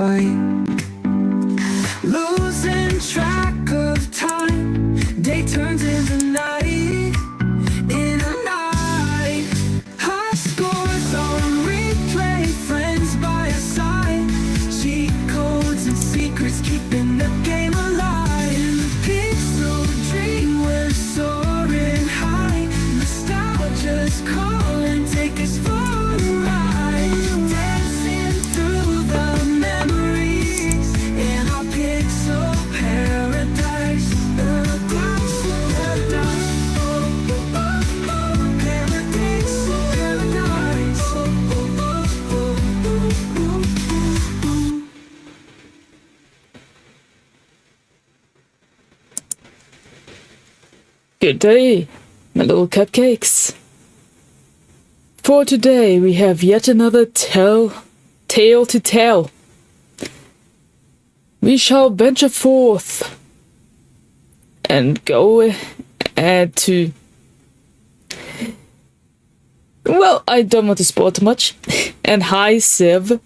fight. Losing track of time, day turns into night. In a night, high scores on replay, friends by our side. Cheat codes and secrets keeping the game alive. In the pixel dream, we're soaring high. Nostalgia's calling, take us for a ride. Dancing through the memories in our pixel paradise. Paradise, paradise. Paradise, paradise. Good day, my little cupcakes. For today, we have yet another tale to tell. We shall venture forth and go to... Well, I don't want to spoil too much. And hi, Civ.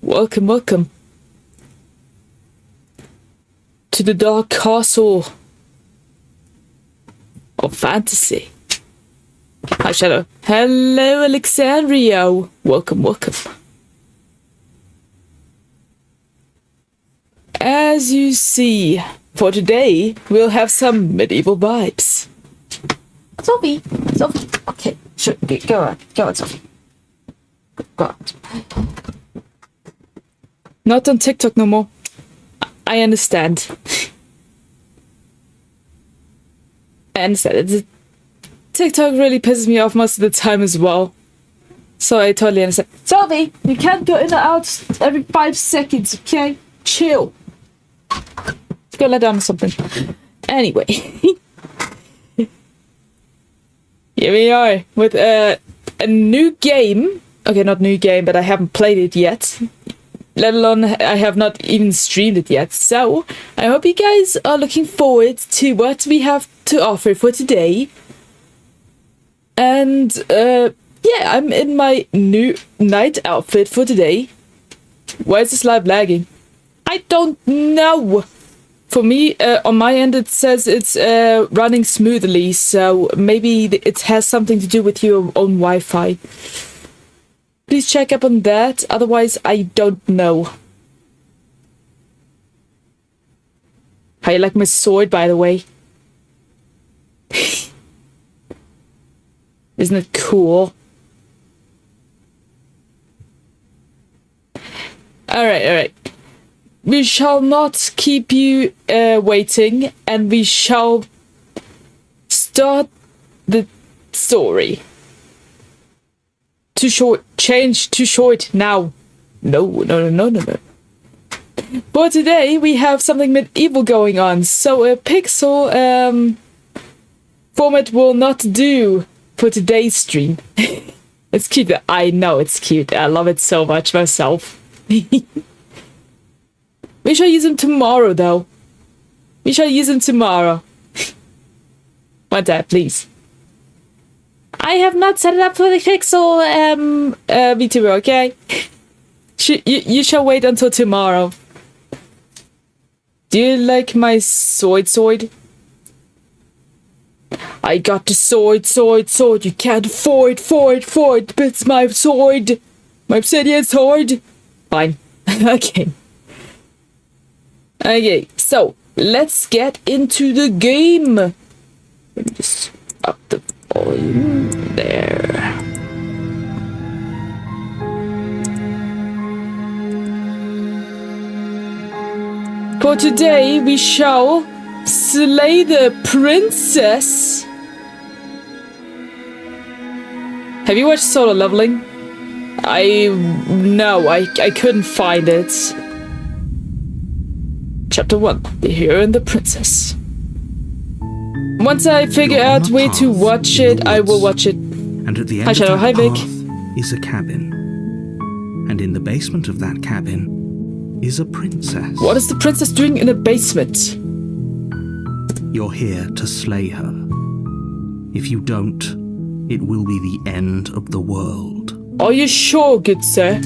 Welcome, welcome. To the Dark Castle of Fantasy. Hi, Shadow. Hello, Alexandria. Welcome, welcome. As you see, for today, we'll have some medieval vibes. Sophie, okay, sure, go on, Sophie. Go on. Not on TikTok no more. I understand. I understand. TikTok really pisses me off most of the time as well. So I totally understand. Sophie, you can't go in and out every 5 seconds, okay? Chill. Let's go let down or something. Anyway. Here we are with a new game. Okay, not new game, but I haven't played it yet. Let alone I have not even streamed it yet. So, I hope you guys are looking forward to what we have to offer for today. And, yeah, I'm in my new night outfit for today. Why is this live lagging? I don't know. For me, on my end, it says it's running smoothly, so maybe it has something to do with your own Wi-Fi. Please check up on that, otherwise I don't know. How you like my sword, by the way? Isn't it cool? Alright. We shall not keep you waiting, and we shall start the story. Too short. Change too short now. No. But today we have something medieval going on, so a pixel format will not do for today's stream. It's cute. I know it's cute. I love it so much myself. We shall use them tomorrow, though. We shall use them tomorrow. Want that, please? I have not set it up for the pixel VTuber, okay? You shall wait until tomorrow. Do you like my sword? I got the sword. You can't afford. It's my sword. My obsidian sword. Fine. Okay. Okay, so let's get into the game. Let me just up the volume there. For today, we shall slay the princess. Have you watched Solo Leveling? No, I couldn't find it. Chapter 1, The Hero and the Princess. Once I figure out where to watch it, I will watch it. And at the end Hi, Shadow. of Hi, that Vic. path is a cabin. And in the basement of that cabin is a princess. What is the princess doing in a basement? You're here to slay her. If you don't, it will be the end of the world. Are you sure, good sir?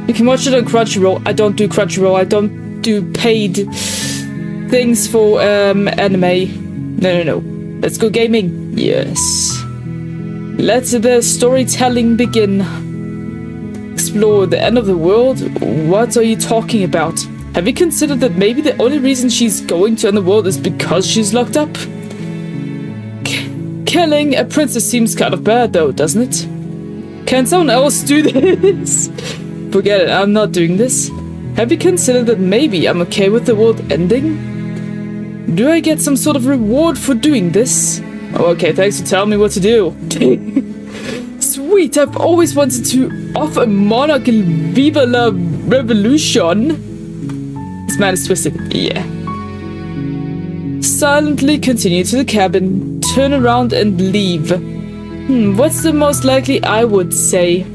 You can watch it on Crunchyroll. I don't do Crunchyroll. I don't do paid things for anime. No. Let's go gaming. Yes. Let the storytelling begin. Explore the end of the world. What are you talking about? Have you considered that maybe the only reason she's going to end the world is because she's locked up? Killing a princess seems kind of bad though, doesn't it? Can someone else do this? Forget it, I'm not doing this. Have you considered that maybe I'm okay with the world ending? Do I get some sort of reward for doing this? Oh, okay, thanks for telling me what to do. Sweet, I've always wanted to offer a monarch in Viva la Revolution. This man is twisted. Yeah. Silently continue to the cabin, turn around and leave. What's the most likely I would say?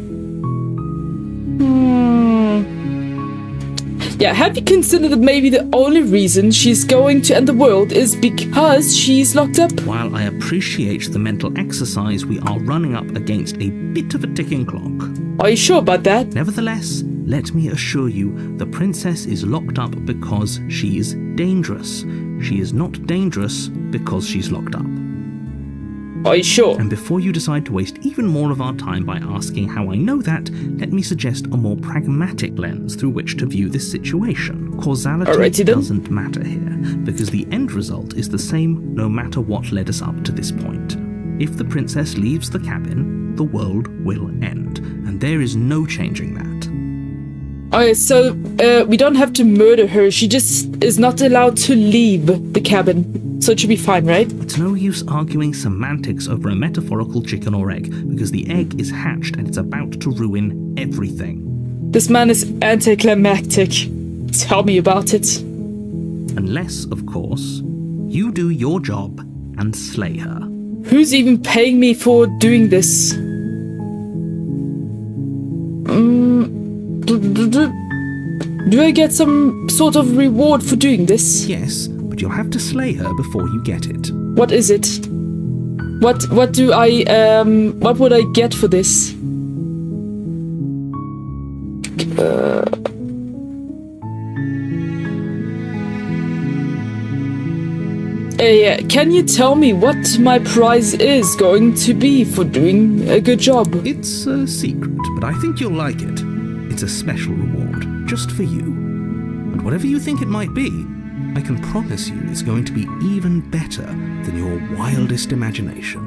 Yeah, have you considered that maybe the only reason she's going to end the world is because she's locked up? While I appreciate the mental exercise, we are running up against a bit of a ticking clock. Are you sure about that? Nevertheless, let me assure you, the princess is locked up because she is dangerous. She is not dangerous because she's locked up. Are you sure? And before you decide to waste even more of our time by asking how I know that, let me suggest a more pragmatic lens through which to view this situation. Causality Alrighty then. doesn't matter here, because the end result is the same no matter what led us up to this point. If the princess leaves the cabin, the world will end, and there is no changing that. Okay, so we don't have to murder her. She just is not allowed to leave the cabin. So it should be fine, right? It's no use arguing semantics over a metaphorical chicken or egg, because the egg is hatched and it's about to ruin everything. This man is anticlimactic. Tell me about it. Unless, of course, you do your job and slay her. Who's even paying me for doing this? Do I get some sort of reward for doing this? Yes, but you'll have to slay her before you get it. What is it? What would I get for this? Can you tell me what my prize is going to be for doing a good job? It's a secret, but I think you'll like it. It's a special reward, just for you. And whatever you think it might be, I can promise you it's going to be even better than your wildest imagination.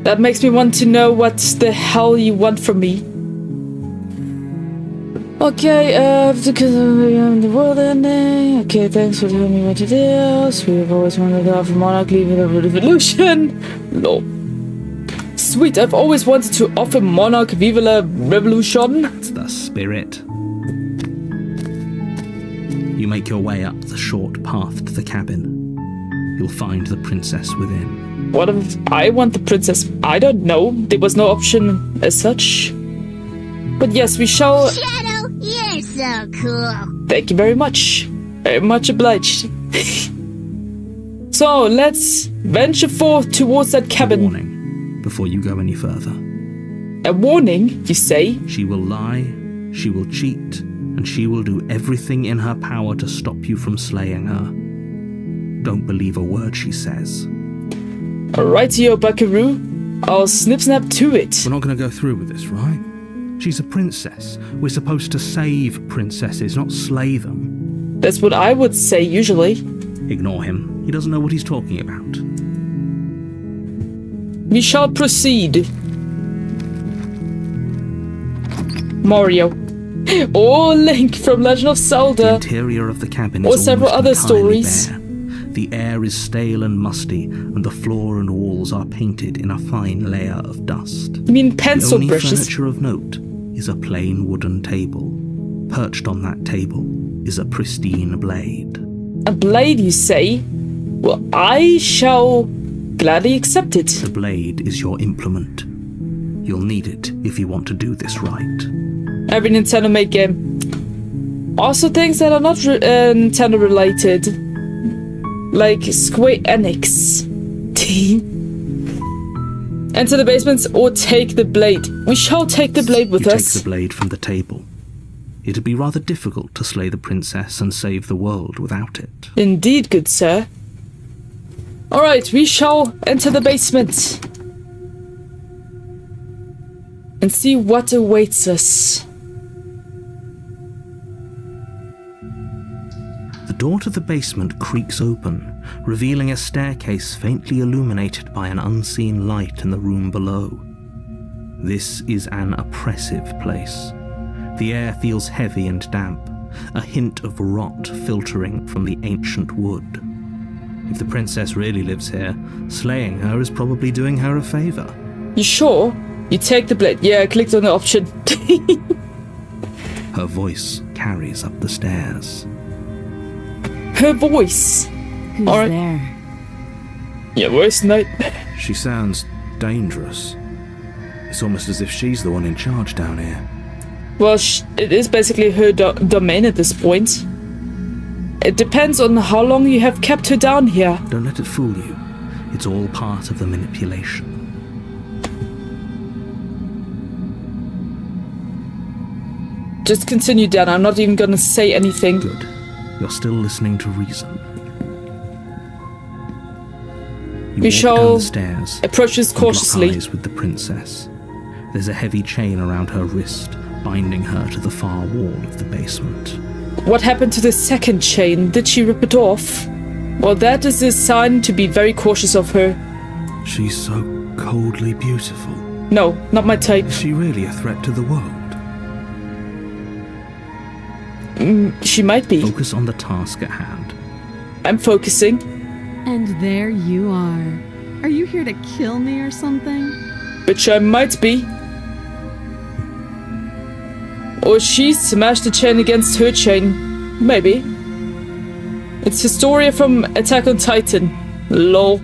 That makes me want to know what the hell you want from me. Okay, the world ending. Okay, thanks for telling me what to do. We've always wanted to offer monarch leaving the revolution. Lol. Sweet, I've always wanted to offer monarch Viva la Revolution. It's the spirit. You make your way up the short path to the cabin. You'll find the princess within. What if I want the princess? I don't know. There was no option as such. But yes, we shall... Shadow, you're so cool. Thank you very much. Very much obliged. So, let's venture forth towards that cabin. Warning, before you go any further. A warning, you say? She will lie, she will cheat, and she will do everything in her power to stop you from slaying her. Don't believe a word she says. Alrighty, buckaroo. I'll snip-snap to it. We're not going to go through with this, right? She's a princess. We're supposed to save princesses, not slay them. That's what I would say usually. Ignore him. He doesn't know what he's talking about. We shall proceed. Mario. Or Link from Legend of The Zelda. interior of the cabin Or is several almost other entirely stories. bare. The air is stale and musty, and the floor and walls are painted in a fine layer of dust. You mean pencil The only brushes? furniture of note is a plain wooden table. Perched on that table is a pristine blade. A blade, you say? Well, I shall gladly accept it. The blade is your implement. You'll need it if you want to do this right. Every Nintendo made game. Also things that are not Nintendo related. Like Square Enix. Enter the basement or take the blade. We shall take the blade with You us. take the blade from the table. It'd be rather difficult to slay the princess and save the world without it. Indeed, good sir. Alright, we shall enter the basement. And see what awaits us. The door to the basement creaks open, revealing a staircase faintly illuminated by an unseen light in the room below. This is an oppressive place. The air feels heavy and damp, a hint of rot filtering from the ancient wood. If the princess really lives here, slaying her is probably doing her a favor. You sure? You take the blade. Yeah, I clicked on the option. Her voice carries up the stairs. Her voice. Who's All right. there? Yeah, where's Night? She sounds dangerous. It's almost as if she's the one in charge down here. Well, it is basically her domain at this point. It depends on how long you have kept her down here. Don't let it fool you. It's all part of the manipulation. Just continue down. I'm not even gonna say anything. Good. You're still listening to reason. You walk shall down the stairs. Approach this and lock cautiously. eyes with the princess. There's a heavy chain around her wrist, binding her to the far wall of the basement. What happened to the second chain? Did she rip it off? Well, that is a sign to be very cautious of her. She's so coldly beautiful. No, not my type. Is she really a threat to the world? She might be. Focus on the task at hand. I'm focusing. And there you are. Are you here to kill me or something? Which I might be. Or she smashed the chain against her chain. Maybe. It's Historia from Attack on Titan. Lol.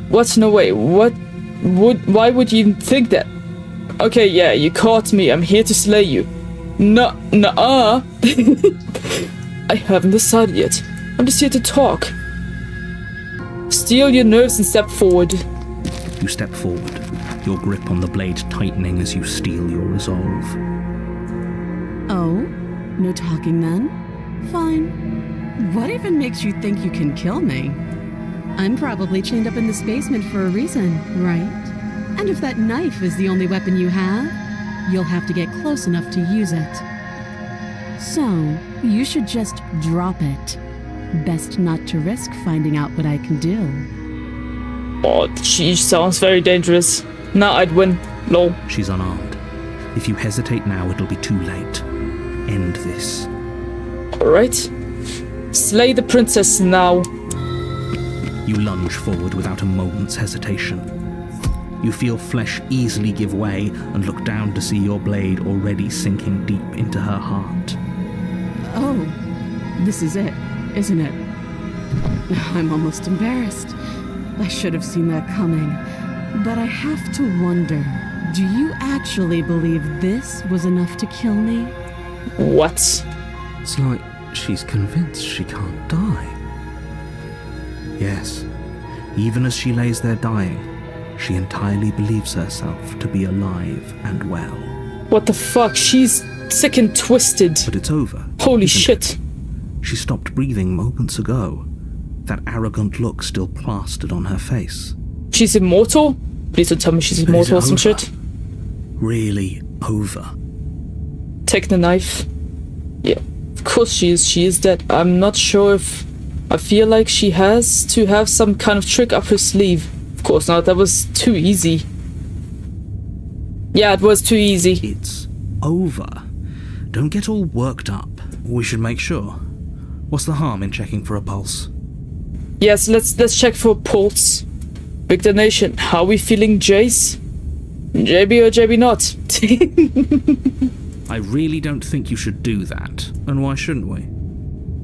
What? No way. Why would you think that? Okay, yeah, you caught me. I'm here to slay you. Nuh-uh. I haven't decided yet. I'm just here to talk. Steel your nerves and step forward. You step forward, your grip on the blade tightening as you steel your resolve. Oh? No talking then? Fine. What even makes you think you can kill me? I'm probably chained up in this basement for a reason, right? And if that knife is the only weapon you have, you'll have to get close enough to use it. So, you should just drop it. Best not to risk finding out what I can do. Oh, she sounds very dangerous. Nah, I'd win. Lol. She's unarmed. If you hesitate now, it'll be too late. End this. Alright. Slay the princess now. You lunge forward without a moment's hesitation. You feel flesh easily give way and look down to see your blade already sinking deep into her heart. Oh, this is it, isn't it? I'm almost embarrassed. I should have seen that coming. But I have to wonder, do you actually believe this was enough to kill me? What? It's like she's convinced she can't die. Yes, even as she lays there dying, she entirely believes herself to be alive and well. What the fuck? She's sick and twisted. But it's over. Holy isn't shit. it? She stopped breathing moments ago. That arrogant look still plastered on her face. She's immortal? Please don't tell me she's But immortal or is it some over? shit. Really over. Take the knife. Yeah, of course she is. She is dead. I'm not sure if... I feel like she has to have some kind of trick up her sleeve. Of course not. That was too easy. Yeah, it was too easy. It's over. Don't get all worked up. We should make sure. What's the harm in checking for a pulse? Yes, let's check for pulse. Big donation. How we feeling, Jace? JB or JB not? I really don't think you should do that. And why shouldn't we?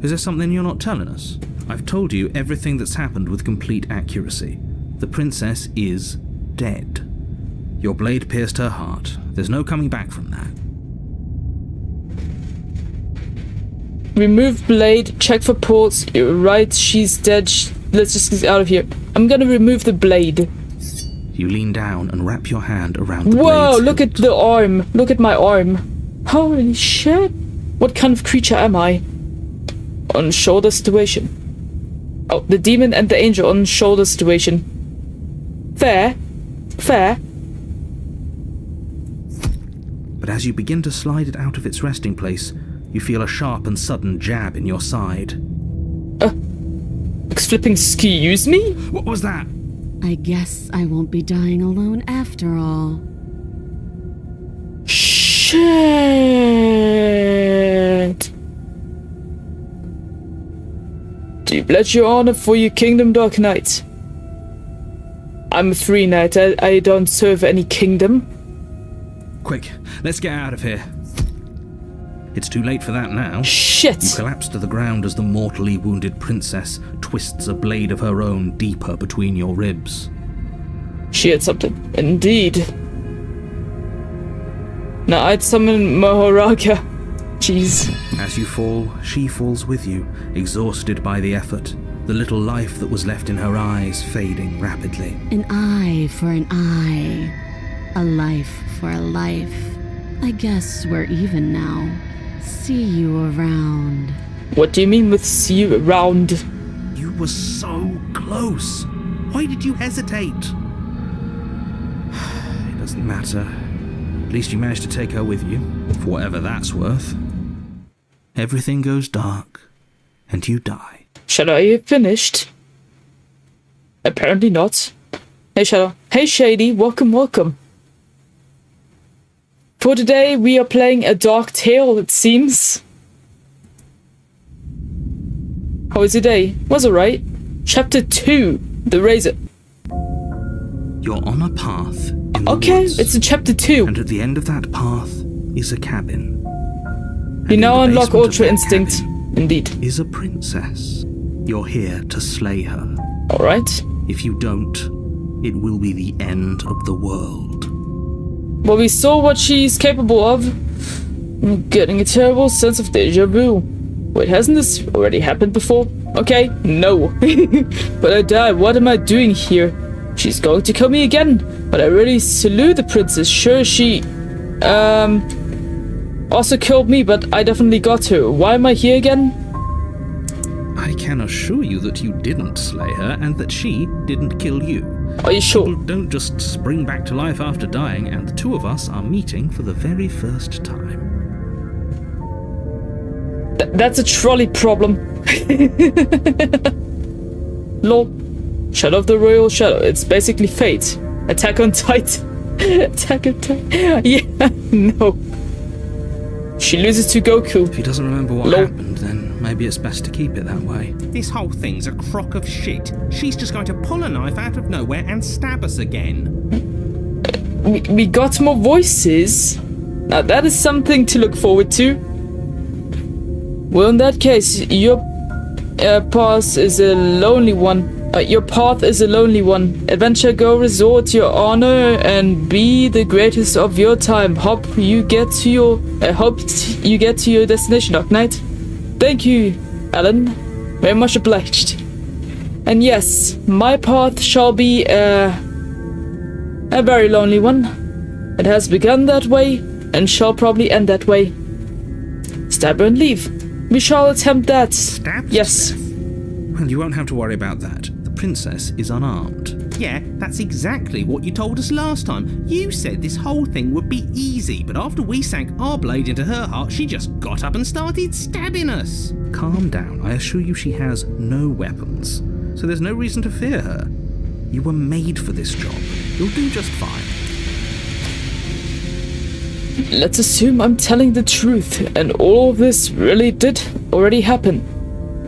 Is there something you're not telling us? I've told you everything that's happened with complete accuracy. The princess is dead. Your blade pierced her heart. There's no coming back from that. Remove blade, check for pulse. You're right, she's dead. Let's just get out of here. I'm gonna remove the blade. You lean down and wrap your hand around the Whoa, blade's look at hilt. the arm. Look at my arm. Holy shit. What kind of creature am I? On shoulder situation. Oh, the demon and the angel on shoulder situation. Fair. Fair. But as you begin to slide it out of its resting place, you feel a sharp and sudden jab in your side. Flipping excuse me? What was that? I guess I won't be dying alone after all. Shit. Do you pledge your honor for your kingdom, Dark Knight? I'm a free knight. I don't serve any kingdom. Quick, let's get out of here. It's too late for that now. Shit. You collapse to the ground as the mortally wounded princess twists a blade of her own deeper between your ribs. She had something. Indeed. Now I'd summon Mahoraga. Jeez. As you fall, she falls with you, exhausted by the effort, the little life that was left in her eyes fading rapidly. An eye for an eye. A life for a life. I guess we're even now. See you around. What do you mean with see you around? You were so close. Why did you hesitate? It doesn't matter. At least you managed to take her with you, for whatever that's worth. Everything goes dark, and you die. Shadow, are you finished? Apparently not. Hey Shadow. Hey Shady, welcome, welcome. For today we are playing A Dark Tale, it seems. How was your day? Was alright. Chapter 2, The Razor. You're on a path in the Okay, woods, it's in chapter 2. and at the end of that path is a cabin. And You in now the unlock basement of Ultra that Instinct. cabin Indeed. is a princess. You're here to slay her. Alright. If you don't, it will be the end of the world. Well, we saw what she's capable of. I'm getting a terrible sense of deja vu. Wait, hasn't this already happened before? Okay, no. But I died. What am I doing here? She's going to kill me again. But I really salute the princess. Sure, she also killed me, but I definitely got her. Why am I here again? I can assure you that you didn't slay her and that she didn't kill you. Are you sure? People don't just spring back to life after dying, and the two of us are meeting for the very first time. That's a trolley problem. Lol. Shadow of the Royal Shadow. It's basically Fate. Attack on Titan. Attack on Titan. Yeah, no. She loses to Goku. If he doesn't remember what Lol. happened, then maybe it's best to keep it that way. This whole thing's a crock of shit. She's just going to pull a knife out of nowhere and stab us again. We got more voices. Now that is something to look forward to. Well, in that case, your path is a lonely one. Your path is a lonely one. Adventure, go resort your honor and be the greatest of your time. Hope you get to your destination, Dark Knight. Thank you, Alan. Very much obliged. And yes, my path shall be a very lonely one. It has begun that way and shall probably end that way. Stab her and leave. We shall attempt that. Stab? Yes. Well, you won't have to worry about that. The princess is unarmed. Yeah, that's exactly what you told us last time. You said this whole thing would be easy, but after we sank our blade into her heart, she just got up and started stabbing us. Calm down. I assure you she has no weapons, so there's no reason to fear her. You were made for this job. You'll do just fine. Let's assume I'm telling the truth and all of this really did already happen.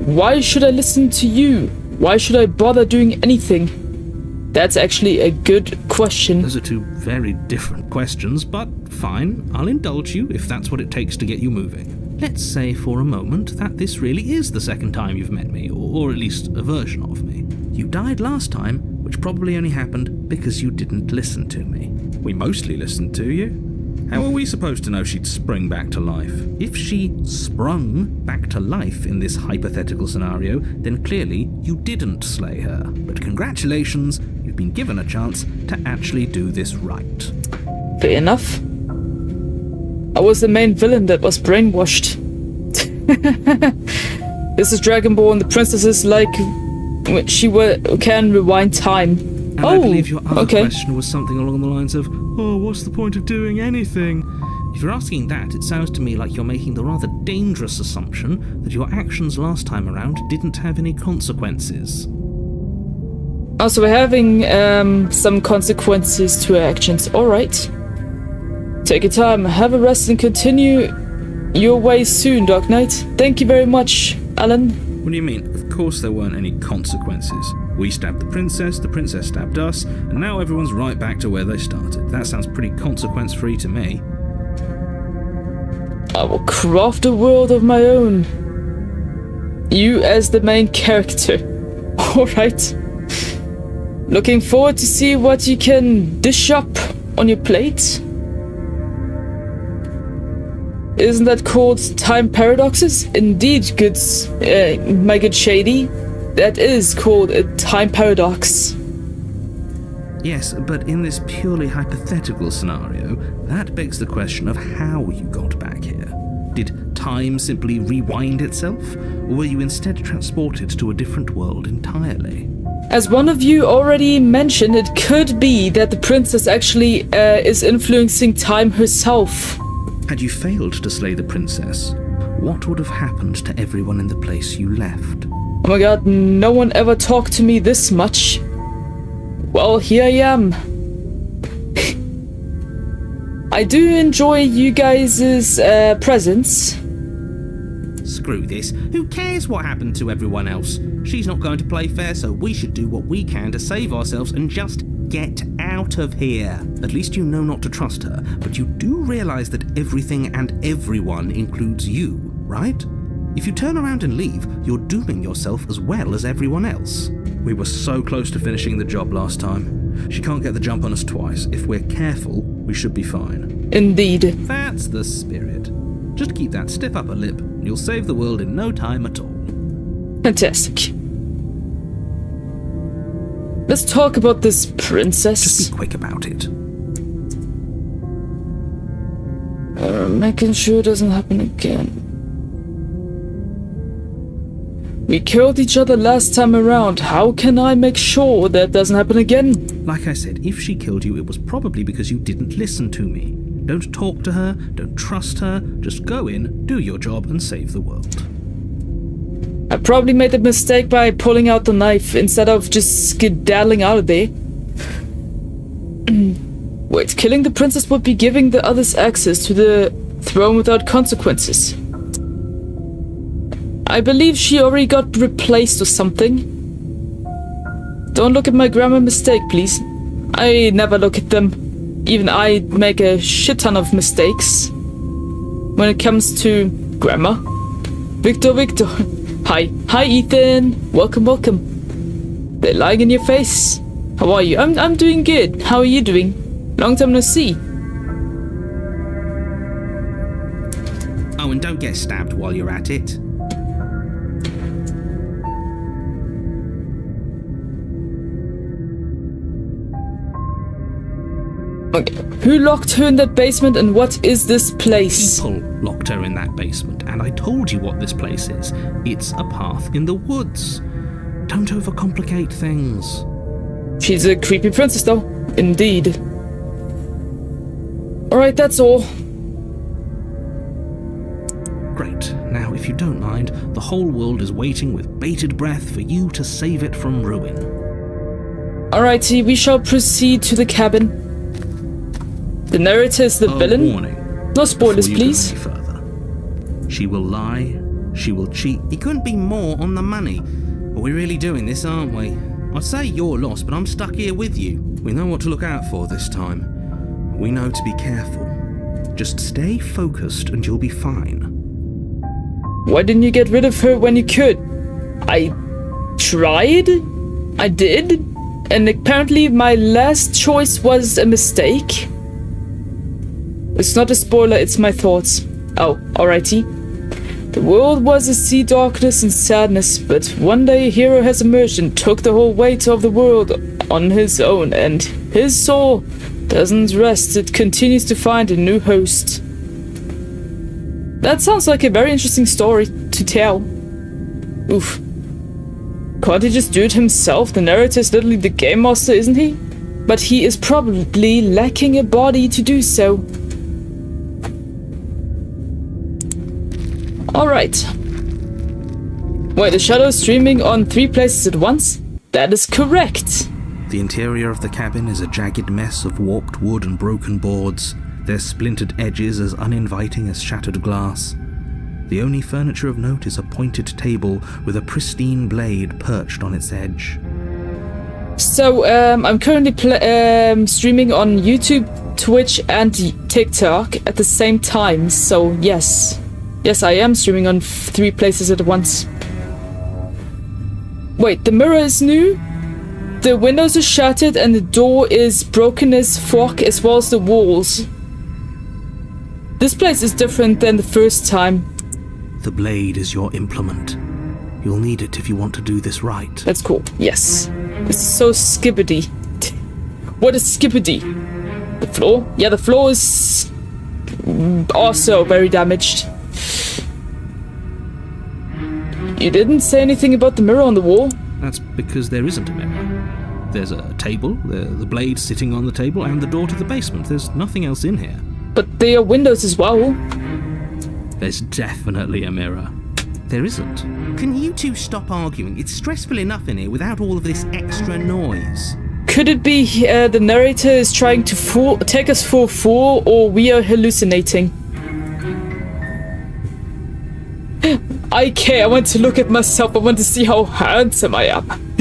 Why should I listen to you? Why should I bother doing anything? That's actually a good question. Those are two very different questions, but fine. I'll indulge you if that's what it takes to get you moving. Let's say for a moment that this really is the second time you've met me, or at least a version of me. You died last time, which probably only happened because you didn't listen to me. We mostly listened to you. How are we supposed to know she'd spring back to life? If she sprung back to life in this hypothetical scenario, then clearly you didn't slay her. But congratulations, you've been given a chance to actually do this right. Fair enough. I was the main villain that was brainwashed. This is Dragonborn. The princess is like can rewind time. And I believe your other okay. question was something along the lines of, oh, what's the point of doing anything? If you're asking that, it sounds to me like you're making the rather dangerous assumption that your actions last time around didn't have any consequences. Also, we're having some consequences to our actions. Alright. Take your time, have a rest, and continue your way soon, Dark Knight. Thank you very much, Alan. What do you mean? Of course there weren't any consequences. We stabbed the princess stabbed us, and now everyone's right back to where they started. That sounds pretty consequence-free to me. I will craft a world of my own. You as the main character. Alright. Looking forward to see what you can dish up on your plate. Isn't that called time paradoxes? Indeed, my good Shady. That is called a time paradox. Yes, but in this purely hypothetical scenario, that begs the question of how you got back here. Did time simply rewind itself, or were you instead transported to a different world entirely? As one of you already mentioned, it could be that the princess actually is influencing time herself. Had you failed to slay the princess, what would have happened to everyone in the place you left? Oh my god, no one ever talked to me this much. Well, here I am. I do enjoy you guys' presence. Screw this. Who cares what happened to everyone else? She's not going to play fair, so we should do what we can to save ourselves and just get out of here. At least you know not to trust her, but you do realize that everything and everyone includes you, right? If you turn around and leave, you're dooming yourself as well as everyone else. We were so close to finishing the job last time. She can't get the jump on us twice. If we're careful, we should be fine. Indeed. That's the spirit. Just keep that stiff upper lip, and you'll save the world in no time at all. Fantastic. Let's talk about this princess. Just be quick about it. Making sure it doesn't happen again. We killed each other last time around. How can I make sure that doesn't happen again? Like I said, if she killed you, it was probably because you didn't listen to me. Don't talk to her, don't trust her, just go in, do your job, and save the world. I probably made a mistake by pulling out the knife instead of just skedaddling out of there. Wait, killing the princess would be giving the others access to the throne without consequences. I believe she already got replaced or something. Don't look at my grammar mistake, please. I never look at them. Even I make a shit ton of mistakes when it comes to grammar. Victor. Hi, Ethan. Welcome. They're lying in your face. How are you? I'm doing good. How are you doing? Long time no see. Oh, and don't get stabbed while you're at it. Okay. Who locked her in that basement and what is this place? People locked her in that basement, and I told you what this place is. It's a path in the woods. Don't overcomplicate things. She's a creepy princess though. Indeed. Alright, that's all. Great. Now, if you don't mind, the whole world is waiting with bated breath for you to save it from ruin. Alrighty, we shall proceed to the cabin. The narrator is the villain. Warning. No spoilers, Before you please. go any further. She will lie. She will cheat. He couldn't be more on the money. But we're really doing this, aren't we? I'd say you're lost, but I'm stuck here with you. We know what to look out for this time. We know to be careful. Just stay focused and you'll be fine. Why didn't you get rid of her when you could? I tried. I did. And apparently my last choice was a mistake. It's not a spoiler, it's my thoughts. Oh, alrighty. The world was a sea darkness and sadness, but one day a hero has emerged and took the whole weight of the world on his own, and his soul doesn't rest, it continues to find a new host. That sounds like a very interesting story to tell. Oof. Can't he just do it himself? The narrator is literally the game master, isn't he? But he is probably lacking a body to do so. Alright. Wait, the shadow is streaming on 3 places at once? That is correct. The interior of the cabin is a jagged mess of warped wood and broken boards, their splintered edges as uninviting as shattered glass. The only furniture of note is a pointed table with a pristine blade perched on its edge. So, I'm currently streaming on YouTube, Twitch, and TikTok at the same time. So, yes. Yes, I am streaming on 3 places at once. Wait, the mirror is new? The windows are shattered and the door is broken as fuck, as well as the walls. This place is different than the first time. The blade is your implement. You'll need it if you want to do this right. That's cool. Yes. This is so skibbity. What is skibbity? The floor? Yeah, the floor is also very damaged. You didn't say anything about the mirror on the wall? That's because there isn't a mirror. There's a table, the blade sitting on the table, and the door to the basement. There's nothing else in here. But there are windows as well. There's definitely a mirror. There isn't. Can you two stop arguing? It's stressful enough in here without all of this extra noise. Could it be the narrator is trying to take us for a fool, or we are hallucinating? I care. I want to look at myself. I want to see how handsome I am.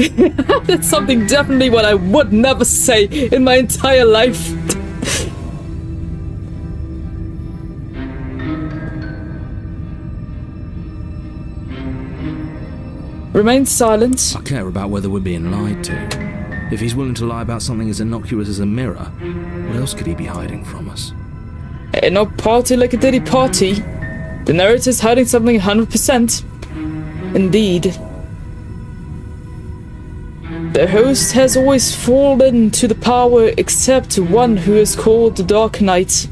That's something definitely what I would never say in my entire life. Remain silent. I care about whether we're being lied to. If he's willing to lie about something as innocuous as a mirror, what else could he be hiding from us? Ain't no party like a dirty party. The narrator's hiding something 100%. Indeed. The host has always fallen to the power except one who is called the Dark Knight.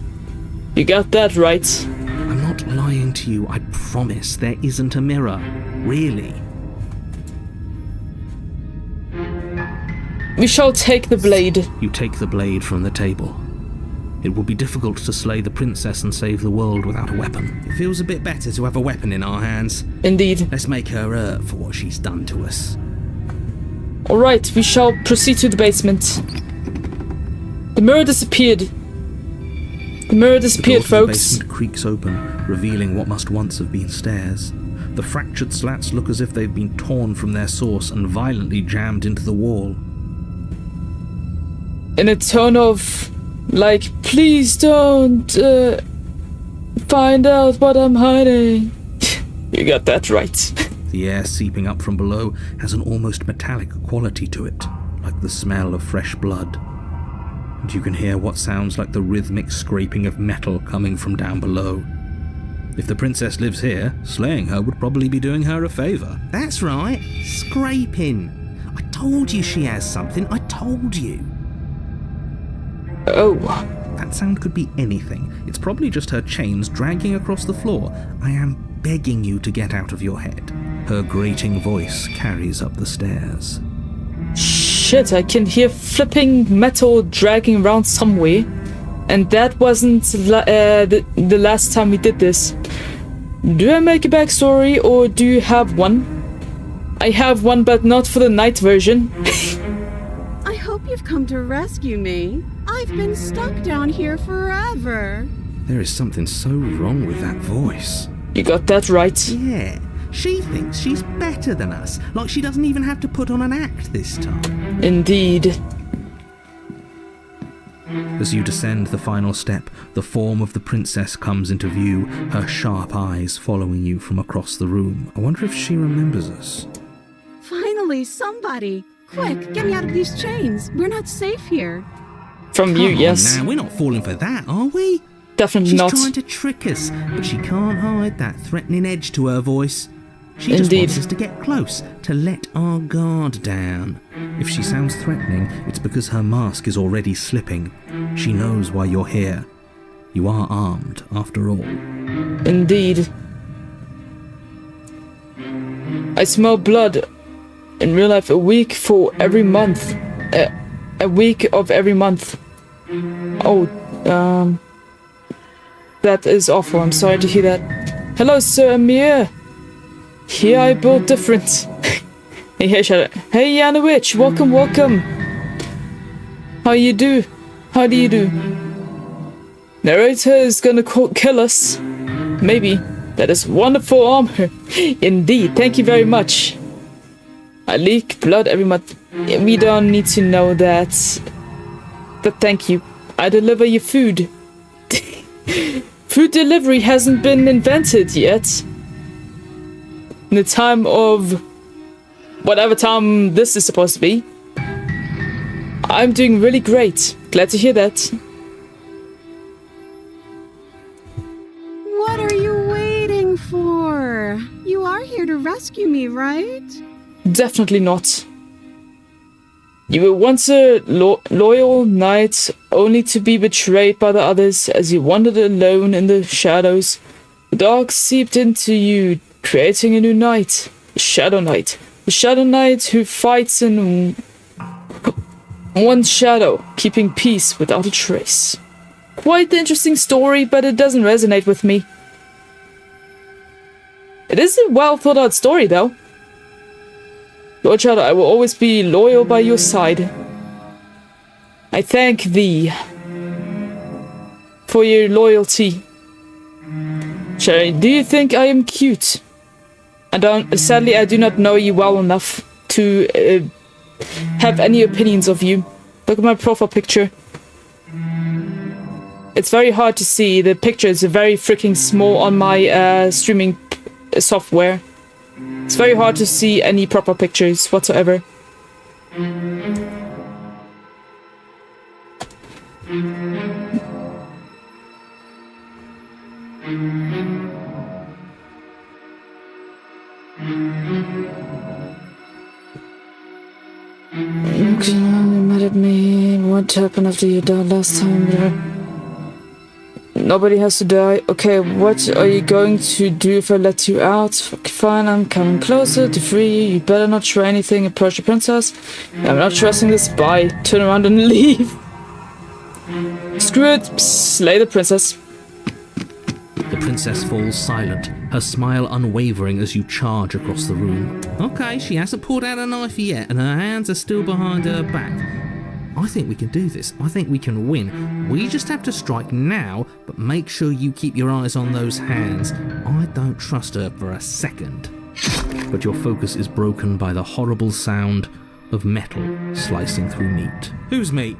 You got that right. I'm not lying to you, I promise. There isn't a mirror. Really. We shall take the blade. You take the blade from the table. It will be difficult to slay the princess and save the world without a weapon. It feels a bit better to have a weapon in our hands. Indeed. Let's make her hurt for what she's done to us. Alright, we shall proceed to the basement. The mirror disappeared. The mirror disappeared, the door to the folks. basement creaks open, revealing what must once have been stairs. The fractured slats look as if they've been torn from their source and violently jammed into the wall. In a tone of, like, please don't find out what I'm hiding. You got that right. The air seeping up from below has an almost metallic quality to it, like the smell of fresh blood. And you can hear what sounds like the rhythmic scraping of metal coming from down below. If the princess lives here, slaying her would probably be doing her a favour. That's right, scraping. I told you she has something, I told you. Oh. That sound could be anything. It's probably just her chains dragging across the floor. I am begging you to get out of your head. Her grating voice carries up the stairs. Shit, I can hear flipping metal dragging around somewhere. And that wasn't the last time we did this. Do I make a backstory or do you have one? I have one, but not for the night version. I hope you've come to rescue me. I've been stuck down here forever. There is something so wrong with that voice. You got that right. Yeah, she thinks she's better than us, like she doesn't even have to put on an act this time. Indeed. As you descend the final step, the form of the princess comes into view, her sharp eyes following you from across the room. I wonder if she remembers us. Finally, somebody. Quick, get me out of these chains. We're not safe here. From you, Come on yes. now, we're not falling for that, are we? Definitely She's not. trying to trick us, but she can't hide that threatening edge to her voice. She just Indeed. wants us to get close, to let our guard down. If she sounds threatening, it's because her mask is already slipping. She knows why you're here. You are armed, after all. Indeed. I smell blood. In real life, a week for every month. A week of every month. Oh, that is awful. I'm sorry to hear that. Hello, Sir Amir. Here I build different. Hey, Shadow. Hey, Yana Witch. Welcome, welcome. How you do? How do you do? Narrator is gonna kill us. Maybe. That is wonderful armor. Indeed. Thank you very much. I leak blood every month. We don't need to know that. But thank you. I deliver your food. Food delivery hasn't been invented yet. In the time of whatever time this is supposed to be. I'm doing really great. Glad to hear that. What are you waiting for? You are here to rescue me, right? Definitely not. You were once a loyal knight, only to be betrayed by the others as you wandered alone in the shadows. The dark seeped into you, creating a new knight, the Shadow Knight. The Shadow Knight who fights in one shadow, keeping peace without a trace. Quite the interesting story, but it doesn't resonate with me. It is a well thought out story, though. Lord Shadow, I will always be loyal by your side. I thank thee for your loyalty. Cherry, do you think I am cute? Sadly, I do not know you well enough to have any opinions of you. Look at my profile picture. It's very hard to see. The picture is very freaking small on my streaming software. It's very hard to see any proper pictures whatsoever. Okay, you mad at me. What happened after you died last time? Nobody has to die. Okay, what are you going to do if I let you out? Okay, fine, I'm coming closer to free you. You better not try anything. Approach the princess. I'm not trusting this spy. Turn around and leave. Screw it. Slay the princess. The princess falls silent, her smile unwavering as you charge across the room. Okay, she hasn't pulled out a knife yet, and her hands are still behind her back. I think we can do this. I think we can win. We just have to strike now, but make sure you keep your eyes on those hands. I don't trust her for a second. But your focus is broken by the horrible sound of metal slicing through meat. Whose meat?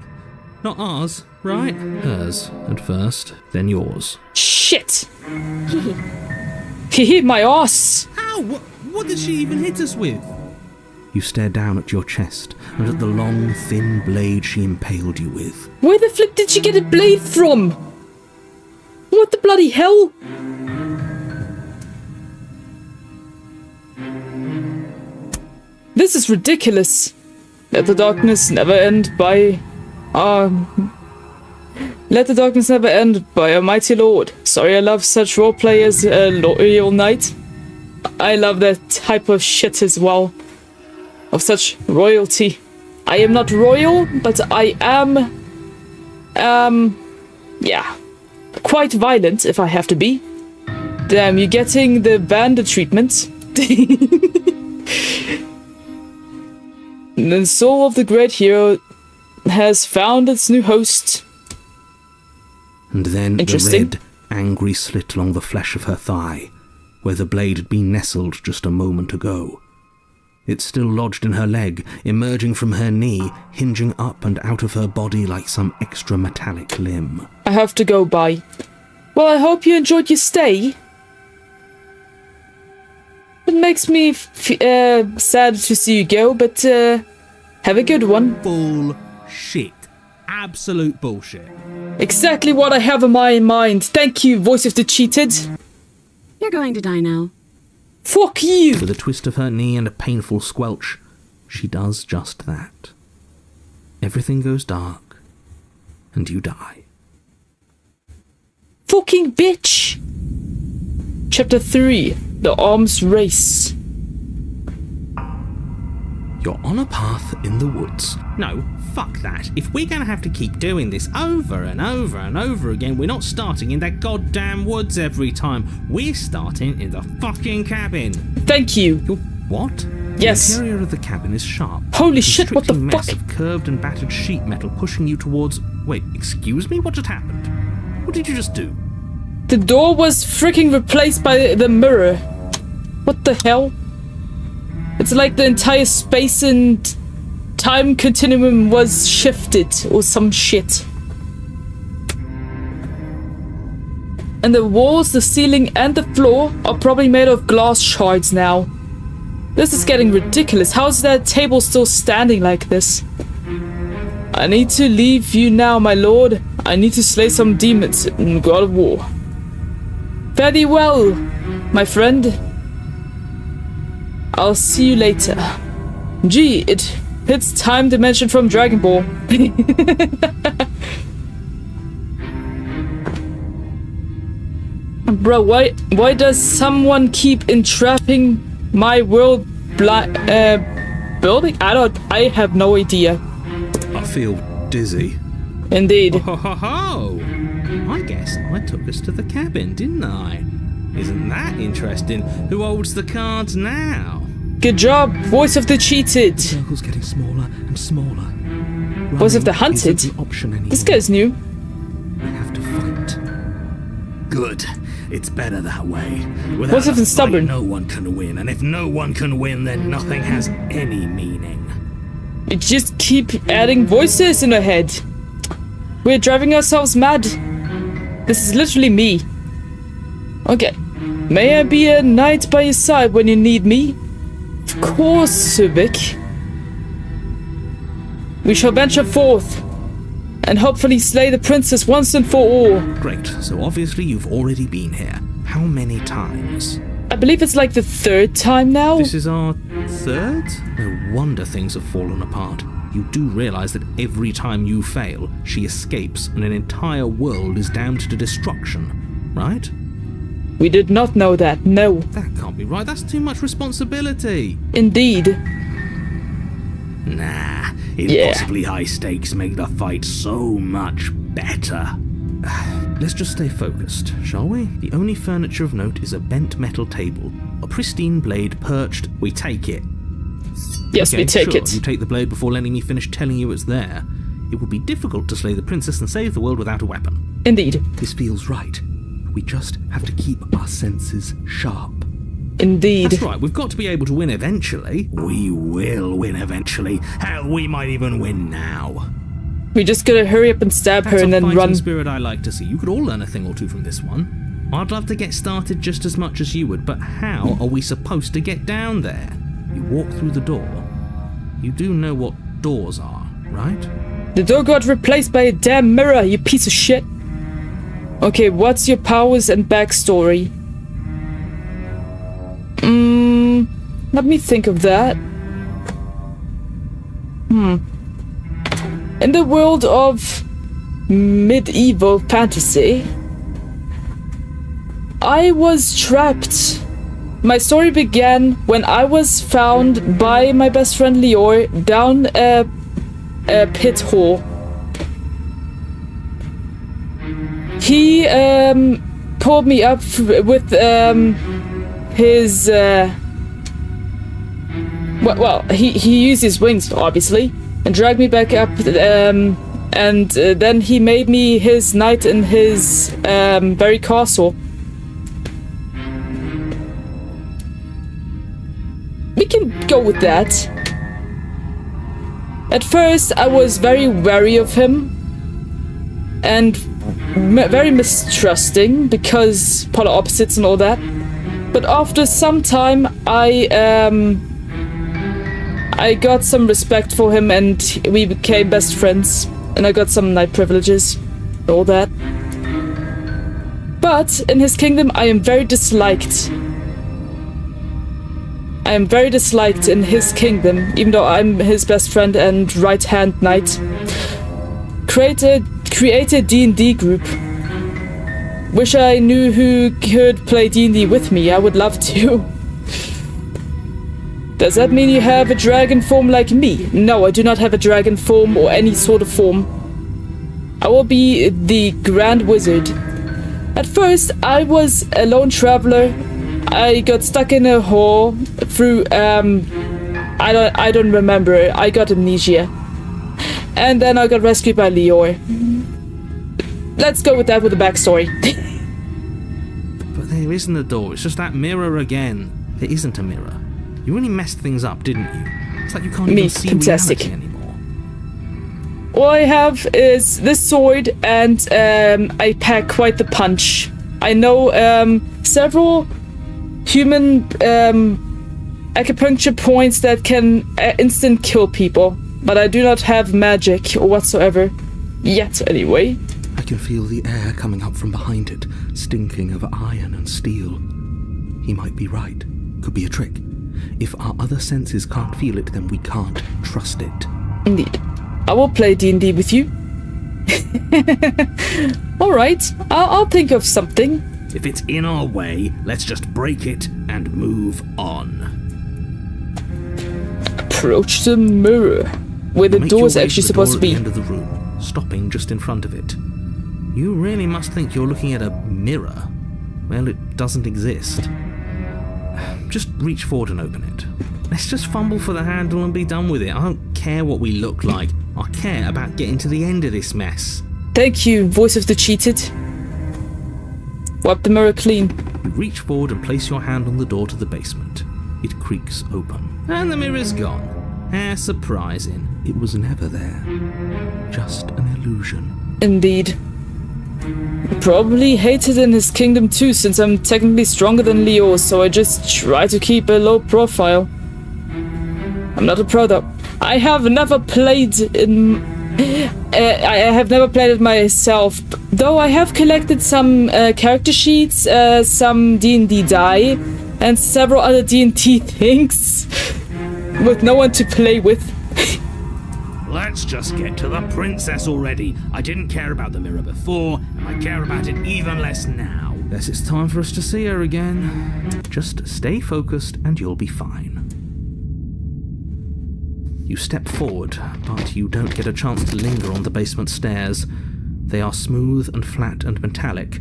Not ours, right? Hers at first, then yours. Shit! He hit my ass! How? What did she even hit us with? You stare down at your chest and at the long, thin blade she impaled you with. Where the flip did she get a blade from? What the bloody hell? This is ridiculous. Let the darkness never end by... Let the darkness never end by a mighty lord. Sorry, I love such roleplay as a loyal knight. I love that type of shit as well. Of such royalty. I am not royal, but I am... yeah. Quite violent, if I have to be. Damn, you're getting the bandit treatment. The soul of the great hero has found its new host. And then the Interesting. red, angry slit along the flesh of her thigh, where the blade had been nestled just a moment ago. It's still lodged in her leg, emerging from her knee, hinging up and out of her body like some extra metallic limb. I have to go by. Well, I hope you enjoyed your stay. It makes me sad to see you go, but have a good one. Bullshit. Absolute bullshit. Exactly what I have in my mind. Thank you, voice of the cheated. You're going to die now. Fuck you. With a twist of her knee and a painful squelch, she does just that. Everything goes dark, and you die. Fucking bitch. Chapter 3. The Arms Race. You're on a path in the woods. No, fuck that. If we're gonna have to keep doing this over and over and over again, we're not starting in that goddamn woods every time. We're starting in the fucking cabin. Thank you. You're what? Yes. The interior of the cabin is sharp. Holy shit, what the constricting mess fuck? of curved and battered sheet metal pushing you towards... Wait, excuse me? What just happened? What did you just do? The door was freaking replaced by the mirror. What the hell? It's like the entire space and time continuum was shifted or some shit. And the walls, the ceiling and the floor are probably made of glass shards now. This is getting ridiculous. How is that table still standing like this? I need to leave you now, my lord. I need to slay some demons in God of War. Very well, my friend. I'll see you later. Gee, it hits time dimension from Dragon Ball. Bro, why does someone keep entrapping my world building? I have no idea. I feel dizzy. Indeed. Ho ho ho! I guess I took us to the cabin, didn't I? Isn't that interesting? Who holds the cards now? Good job, voice of the cheated. Circle's getting smaller and smaller. Voice of the Running hunted? isn't an option anymore. This guy's new. We have to fight. Good. It's better that way. What's Without a even fight, stubborn? no one can win, and if no one can win, then nothing has any meaning. We just keep adding voices in our head. We're driving ourselves mad. This is literally me. Okay. May I be a knight by your side when you need me? Of course, Subic. We shall venture forth and hopefully slay the princess once and for all. Great. So obviously you've already been here. How many times? I believe it's like the 3rd time now. This is our 3rd? No wonder things have fallen apart. You do realize that every time you fail, she escapes and an entire world is damned to destruction, right? We did not know that, no. That can't be right. That's too much responsibility. Indeed. Nah, Yeah. impossibly high stakes make the fight so much better. Let's just stay focused, shall we? The only furniture of note is a bent metal table. A pristine blade perched. We take it. Yes, Okay, we take sure, it. You take the blade before letting me finish telling you it's there. It would be difficult to slay the princess and save the world without a weapon. Indeed. This feels right. We just have to keep our senses sharp. Indeed. That's right, we've got to be able to win eventually. We will win eventually. Hell, we might even win now. We just gotta hurry up and stab That's her and a then fighting run. spirit I like to see. You could all learn a thing or two from this one. I'd love to get started just as much as you would, but how are we supposed to get down there? You walk through the door. You do know what doors are, right? The door got replaced by a damn mirror, you piece of shit. Okay, what's your powers and backstory? Let me think of that. In the world of medieval fantasy, I was trapped. My story began when I was found by my best friend Lior down a pit hole. He pulled me up with his he used his wings obviously and dragged me back up, and then he made me his knight in his very castle. We can go with that. At first, I was very wary of him and very mistrusting because polar opposites and all that. But after some time, I got some respect for him and we became best friends. And I got some knight privileges. all that. But in his kingdom, I am very disliked. I am very disliked in his kingdom, even though I'm his best friend and right-hand knight. Create a D&D group. Wish I knew who could play D&D with me. I would love to. Does that mean you have a dragon form like me? No, I do not have a dragon form or any sort of form. I will be the Grand Wizard. At first, I was a lone traveler. I got stuck in a hole through, I don't remember. I got amnesia. And then I got rescued by Lior. Let's go with that with the backstory. But there isn't a door, it's just that mirror again. There isn't a mirror. You really messed things up, didn't you? It's like you can't even see fantastic. reality anymore. All I have is this sword, and I pack quite the punch. I know several human acupuncture points that can instant kill people, but I do not have magic or whatsoever. Yet, anyway. I can feel the air coming up from behind it, stinking of iron and steel. He might be right. Could be a trick. If our other senses can't feel it, then we can't trust it. Indeed. I will play D&D with you. Alright, I'll think of something. If it's in our way, let's just break it and move on. Approach the mirror, where the Make door your is way actually to the supposed door to at the be. end of the room, stopping just in front of it. You really must think you're looking at a mirror. Well, it doesn't exist. Just reach forward and open it. Let's just fumble for the handle and be done with it. I don't care what we look like. I care about getting to the end of this mess. Thank you, voice of the cheated. Wipe the mirror clean. You reach forward and place your hand on the door to the basement. It creaks open. And the mirror's gone. How surprising. It was never there. Just an illusion. Indeed. Probably hated in his kingdom too, since I'm technically stronger than Leo, so I just try to keep a low profile. I'm not a product. I have never played in... I have never played it myself, though I have collected some character sheets, some D&D die, and several other D&D things, with no one to play with. Let's just get to the princess already. I didn't care about the mirror before, and I care about it even less now. Guess it's time for us to see her again. Just stay focused and you'll be fine. You step forward, but you don't get a chance to linger on the basement stairs. They are smooth and flat and metallic,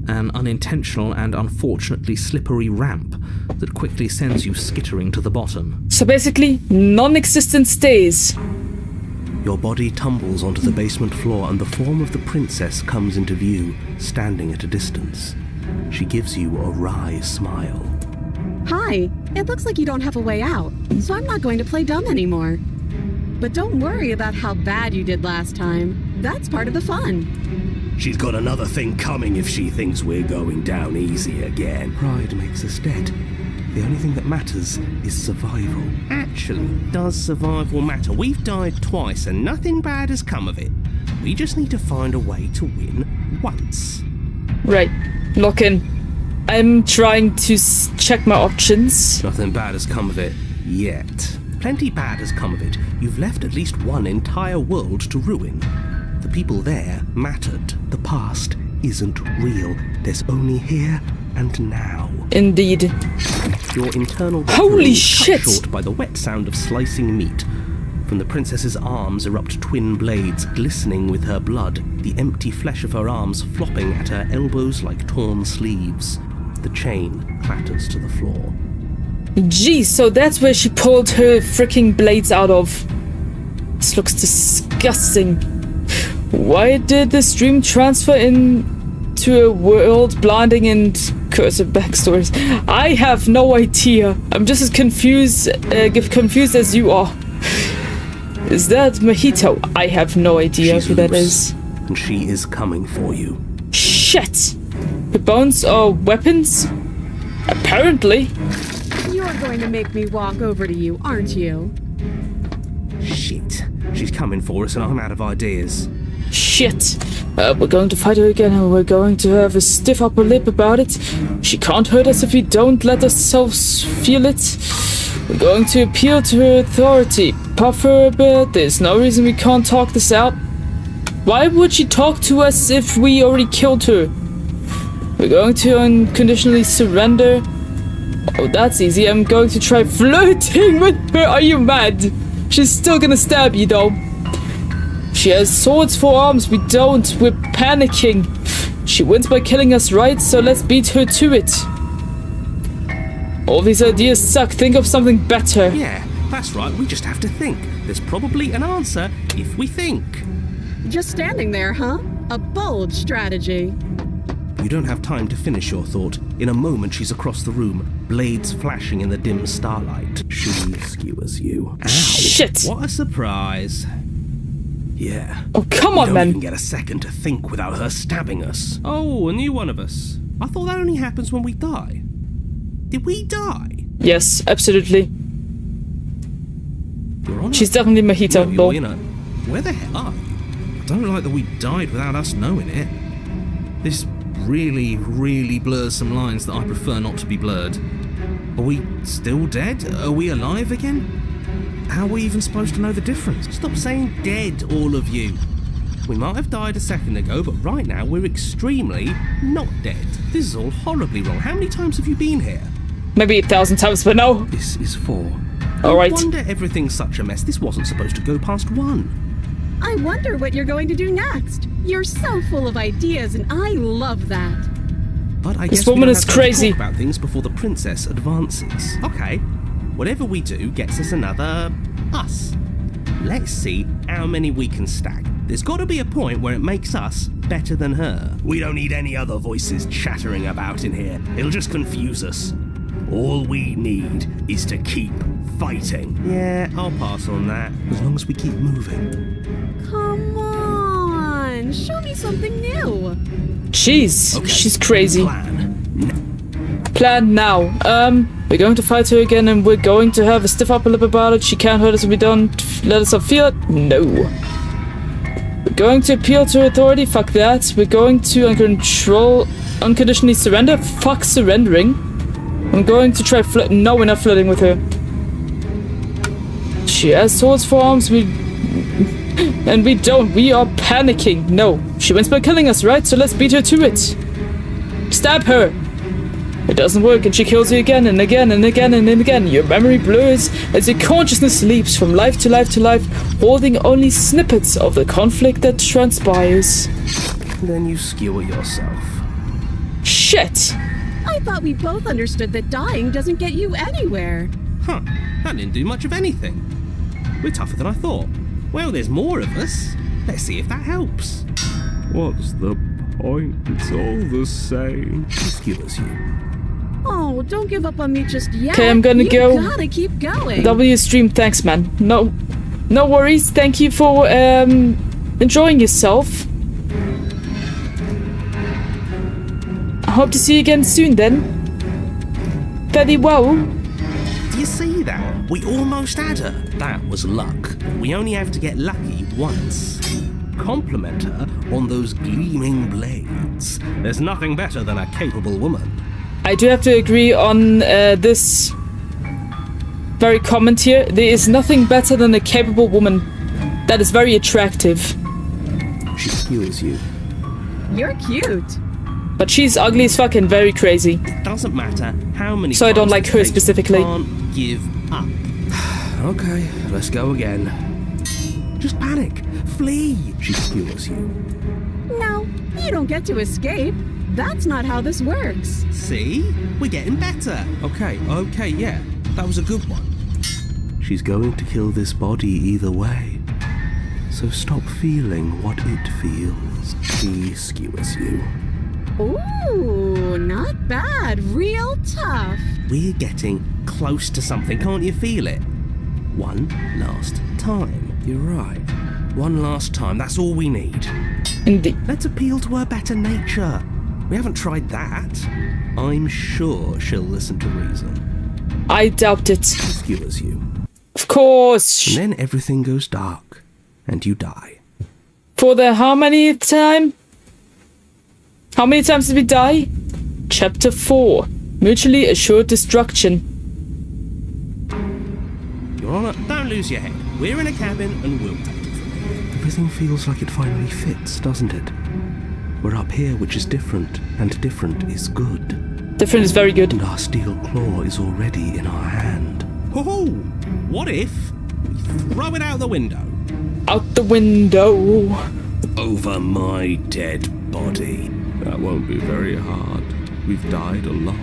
an unintentional and unfortunately slippery ramp that quickly sends you skittering to the bottom. So basically, non-existent stays. Your body tumbles onto the basement floor and the form of the princess comes into view, standing at a distance. She gives you a wry smile. Hi, it looks like you don't have a way out, so I'm not going to play dumb anymore. But don't worry about how bad you did last time. That's part of the fun. She's got another thing coming if she thinks we're going down easy again. Pride makes us dead. The only thing that matters is survival. Actually, does survival matter? We've died twice and nothing bad has come of it. We just need to find a way to win once. Right. Lock in. I'm trying to check my options. Nothing bad has come of it yet. Plenty bad has come of it. You've left at least one entire world to ruin. The people there mattered. The past isn't real. There's only here and now. Indeed. Your internal Holy is shit! cut short by the wet sound of slicing meat. From the princess's arms erupt twin blades glistening with her blood, the empty flesh of her arms flopping at her elbows like torn sleeves. The chain clatters to the floor. Geez, so that's where she pulled her freaking blades out of. This looks disgusting. Why did the stream transfer into a world blinding and cursive backstories? I have no idea. I'm just as confused as you are. Is that Mojito? I have no idea She's who that loose, is. and she is coming for you. Shit! The bones are weapons? Apparently. You're going to make me walk over to you, aren't you? Shit. She's coming for us and I'm out of ideas. Shit. We're going to fight her again and we're going to have a stiff upper lip about it. She can't hurt us if we don't let ourselves feel it. We're going to appeal to her authority. Puff her a bit. There's no reason we can't talk this out. Why would she talk to us if we already killed her? We're going to unconditionally surrender. Oh, that's easy. I'm going to try flirting with her. Are you mad? She's still gonna stab you though. She has swords for arms. We don't. We're panicking. She wins by killing us, right? So let's beat her to it. All these ideas suck. Think of something better. Yeah, that's right, we just have to think. There's probably an answer if we think. Just standing there, huh? A bold strategy. You don't have time to finish your thought. In a moment, she's across the room, blades flashing in the dim starlight. She skewers you. Ow. Shit. What a surprise. Yeah. Oh, come We on, don't man. even get a second to think without her stabbing us. Oh, a new one of us. I thought that only happens when we die. Did we die? Yes, absolutely. You're on She's definitely Mojito. No, Bull. you're in a... Where the hell are you? I don't like that we died without us knowing it. This really, really blurs some lines that I prefer not to be blurred. Are we still dead? Are we alive again? How are we even supposed to know the difference? Stop saying dead, all of you. We might have died a second ago, but right now we're extremely not dead. This is all horribly wrong. How many times have you been here? Maybe 1,000 times, but no. This is 4. Alright. No wonder everything's such a mess. This wasn't supposed to go past 1. I wonder what you're going to do next. You're so full of ideas, and I love that. But I This guess we woman don't is have time to crazy. talk about things before the princess advances. Okay, whatever we do gets us another us. Let's see how many we can stack. There's got to be a point where it makes us better than her. We don't need any other voices chattering about in here. It'll just confuse us. All we need is to keep fighting. Yeah, I'll pass on that. As long as we keep moving. Come on, show me something new. Jeez, Okay. she's crazy. Plan. Plan now. We're going to fight her again and we're going to have a stiff upper lip about it. She can't hurt us if we don't let us feel it. No. We're going to appeal to her authority. Fuck that. We're going to unconditionally surrender. Fuck surrendering. I'm going to try flirt. No, we're not flirting with her. She has swords for arms. And we don't. We are panicking. No. She wins by killing us, right? So let's beat her to it. Stab her. It doesn't work and she kills you again and again and again and again. Your memory blurs as your consciousness leaps from life to life to life, holding only snippets of the conflict that transpires. Then you skewer yourself. Shit! I thought we both understood that dying doesn't get you anywhere. Huh, that didn't do much of anything. We're tougher than I thought. Well, there's more of us. Let's see if that helps. What's the point? It's all the same. She skewers you. Oh, don't give up on me just yet. 'Kay, I'm gonna you go. Gotta keep going. W stream, thanks man. No worries, thank you for enjoying yourself. I hope to see you again soon then. Very well. Do you see that? We almost had her. That was luck. We only have to get lucky once. Compliment her on those gleaming blades. There's nothing better than a capable woman. I do have to agree on this very comment here. There is nothing better than a capable woman that is very attractive. She skewers you. You're cute. But she's ugly as fuck and very crazy. It doesn't matter how many So I don't times like this her takes, specifically. we can't give up. Okay, let's go again. Just panic. Flee. She skewers you. No, you don't get to escape. That's not how this works. See? We're getting better. Okay, yeah. That was a good one. She's going to kill this body either way. So stop feeling what it feels. She skewers you. Ooh, not bad. Real tough. We're getting close to something, can't you feel it? One last time. You're right. One last time, that's all we need. Indeed. Let's appeal to her better nature. We haven't tried that. I'm sure she'll listen to reason. I doubt it. She skewers you. Of course. And then everything goes dark, and you die. For the how many time? How many times did we die? Chapter 4. Mutually assured destruction. Your Honor, don't lose your head. We're in a cabin and we'll take it from here. Everything feels like it finally fits, doesn't it? We're up here, which is different, and different is good. Different is very good. And our steel claw is already in our hand. Ho-ho! What if we throw it out the window? Out the window. Over my dead body. That won't be very hard. We've died a lot.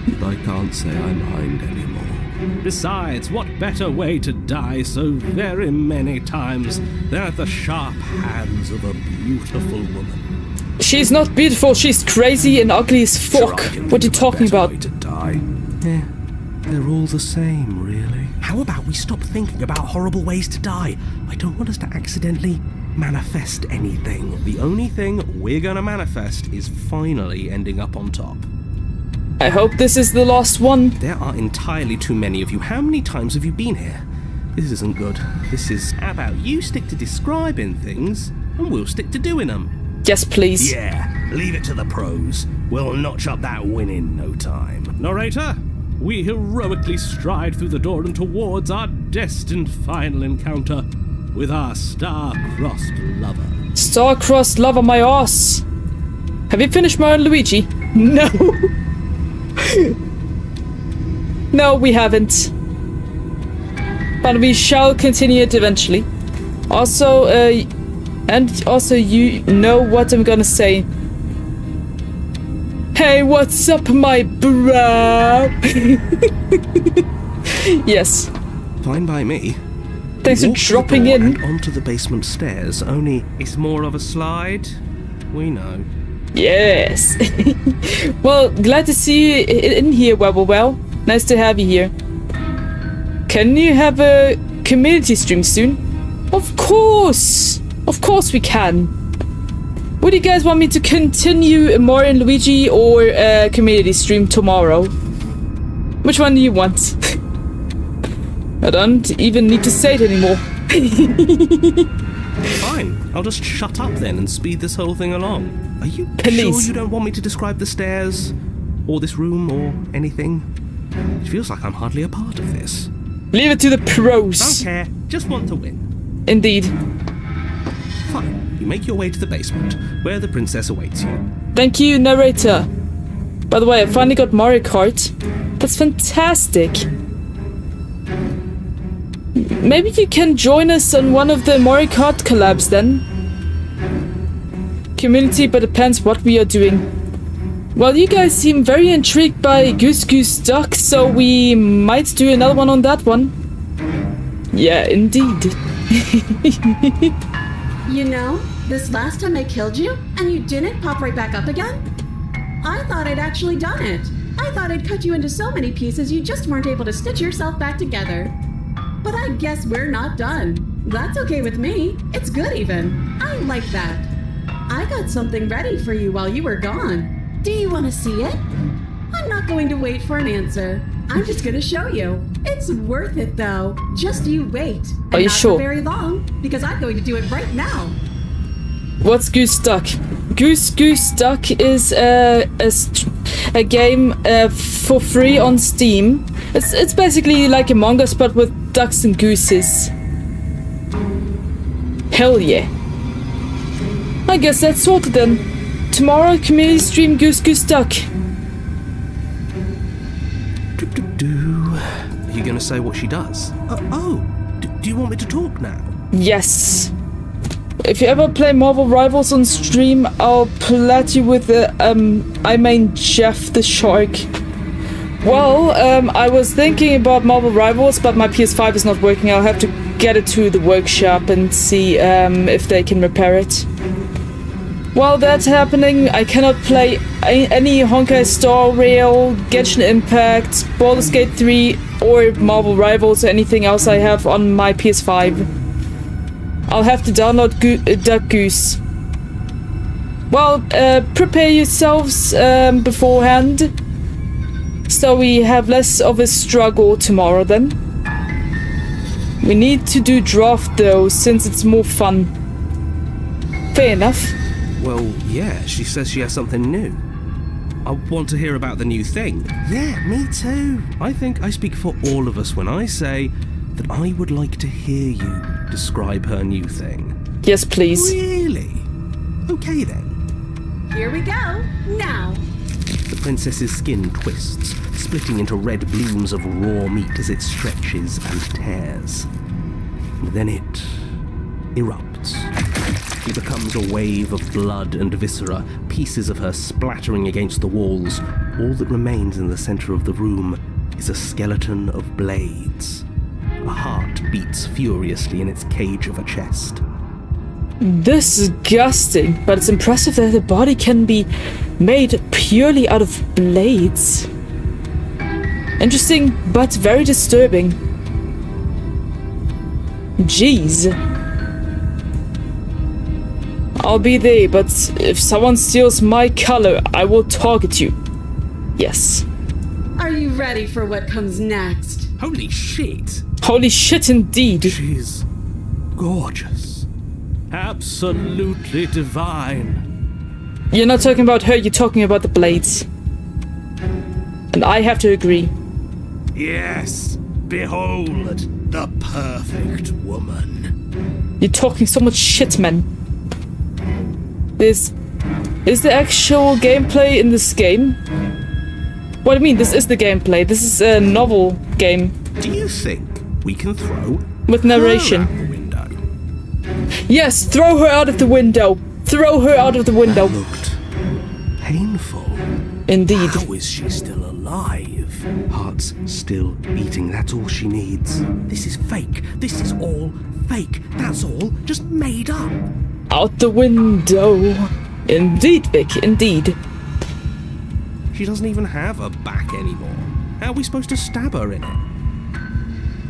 But I can't say I mind anymore. Besides, what better way to die so very many times than at the sharp hands of a beautiful woman? She's not beautiful, she's crazy and ugly as fuck. Sure, I can What are you think of a talking better about? way to die. Yeah, they're all the same, really. How about we stop thinking about horrible ways to die? I don't want us to accidentally manifest anything. The only thing we're gonna manifest is finally ending up on top. I hope this is the last one. There are entirely too many of you. How many times have you been here? This isn't good. This is... How about you stick to describing things, and we'll stick to doing them? Yes, please. Yeah, leave it to the pros. We'll notch up that win in no time. Narrator, we heroically stride through the door and towards our destined final encounter with our star-crossed lover. Star-crossed lover my ass. Have you finished Mario and Luigi? No. No, we haven't. But we shall continue it eventually. Also, and also you know what I'm gonna say. Hey, what's up, my bro? Yes. Fine by me. Thanks for Walk to the dropping door in. And onto the basement stairs, only... It's more of a slide. We know. Yes. Well, glad to see you in here, Well. Nice to have you here. Can you have a community stream soon? Of course! Of course we can. Would you guys want me to continue Mario and Luigi or a community stream tomorrow? Which one do you want? I don't even need to say it anymore. Fine, I'll just shut up then and speed this whole thing along. Are you Please. sure you don't want me to describe the stairs? Or this room, or anything? It feels like I'm hardly a part of this. Leave it to the Don't pros. care, just want to win. Indeed. Fine, you make your way to the basement, where the princess awaits you. Thank you, narrator. By the way, I finally got Mario Kart. That's fantastic. Maybe you can join us on one of the Mario Kart collabs then. Community, but depends what we are doing. Well, you guys seem very intrigued by Goose Goose Duck, so we might do another one on that one. Yeah, indeed. You know, this last time I killed you, and you didn't pop right back up again? I thought I'd actually done it. I thought I'd cut you into so many pieces you just weren't able to stitch yourself back together. But I guess we're not done. That's okay with me. It's good even. I like that. I got something ready for you while you were gone. Do you want to see it? I'm not going to wait for an answer. I'm just going to show you. It's worth it though. Just you wait. And Are you not sure? for very long, because I'm going to do it right now. What's Goose Duck? Goose Goose Duck is a game for free on Steam. It's basically like Among Us but with ducks and gooses. Hell yeah. I guess that's sorted then. Tomorrow, community stream Goose Goose Duck. Are you gonna say what she does? Do you want me to talk now? Yes. If you ever play Marvel Rivals on stream, I'll plat you with I mean Jeff the Shark. Well, I was thinking about Marvel Rivals, but my PS5 is not working. I'll have to get it to the workshop and see if they can repair it. While that's happening, I cannot play any Honkai Star Rail, Genshin Impact, Baldur's Gate 3, or Marvel Rivals or anything else I have on my PS5. I'll have to download Duck Goose. Well, prepare yourselves beforehand, so we have less of a struggle tomorrow then. We need to do draft though, since it's more fun. Fair enough. Well, yeah, she says she has something new. I want to hear about the new thing. Yeah, me too. I think I speak for all of us when I say that I would like to hear you describe her new thing. Yes, please. Really? Okay then. Here we go. Now. The princess's skin twists, splitting into red blooms of raw meat as it stretches and tears. And then it erupts. It becomes a wave of blood and viscera, pieces of her splattering against the walls. All that remains in the center of the room is a skeleton of blades. A heart beats furiously in its cage of a chest. Disgusting, but it's impressive that the body can be made purely out of blades. Interesting, but very disturbing. Jeez. I'll be there, but if someone steals my color, I will target you. Yes. Are you ready for what comes next? Holy shit! Holy shit indeed. She's gorgeous. Absolutely divine. You're not talking about her, you're talking about the blades. And I have to agree. Yes, behold, the perfect woman. You're talking so much shit, man. Is the actual gameplay in this game? What do you mean, this is the gameplay? This is a novel game Do you think we can throw with her narration. out the window? Yes, throw her out of the window. Throw her out of the window. Looked painful. Indeed. How is she still alive? Heart's still beating, that's all she needs. This is fake. This is all fake. That's all just made up. Out the window. Indeed, Vic, indeed. She doesn't even have a back anymore. How are we supposed to stab her in it?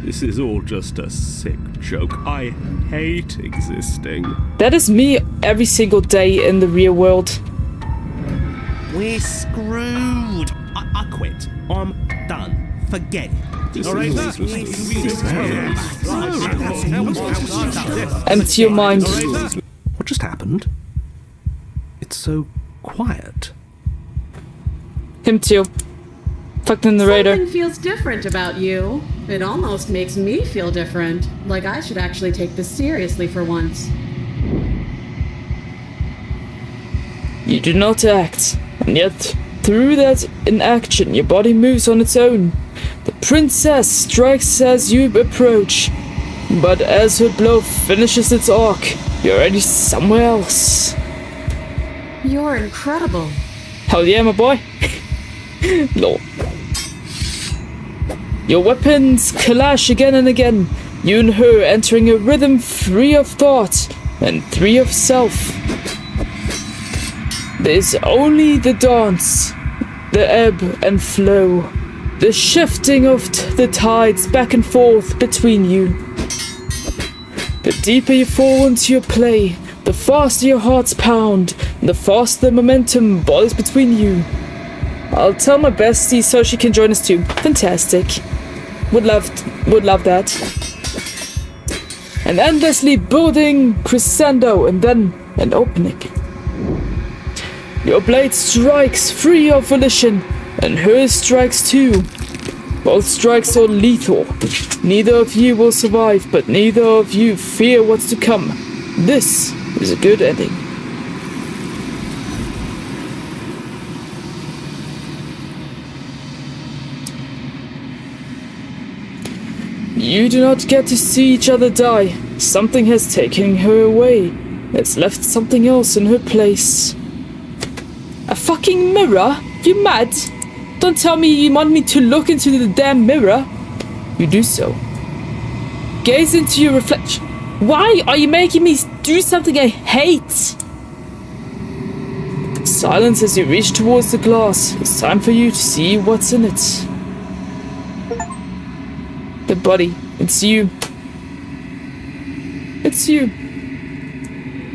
This is all just a sick joke. I hate existing. That is me every single day in the real world. We're screwed. I quit. I'm done. Forget it. Empty your mind. What just happened? It's so quiet. Him too. Fuck the narrator. Something feels different about you. It almost makes me feel different. Like I should actually take this seriously for once. You do not act, and yet, through that inaction, your body moves on its own. The princess strikes as you approach, but as her blow finishes its arc, you're already somewhere else. You're incredible. Hell yeah, my boy. Lol. Your weapons clash again and again, you and her entering a rhythm free of thought and free of self. There's only the dance, the ebb and flow, the shifting of the tides back and forth between you. The deeper you fall into your play, the faster your hearts pound, and the faster the momentum boils between you. I'll tell my bestie so she can join us too. Fantastic. Would love that. An endlessly building crescendo and then an opening. Your blade strikes free of volition, and hers strikes too. Both strikes are lethal. Neither of you will survive, but neither of you fear what's to come. This is a good ending. You do not get to see each other die. Something has taken her away. It's left something else in her place. A fucking mirror? You mad? Don't tell me you want me to look into the damn mirror. You do so. Gaze into your reflection. Why are you making me do something I hate? Silence as you reach towards the glass. It's time for you to see what's in it. The body. It's you. It's you.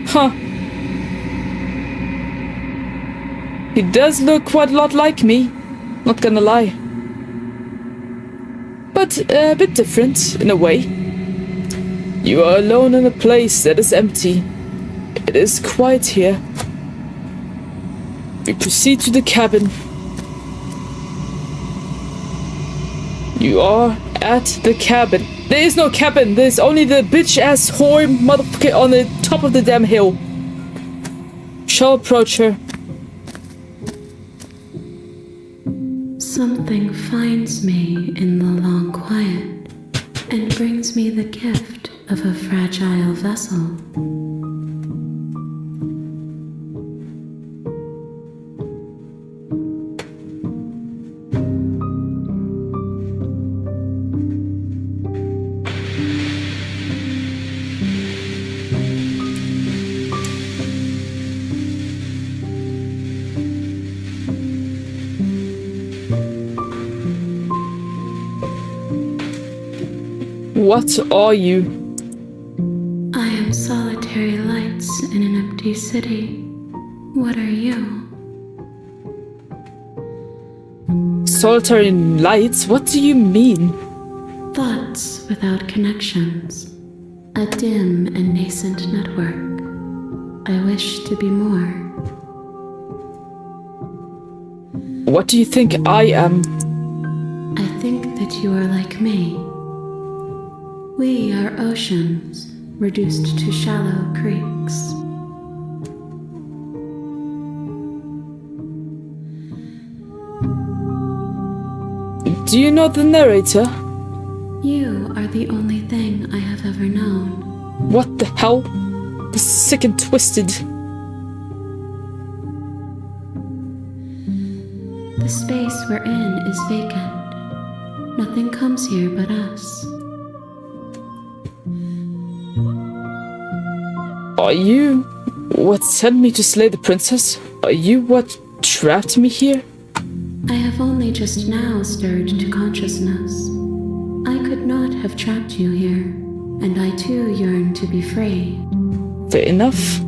Huh. He does look quite a lot like me. Not gonna lie. But a bit different, in a way. You are alone in a place that is empty. It is quiet here. We proceed to the cabin. You are at the cabin. There is no cabin. There's only the bitch-ass whore motherfucker on the top of the damn hill. Shall approach her. Something finds me in the long quiet and brings me the gift of a fragile vessel. What are you? I am solitary lights in an empty city. What are you? Solitary lights? What do you mean? Thoughts without connections. A dim and nascent network. I wish to be more. What do you think I am? I think that you are like me. We are oceans, reduced to shallow creeks. Do you know the narrator? You are the only thing I have ever known. What the hell? The sick and twisted. The space we're in is vacant. Nothing comes here but us. Are you what sent me to slay the princess? Are you what trapped me here? I have only just now stirred to consciousness. I could not have trapped you here, and I too yearn to be free. Fair enough.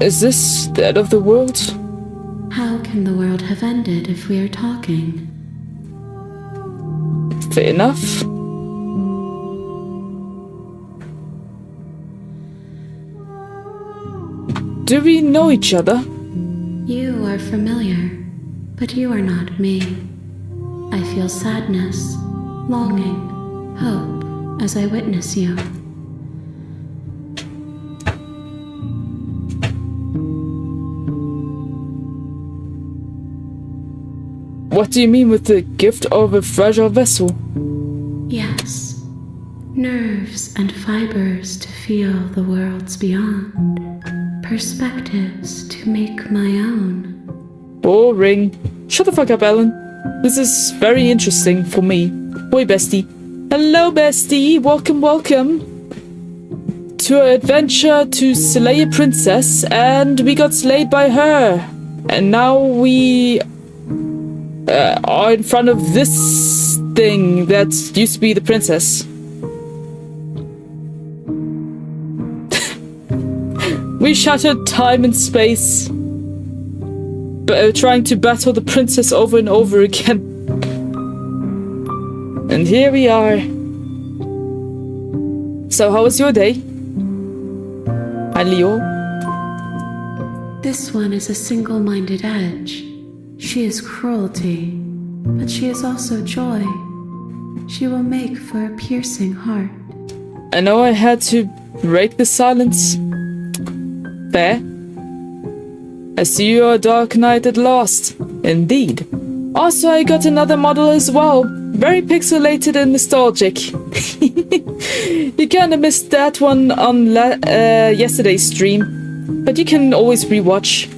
Is this the end of the world? How can the world have ended if we are talking? Fair enough. Do we know each other? You are familiar, but you are not me. I feel sadness, longing, hope as I witness you. What do you mean with the gift of a fragile vessel? Yes, nerves and fibers to feel the worlds beyond. Perspectives to make my own. Boring. Shut the fuck up, Ellen. This is very interesting for me. Boy, bestie. Hello, bestie. Welcome, welcome. To our adventure to slay a princess, and we got slayed by her. And now we are in front of this thing that used to be the princess. We shattered time and space, but trying to battle the princess over and over again. And here we are. So how was your day? Hi, Leo. This one is a single-minded edge. She is cruelty, but she is also joy. She will make for a piercing heart. I know I had to break the silence. Fair. I see you are a dark knight at last. Indeed. Also, I got another model as well. Very pixelated and nostalgic. You kinda missed that one on yesterday's stream, but you can always rewatch.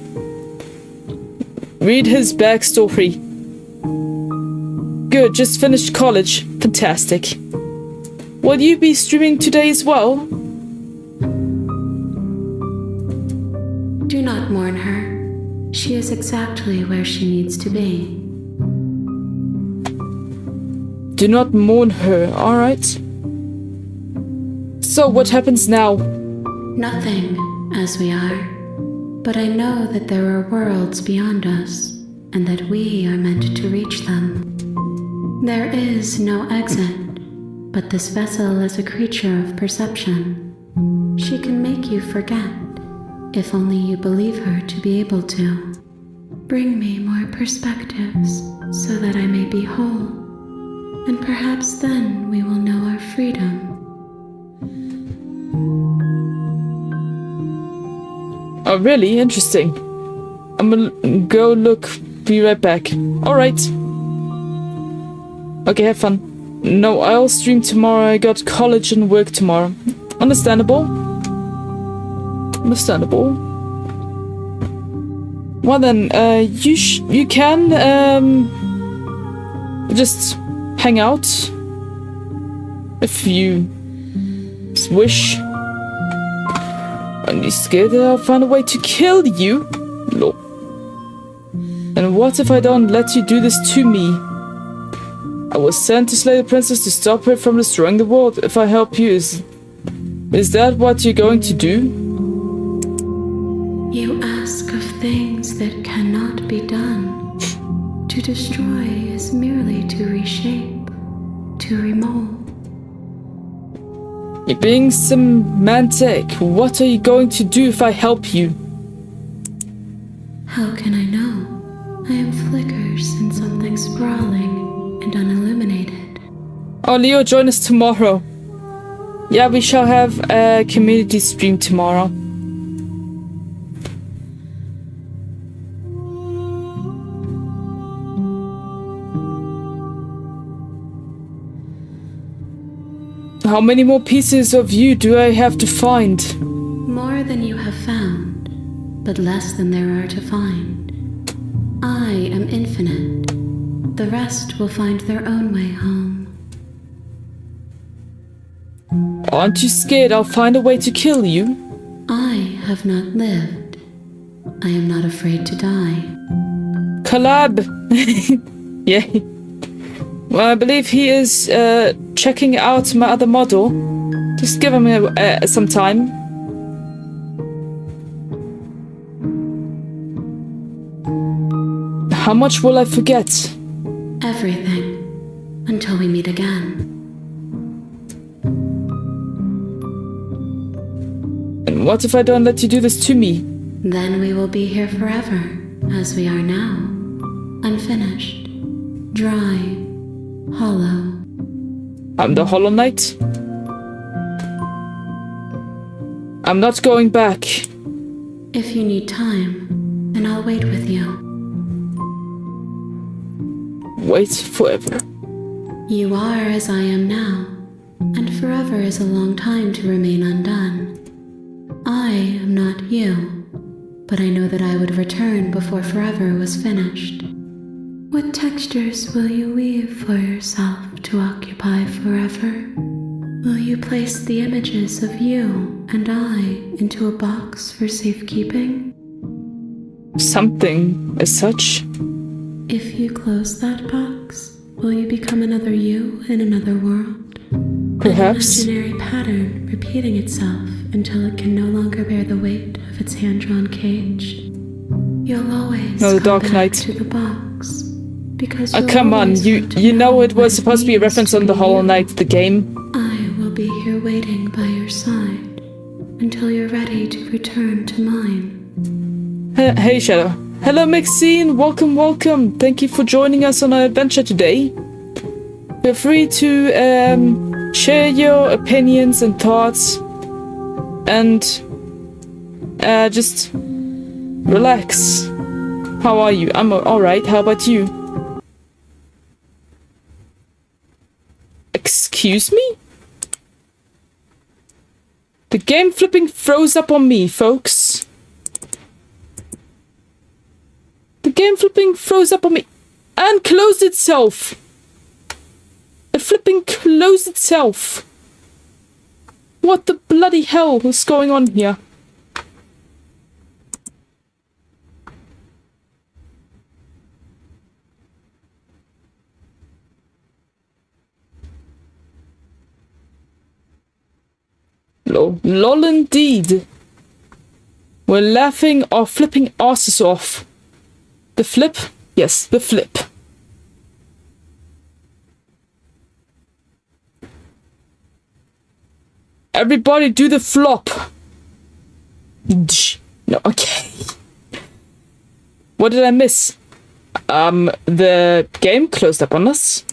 Read his backstory. Good, just finished college. Fantastic. Will you be streaming today as well? Do not mourn her. She is exactly where she needs to be. Do not mourn her, alright? So, what happens now? Nothing, as we are. But I know that there are worlds beyond us, and that we are meant to reach them. There is no exit. But this vessel is a creature of perception. She can make you forget, if only you believe her to be able to. Bring me more perspectives so that I may be whole, and perhaps then we will know our freedom. Oh, really? Interesting. I'm gonna go look. Be right back. Alright. Okay, have fun. No, I'll stream tomorrow. I got college and work tomorrow. Understandable. Understandable. Well then, you can, just hang out. If you wish. And you're scared that I'll find a way to kill you? No. And what if I don't let you do this to me? I was sent to slay the princess to stop her from destroying the world. If I help you, is that what you're going to do? You ask of things that cannot be done. To destroy is merely to reshape, to remold. You're being semantic. What are you going to do if I help you? How can I know? I am flickers in something sprawling and unilluminated. Oh, Leo, join us tomorrow. Yeah, we shall have a community stream tomorrow. How many more pieces of you do I have to find? More than you have found, but less than there are to find. I am infinite. The rest will find their own way home. Aren't you scared I'll find a way to kill you? I have not lived. I am not afraid to die. Collab! Yay. Well, I believe he is checking out my other model. Just give him some time. How much will I forget? Everything. Until we meet again. And what if I don't let you do this to me? Then we will be here forever, as we are now. Unfinished. Dry. Hollow. I'm the Hollow Knight. I'm not going back. If you need time, then I'll wait with you. Wait forever. You are as I am now, and forever is a long time to remain undone. I am not you, but I know that I would return before forever was finished. What textures will you weave for yourself to occupy forever? Will you place the images of you and I into a box for safekeeping? Something as such. If you close that box, will you become another you in another world? Perhaps. An imaginary pattern repeating itself until it can no longer bear the weight of its hand-drawn cage. You'll always No, the come Dark back Knight. to the box. Because Oh, you'll come on. always You want to you know it what was supposed to be a means reference on be the Hollow you. Knight, the game. I will be here waiting by your side until you're ready to return to mine. Hey, Shadow. Hello, Maxine. Welcome, welcome. Thank you for joining us on our adventure today. Feel free to share your opinions and thoughts and just relax. How are you? I'm alright. How about you? Excuse me? The game flipping froze up on me, folks. The game flipping froze up on me and closed itself. It flipping closed itself. What the bloody hell is going on here? Lol indeed. We're laughing our flipping asses off. The flip? Yes, the flip. Everybody do the flop. No, okay. What did I miss? The game closed up on us.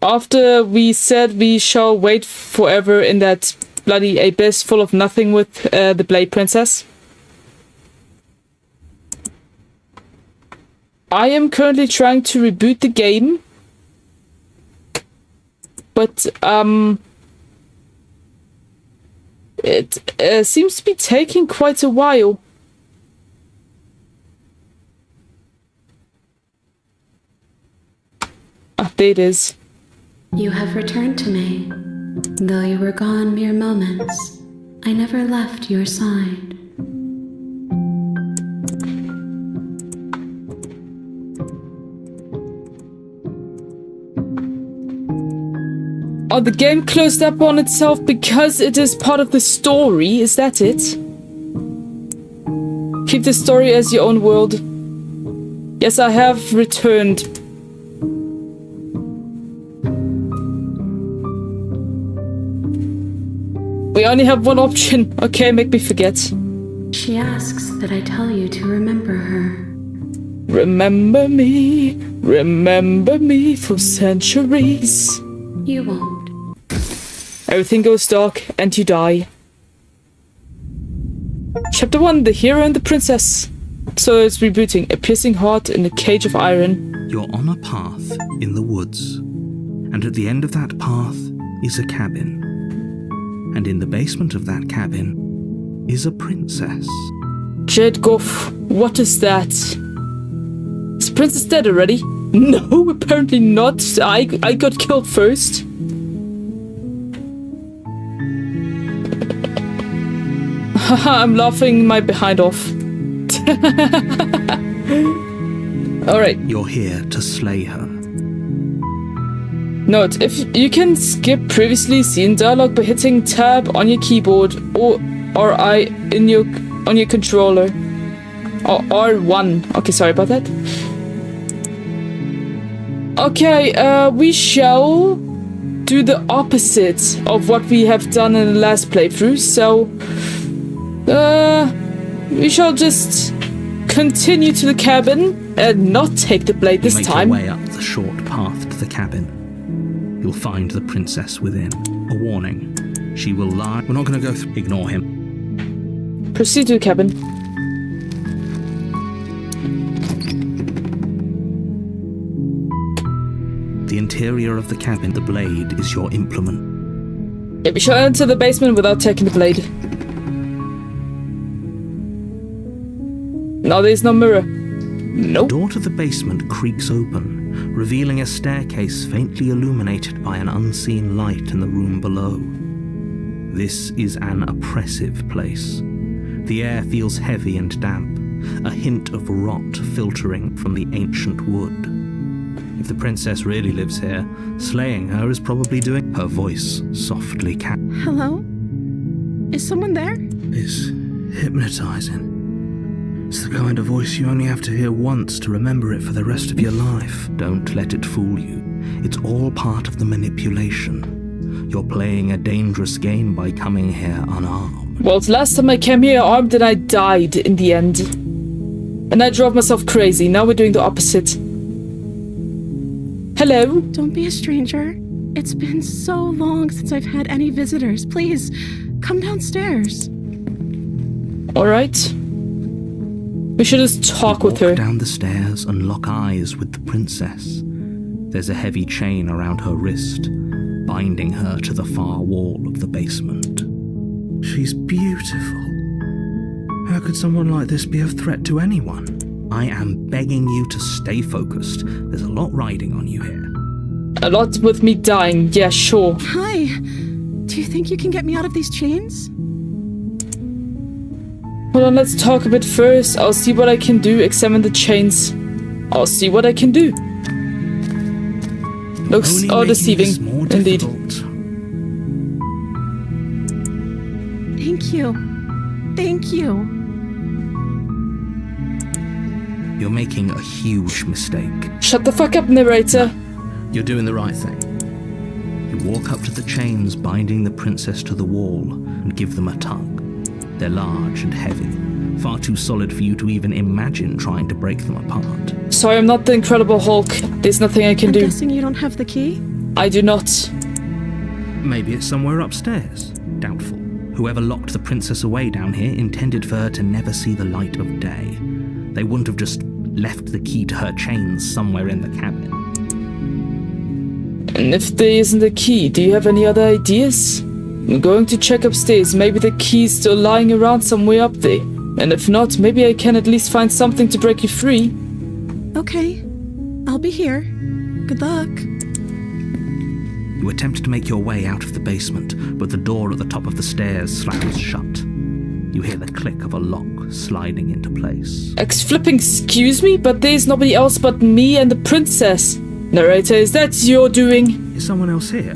After we said we shall wait forever in that bloody abyss full of nothing with the Blade Princess. I am currently trying to reboot the game. But, it seems to be taking quite a while. Ah, there it is. You have returned to me. Though you were gone mere moments, I never left your side. Oh, the game closed up on itself because it is part of the story. Is that it? Keep the story as your own world. Yes, I have returned. We only have one option. Okay, make me forget. She asks that I tell you to remember her. Remember me for centuries. You won't. Everything goes dark and you die. Chapter 1, The Hero and the Princess. So it's rebooting. A piercing heart in a cage of iron. You're on a path in the woods, and at the end of that path is a cabin. And in the basement of that cabin is a princess. Jed Goff, what is that? Is the princess dead already? No, apparently not. I got killed first. Haha, I'm laughing my behind off. Alright. You're here to slay her. Note, if you can skip previously seen dialogue by hitting tab on your keyboard or I on your controller. Or R1. Okay, sorry about that. Okay, we shall do the opposite of what we have done in the last playthrough, so we shall just continue to the cabin and not take the blade this time. You make your way up the short path to the cabin. You'll find the princess within. A warning. She will lie. We're not going to go through. Ignore him. Proceed to the cabin. The interior of the cabin, the blade is your implement. Yeah, we shall enter the basement without taking the blade. No, there's no mirror. Nope. The door to the basement creaks open, revealing a staircase faintly illuminated by an unseen light in the room below. This is an oppressive place. The air feels heavy and damp, a hint of rot filtering from the ancient wood. If the princess really lives here, slaying her is probably doing... Her voice softly Hello? Is someone there? It's hypnotizing. It's the kind of voice you only have to hear once to remember it for the rest of your life. Don't let it fool you. It's all part of the manipulation. You're playing a dangerous game by coming here unarmed. Well, the last time I came here armed and I died in the end. And I drove myself crazy. Now we're doing the opposite. Hello? Don't be a stranger. It's been so long since I've had any visitors. Please, come downstairs. Alright. We should just talk with her. Walk down the stairs and lock eyes with the princess. There's a heavy chain around her wrist, binding her to the far wall of the basement. She's beautiful. How could someone like this be a threat to anyone? I am begging you to stay focused. There's a lot riding on you here. A lot with me dying, yeah, sure. Hi. Do you think you can get me out of these chains? Hold on, let's talk a bit first. I'll see what I can do. Examine the chains. I'll see what I can do. Looks Only deceiving, making this more indeed. difficult. Thank you. Thank you. You're making a huge mistake. Shut the fuck up, narrator. You're doing the right thing. You walk up to the chains binding the princess to the wall and give them a tug. They're large and heavy, far too solid for you to even imagine trying to break them apart. Sorry, I'm not the Incredible Hulk. There's nothing I can I'm do. guessing you don't have the key? I do not. Maybe it's somewhere upstairs. Doubtful. Whoever locked the princess away down here intended for her to never see the light of day. They wouldn't have just left the key to her chains somewhere in the cabin. And if there isn't a key, do you have any other ideas? I'm going to check upstairs. Maybe the key's still lying around somewhere up there. And if not, maybe I can at least find something to break you free. Okay. I'll be here. Good luck. You attempt to make your way out of the basement, but the door at the top of the stairs slams shut. You hear the click of a lock sliding into place. Excuse me, but there's nobody else but me and the princess. Narrator, is that your doing? Is someone else here?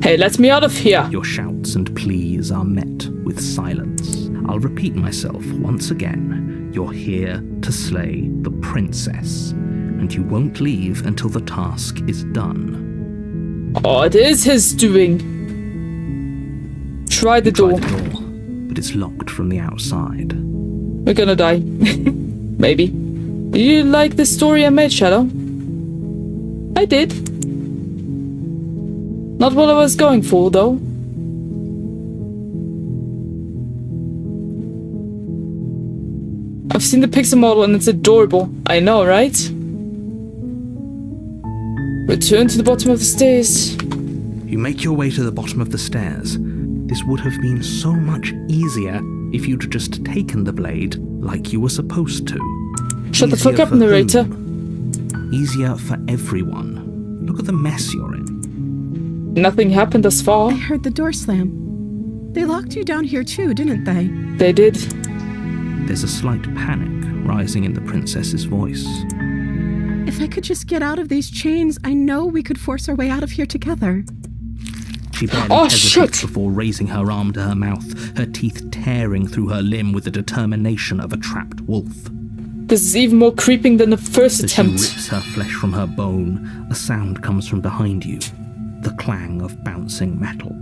Hey, let me out of here. Your shouts and pleas are met with silence. I'll repeat myself once again. You're here to slay the princess, and you won't leave until the task is done. Oh, it is his doing. Try the door. Try the door, but it's locked from the outside. We're gonna die. Maybe. Do you like the story I made, Shadow? I did. Not what I was going for, though. I've seen the Pixar model and it's adorable. I know, right? Return to the bottom of the stairs. You make your way to the bottom of the stairs. This would have been so much easier if you'd just taken the blade like you were supposed to. Shut the fuck Easier up, for narrator. whom? Easier for everyone. Look at the mess you're in. Nothing happened thus far. I heard the door slam. They locked you down here too, didn't they? They did. There's a slight panic rising in the princess's voice. If I could just get out of these chains, I know we could force our way out of here together. She barely Oh, hesitates shit. before raising her arm to her mouth, her teeth tearing through her limb with the determination of a trapped wolf. This is even more creeping than the first As she attempt. rips her flesh from her bone, a sound comes from behind you, the clang of bouncing metal.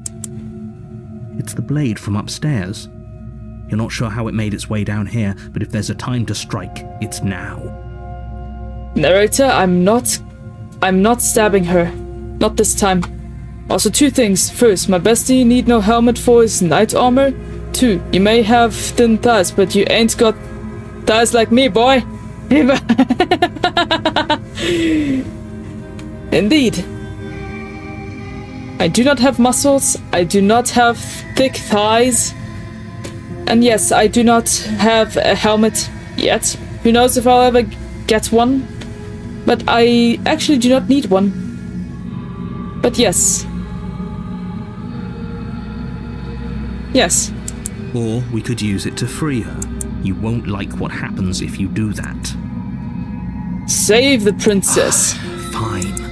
It's the blade from upstairs. You're not sure how it made its way down here, but if there's a time to strike, it's now. Narrator, I'm not stabbing her. Not this time. Also, two things. First, my bestie need no helmet for his knight armor. Two, you may have thin thighs, but you ain't got thighs like me, boy. Indeed. I do not have muscles. I do not have thick thighs. And yes, I do not have a helmet yet. Who knows if I'll ever get one? But I actually do not need one. But yes. Yes. Or we could use it to free her. You won't like what happens if you do that. Save the princess. Fine.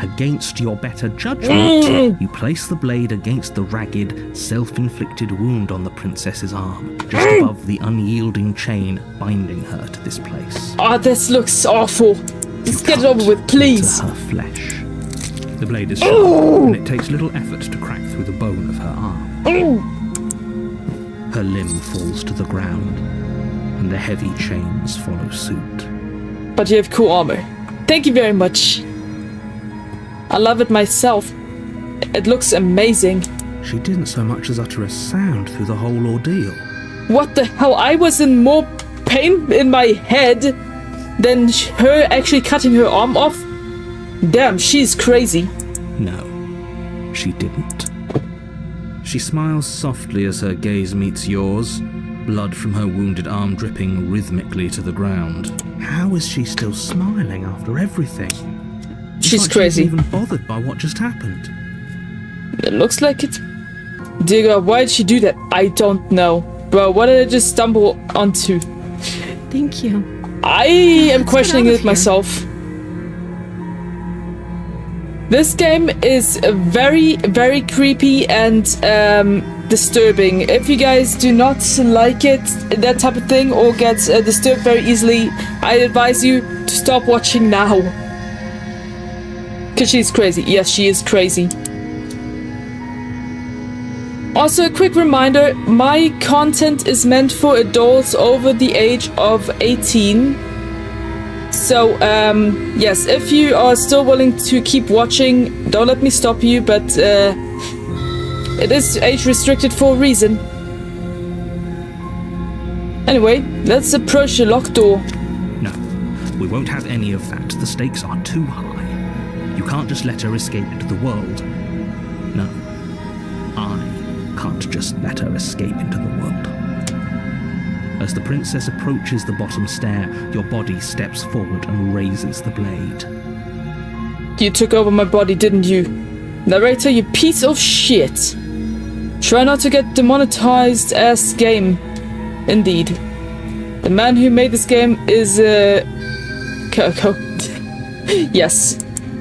Against your better judgment, you place the blade against the ragged, self-inflicted wound on the princess's arm, just above the unyielding chain binding her to this place. Oh, this looks awful. Just get it over with, please. To her flesh. The blade is sharp, and it takes little effort to crack through the bone of her arm. Her limb falls to the ground, and the heavy chains follow suit. But you have cool armor. Thank you very much. I love it myself. It looks amazing. She didn't so much as utter a sound through the whole ordeal. What the hell? I was in more pain in my head than her actually cutting her arm off? Damn, she's crazy. No, she didn't. She smiles softly as her gaze meets yours, blood from her wounded arm dripping rhythmically to the ground. How is she still smiling after everything? It's She's like crazy. She's even bothered by what just happened. It looks like it. Dear God, why did she do that? I don't know. Bro, what did I just stumble onto? Thank you. I am Let's questioning get out it of myself. This game is very, very creepy and disturbing. If you guys do not like it, that type of thing, or get disturbed very easily, I advise you to stop watching now. Because she's crazy. Yes, she is crazy. Also, a quick reminder, my content is meant for adults over the age of 18. So, yes, if you are still willing to keep watching, don't let me stop you, but it is age restricted for a reason. Anyway, let's approach the locked door. No, we won't have any of that. The stakes are too high. You can't just let her escape into the world. No, I can't just let her escape into the world. As the princess approaches the bottom stair, your body steps forward and raises the blade. You took over my body, didn't you? Narrator, you piece of shit. Try not to get demonetized as game. Indeed. The man who made this game is, Kirko. Yes.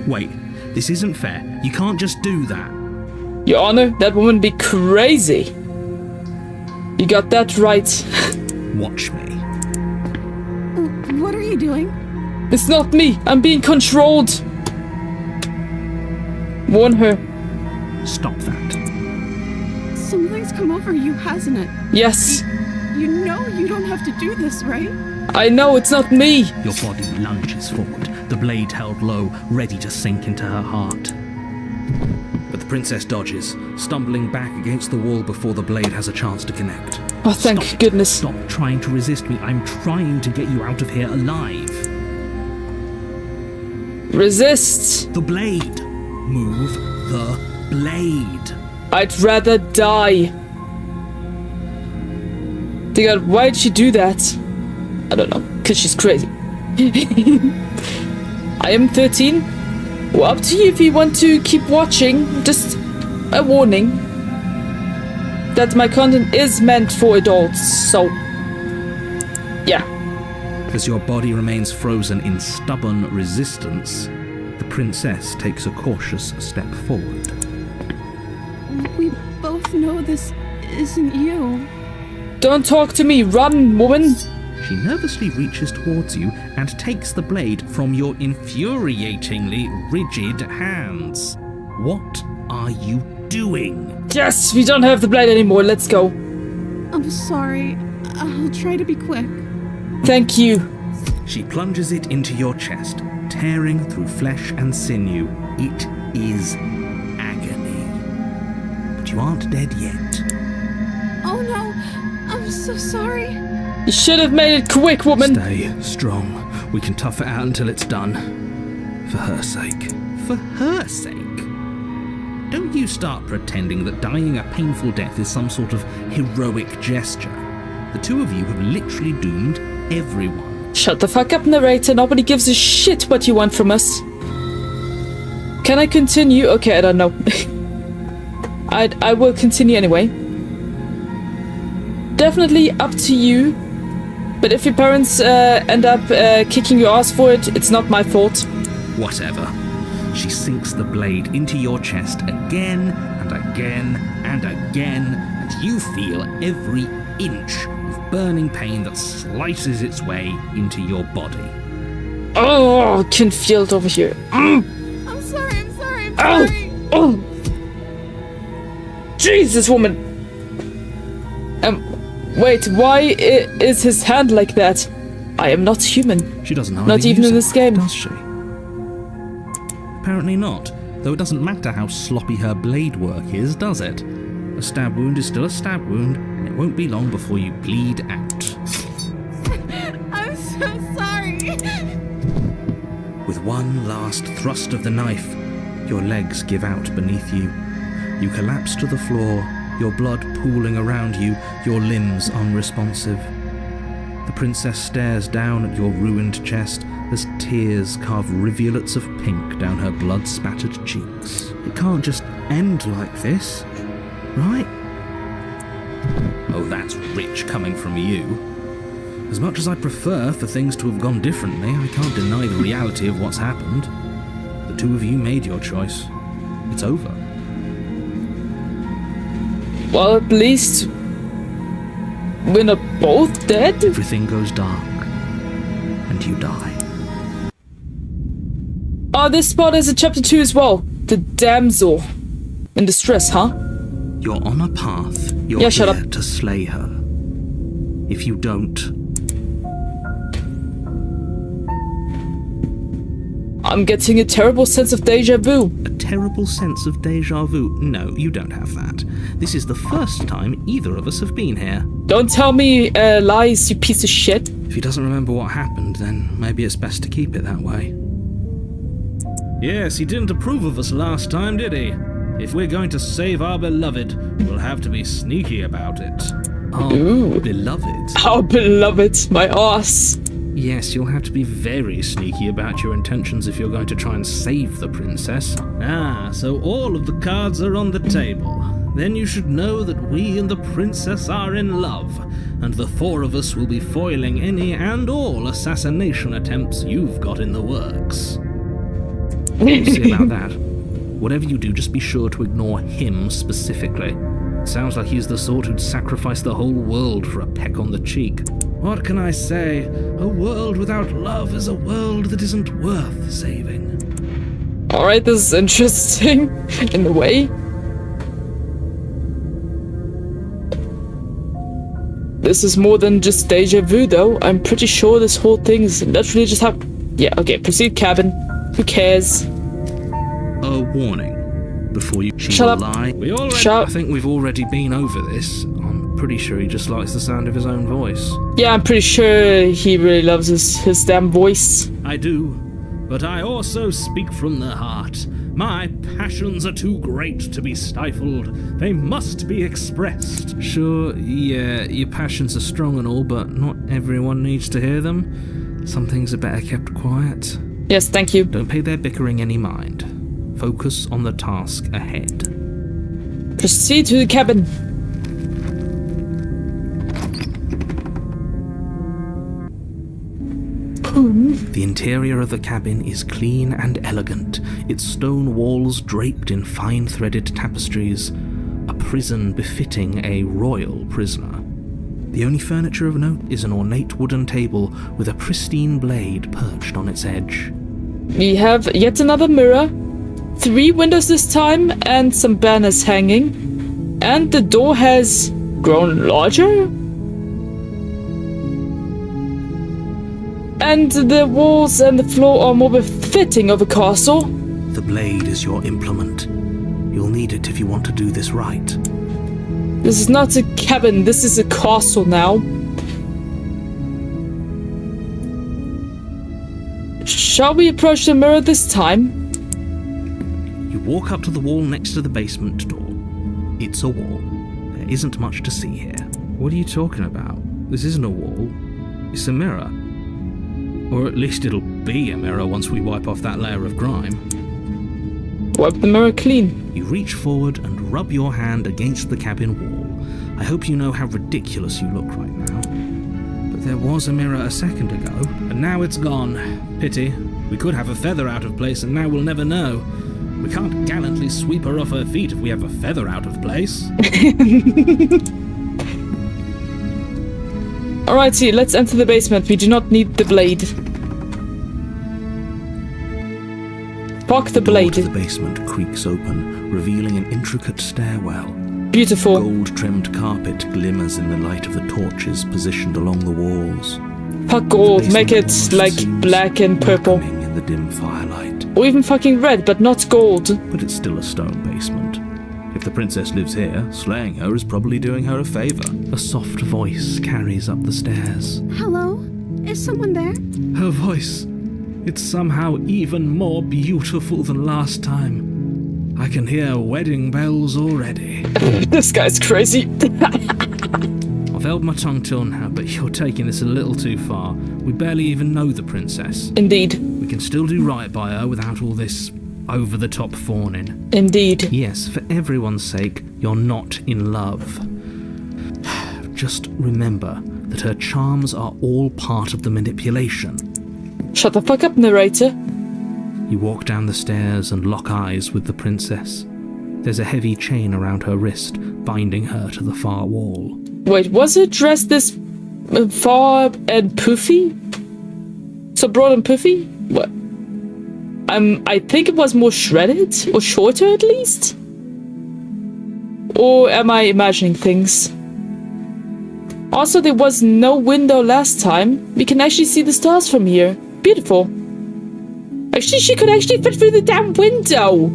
Wait, this isn't fair. You can't just do that. Your Honor, that woman be crazy. You got that right. Watch me. What are you doing? It's not me. I'm being controlled. Warn her. Stop that. Something's come over you, hasn't it? Yes. You know you don't have to do this, right? I know it's not me. Your body lunges forward, the blade held low, ready to sink into her heart. But the princess dodges, stumbling back against the wall before the blade has a chance to connect. Oh, thank Stop it. goodness. Stop trying to resist me. I'm trying to get you out of here alive. Resist. The blade. Move the blade. I'd rather die. Dear God, why'd she do that? I don't know. Because she's crazy. I am 13. Well, up to you if you want to keep watching. Just a warning that my content is meant for adults, so yeah. As your body remains frozen in stubborn resistance, the princess takes a cautious step forward. We both know this isn't you. Don't talk to me, run, woman. She nervously reaches towards you and takes the blade from your infuriatingly rigid hands. What are you doing? Yes, we don't have the blade anymore, let's go. I'm sorry. I'll try to be quick. Thank you. She plunges it into your chest, tearing through flesh and sinew. It is agony. But you aren't dead yet. Oh no, I'm so sorry. You should have made it quick, woman. Stay strong. We can tough it out until it's done. For her sake. For her sake? Don't you start pretending that dying a painful death is some sort of heroic gesture. The two of you have literally doomed everyone. Shut the fuck up, narrator. Nobody gives a shit what you want from us. Can I continue? Okay, I don't know. I will continue anyway. Definitely up to you. But if your parents end up kicking your ass for it, it's not my fault. Whatever. She sinks the blade into your chest again and again and again, and you feel every inch of burning pain that slices its way into your body. Oh, I can feel it over here. I'm sorry. Oh! Jesus, woman! Wait, why is his hand like that? I am not human. She doesn't know. Not even in this game. Does she? Apparently not. Though it doesn't matter how sloppy her blade work is, does it? A stab wound is still a stab wound, and it won't be long before you bleed out. I'm so sorry. With one last thrust of the knife, your legs give out beneath you. You collapse to the floor, your blood pooling around you, your limbs unresponsive. The princess stares down at your ruined chest as tears carve rivulets of pink down her blood-spattered cheeks. It can't just end like this, right? Oh, that's rich coming from you. As much as I prefer for things to have gone differently, I can't deny the reality of what's happened. The two of you made your choice. It's over. Well, at least we're not both dead. Everything goes dark, and you die. Oh, this spot is in chapter 2 as well. The damsel in distress, huh? You're on a path. You're Yeah, shut here up. to slay her. If you don't, I'm getting a terrible sense of deja vu. a terrible sense of deja vu. No, you don't have that. This is the first time either of us have been here. Don't tell me lies, you piece of shit. If he doesn't remember what happened, then maybe it's best to keep it that way. Yes, he didn't approve of us last time, did he? If we're going to save our beloved, we'll have to be sneaky about it. Our Ooh. beloved. How beloved, my ass. Yes, you'll have to be very sneaky about your intentions if you're going to try and save the princess. Ah, so all of the cards are on the table. Then you should know that we and the princess are in love, and the four of us will be foiling any and all assassination attempts you've got in the works. We'll see about that. Whatever you do, just be sure to ignore him specifically. Sounds like he's the sort who'd sacrifice the whole world for a peck on the cheek. What can I say? A world without love is a world that isn't worth saving. Alright, this is interesting in a way. This is more than just deja vu though. I'm pretty sure this whole thing is literally just happened. Yeah, okay, proceed cabin. Who cares? A warning. Before you Shut will up. lie. We already Shut I think we've already been over this. I'm pretty sure he just likes the sound of his own voice. Yeah, I'm pretty sure he really loves his damn voice. I do, but I also speak from the heart. My passions are too great to be stifled. They must be expressed. Sure, yeah, your passions are strong and all, but not everyone needs to hear them. Some things are better kept quiet. Yes, thank you. Don't pay their bickering any mind. Focus on the task ahead. Proceed to the cabin. The interior of the cabin is clean and elegant, its stone walls draped in fine threaded tapestries, a prison befitting a royal prisoner. The only furniture of note is an ornate wooden table with a pristine blade perched on its edge. We have yet another mirror, 3 windows this time, and some banners hanging. And the door has grown larger? And the walls and the floor are more befitting of a castle. The blade is your implement. You'll need it if you want to do this right. This is not a cabin, this is a castle now. Shall we approach the mirror this time? You walk up to the wall next to the basement door. It's a wall. There isn't much to see here. What are you talking about? This isn't a wall. It's a mirror. Or at least it'll be a mirror once we wipe off that layer of grime. Wipe the mirror clean. You reach forward and rub your hand against the cabin wall. I hope you know how ridiculous you look right now. But there was a mirror a second ago. And now it's gone. Pity. We could have a feather out of place and now we'll never know. We can't gallantly sweep her off her feet if we have a feather out of place. Alrighty, let's enter the basement. We do not need the blade. Park the The door blade. to the basement creaks open, revealing an intricate stairwell. Beautiful. Gold-trimmed carpet glimmers in the light of the torches positioned along the walls. Fuck gold, The make it basement like almost seems black and purple. welcoming in the dim firelight. Or even fucking red, but not gold. But it's still a stone basement. If the princess lives here, slaying her is probably doing her a favor. A soft voice carries up the stairs. Hello? Is someone there? Her voice. It's somehow even more beautiful than last time. I can hear wedding bells already. This guy's crazy. I've held my tongue till now, but you're taking this a little too far. We barely even know the princess. Indeed. We can still do right by her without all this over-the-top fawning. Indeed. Yes, for everyone's sake, you're not in love. Just remember that her charms are all part of the manipulation. Shut the fuck up, narrator. You walk down the stairs and lock eyes with the princess. There's a heavy chain around her wrist, binding her to the far wall. Wait, was her dress this far and poofy? So broad and poofy? What? I think it was more shredded, or shorter at least? Or am I imagining things? Also, there was no window last time. We can actually see the stars from here. Beautiful. Actually, she could actually fit through the damn window.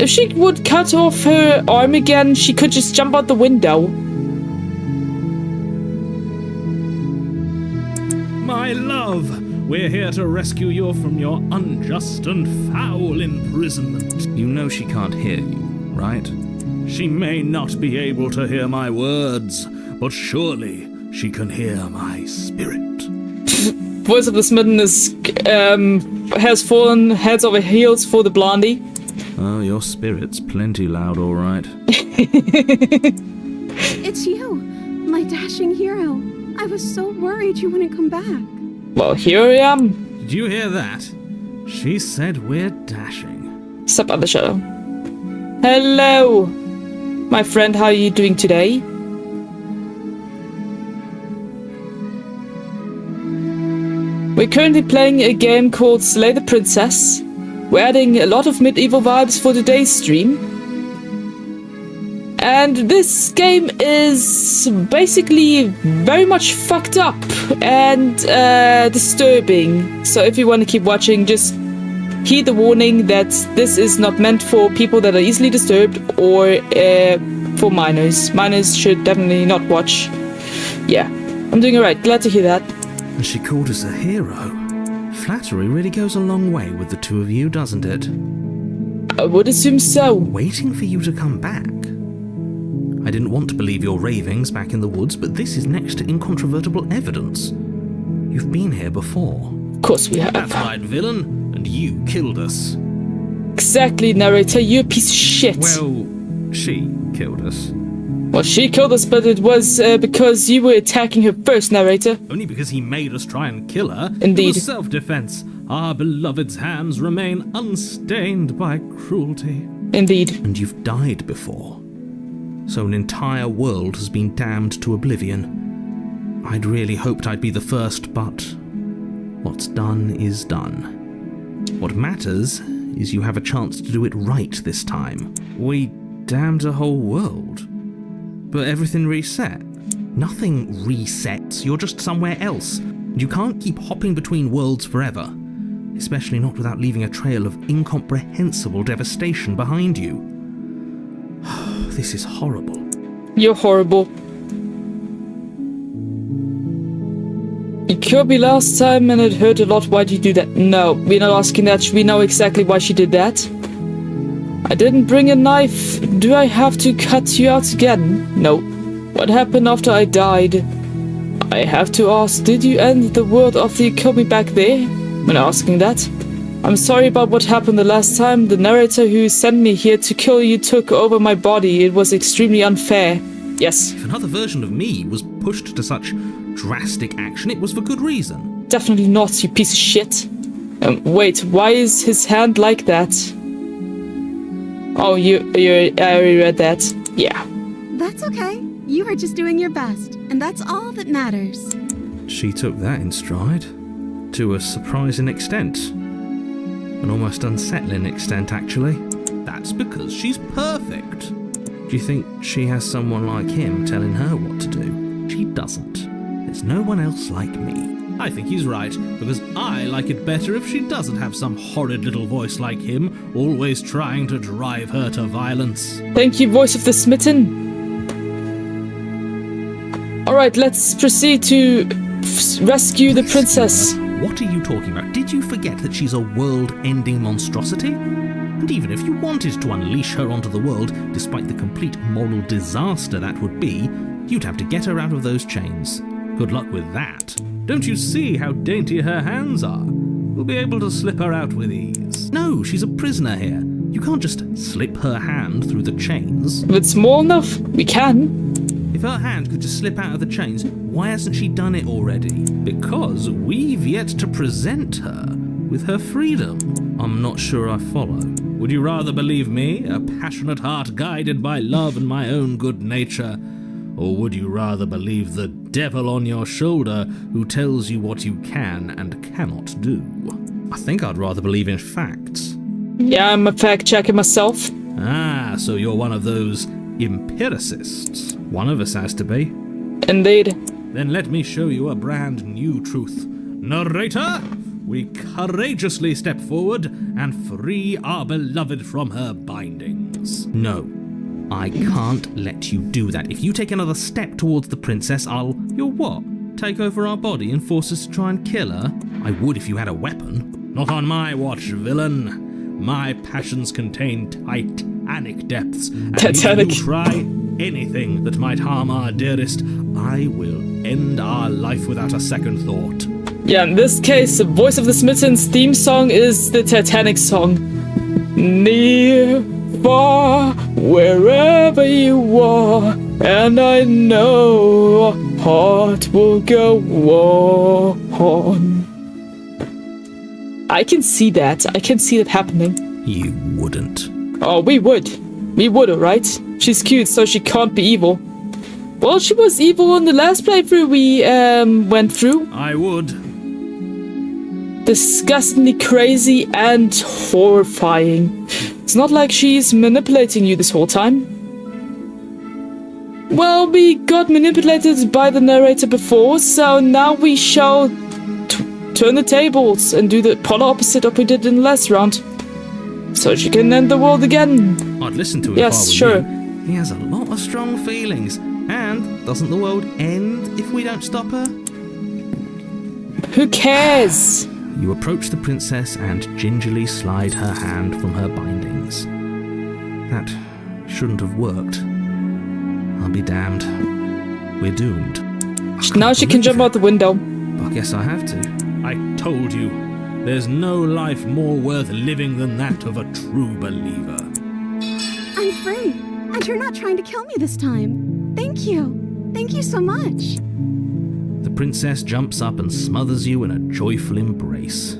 If she would cut off her arm again, she could just jump out the window. My love, we're here to rescue you from your unjust and foul imprisonment. You know she can't hear you, right? She may not be able to hear my words, but surely she can hear my spirit. Voice of the Smitten is, has fallen heads over heels for the blondie. Oh, your spirit's plenty loud, all right. It's you, my dashing hero. I was so worried you wouldn't come back. Well, here I am. Did you hear that? She said we're dashing. Step out the shadow. Hello, my friend. How are you doing today? We're currently playing a game called Slay the Princess. We're adding a lot of medieval vibes for today's stream. And this game is basically very much fucked up and disturbing. So if you want to keep watching, just heed the warning that this is not meant for people that are easily disturbed or for minors. Minors should definitely not watch. Yeah, I'm doing alright. Glad to hear that. And she called us a hero. Flattery really goes a long way with the two of you, doesn't it? I would assume so. Waiting for you to come back. I didn't want to believe your ravings back in the woods, but this is next to incontrovertible evidence. You've been here before. Of course we have. That's right, villain, and you killed us. Exactly, narrator. You a piece of shit. Well, she killed us. Well, she killed us, but it was because you were attacking her first, narrator. Only because he made us try and kill her. Indeed. It was self-defense. Our beloved's hands remain unstained by cruelty. Indeed. And you've died before. So an entire world has been damned to oblivion. I'd really hoped I'd be the first, but what's done is done. What matters is you have a chance to do it right this time. We damned a whole world. But everything reset. Nothing resets, you're just somewhere else. And you can't keep hopping between worlds forever. Especially not without leaving a trail of incomprehensible devastation behind you. This is horrible. You're horrible. You killed me last time and it hurt a lot. Why'd you do that? No, we're not asking that. We know exactly why she did that. I didn't bring a knife. Do I have to cut you out again? No. What happened after I died? I have to ask, did you end the world after you killed me back there? When asking that. I'm sorry about what happened the last time. The narrator who sent me here to kill you took over my body. It was extremely unfair. Yes. If another version of me was pushed to such drastic action, it was for good reason. Definitely not, you piece of shit. Wait, why is his hand like that? Oh, I already read that. Yeah. That's okay. You were just doing your best, and that's all that matters. She took that in stride. To a surprising extent. An almost unsettling extent, actually. That's because she's perfect. Do you think she has someone like him telling her what to do? She doesn't. There's no one else like me. I think he's right, because I like it better if she doesn't have some horrid little voice like him, always trying to drive her to violence. Thank you, voice of the smitten. Alright, let's proceed to rescue the princess. What are you talking about? Did you forget that she's a world-ending monstrosity? And even if you wanted to unleash her onto the world, despite the complete moral disaster that would be, you'd have to get her out of those chains. Good luck with that. Don't you see how dainty her hands are? We'll be able to slip her out with ease. No, she's a prisoner here. You can't just slip her hand through the chains. If it's small enough, we can. If her hand could just slip out of the chains, why hasn't she done it already? Because we've yet to present her with her freedom. I'm not sure I follow. Would you rather believe me, a passionate heart guided by love and my own good nature? Or would you rather believe the devil on your shoulder who tells you what you can and cannot do? I think I'd rather believe in facts. Yeah, I'm a fact checker myself. Ah, so you're one of those empiricists. One of us has to be. Indeed. Then let me show you a brand new truth. Narrator, we courageously step forward and free our beloved from her bindings. No, I can't let you do that. If you take another step towards the princess, You'll what? Take over our body and force us to try and kill her? I would if you had a weapon. Not on my watch, villain. My passions contain titanic depths. And Titanic. if you try anything that might harm our dearest, I will end our life without a second thought. Yeah, in this case, the Voice of the Smittens theme song is the Titanic song. Near, far, wherever you are, and I know our heart will go on. I can see that. I can see it happening. You wouldn't. Oh, we would. We would, alright? She's cute, so she can't be evil. Well, she was evil on the last playthrough we went through. I would. Disgustingly crazy and horrifying. It's not like she's manipulating you this whole time. Well, we got manipulated by the narrator before, so now we shall turn the tables and do the polar opposite of what we did in the last round. So she can end the world again. I'd listen to it Yes, if I were sure. you. He has a lot of strong feelings. And doesn't the world end if we don't stop her? Who cares? You approach the princess and gingerly slide her hand from her bindings. That shouldn't have worked. I'll be damned. We're doomed. Now she can jump out the window. I guess I have to. I told you, there's no life more worth living than that of a true believer. I'm free, and you're not trying to kill me this time. Thank you. Thank you so much. The princess jumps up and smothers you in a joyful embrace.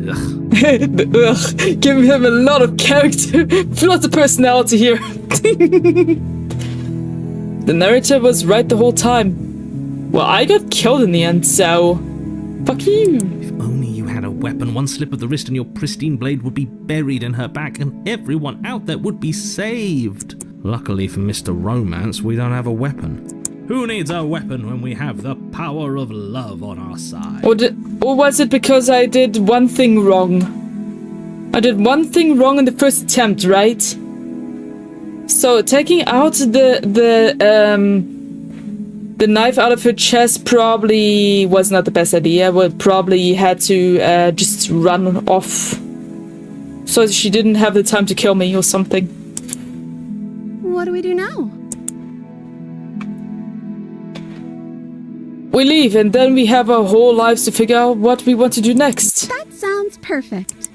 Ugh. Ugh, give him a lot of character, lots of personality here. The narrator was right the whole time. Well, I got killed in the end, so fuck you. If only you had a weapon, one slip of the wrist and your pristine blade would be buried in her back and everyone out there would be saved. Luckily for Mr. Romance, we don't have a weapon. Who needs a weapon when we have the power of love on our side? Or was it because I did one thing wrong? I did one thing wrong in the first attempt, right? So taking out the knife out of her chest probably was not the best idea. We probably had to just run off, so she didn't have the time to kill me or something. What do we do now? We leave, and then we have our whole lives to figure out what we want to do next. That sounds perfect.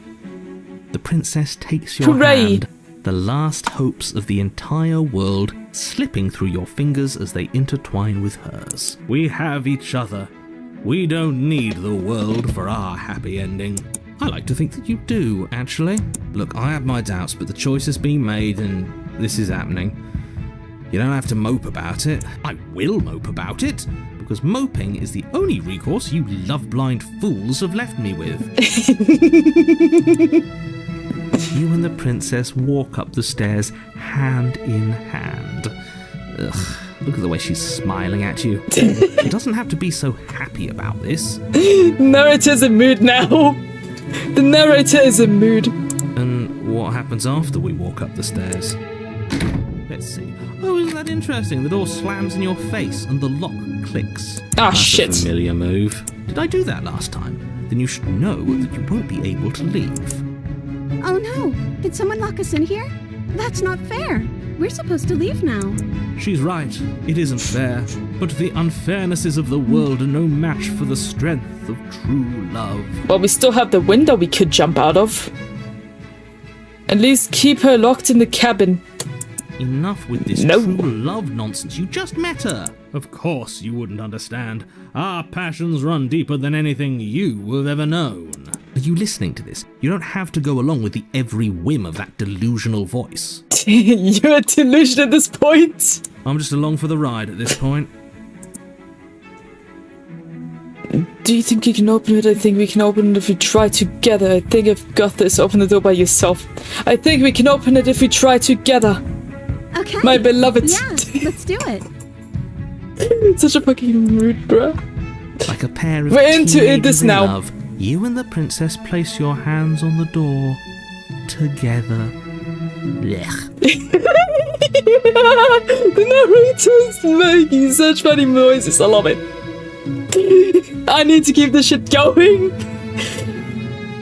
The princess takes your Hooray! hand, the last hopes of the entire world slipping through your fingers as they intertwine with hers. We have each other. We don't need the world for our happy ending. I like to think that you do, actually. Look, I have my doubts, but the choice has been made and this is happening. You don't have to mope about it. I will mope about it, because moping is the only recourse you love-blind fools have left me with. You and the princess walk up the stairs hand in hand. Ugh, look at the way she's smiling at you. She doesn't have to be so happy about this. Narrator's in mood now. The narrator is in mood. And what happens after we walk up the stairs? Let's see. Oh, isn't that interesting? The door slams in your face and the lock clicks. Ah, That's shit. a familiar move. Did I do that last time? Then you should know that you won't be able to leave. Oh no! Did someone lock us in here? That's not fair. We're supposed to leave now. She's right. It isn't fair. But the unfairnesses of the world are no match for the strength of true love. Well, we still have the window we could jump out of. At least keep her locked in the cabin. Enough with this No. true love nonsense. You just met her. Of course you wouldn't understand. Our passions run deeper than anything you have ever known. Are you listening to this? You don't have to go along with the every whim of that delusional voice. You're a delusion at this point. I'm just along for the ride at this point. Do you think you can open it? I think we can open it if we try together. I think I've got this. Open the door by yourself. I think we can open it if we try together. Okay. My beloved. Yeah, let's do it. Such a fucking rude, bruh. Like a pair of We're into teenagers this in now. love, you and the princess place your hands on the door together. Blech. The narrator's making such funny noises. I love it. I need to keep this shit going.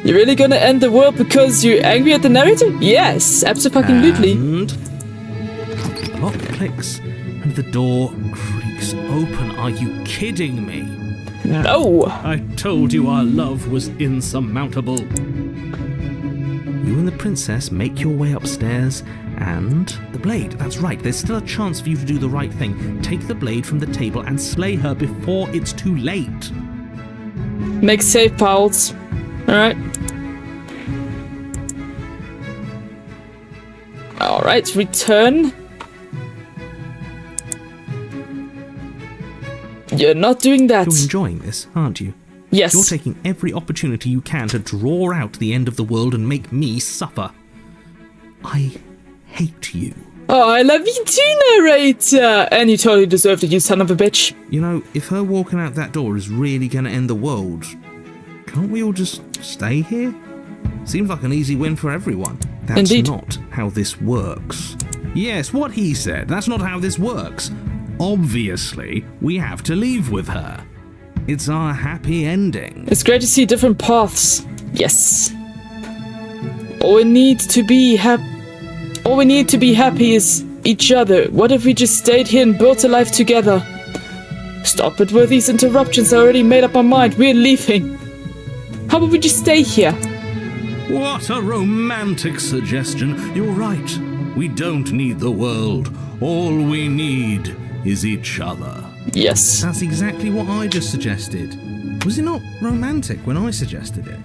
You're really gonna end the world because you're angry at the narrator? Yes, absolutely. And the lock clicks and the door creaks open. Are you kidding me? No. I told you our love was insurmountable. You and the princess make your way upstairs, and the blade. That's right, there's still a chance for you to do the right thing. Take the blade from the table and slay her before it's too late. Make safe, pals. Alright. Alright, return. You're not doing that. You're enjoying this, aren't you? Yes. You're taking every opportunity you can to draw out the end of the world and make me suffer. I hate you. Oh, I love you too, narrator! And you totally deserved it, you son of a bitch. You know, if her walking out that door is really going to end the world, can't we all just stay here? Seems like an easy win for everyone. That's Indeed. not how this works. Yes, what he said. That's not how this works. Obviously, we have to leave with her. It's our happy ending. It's great to see different paths. Yes. All we need to be happy is each other. What if we just stayed here and built a life together? Stop it with these interruptions. I already made up my mind. We're leaving. How about we just stay here? What a romantic suggestion. You're right. We don't need the world. All we need is each other. Yes. That's exactly what I just suggested. Was it not romantic when I suggested it?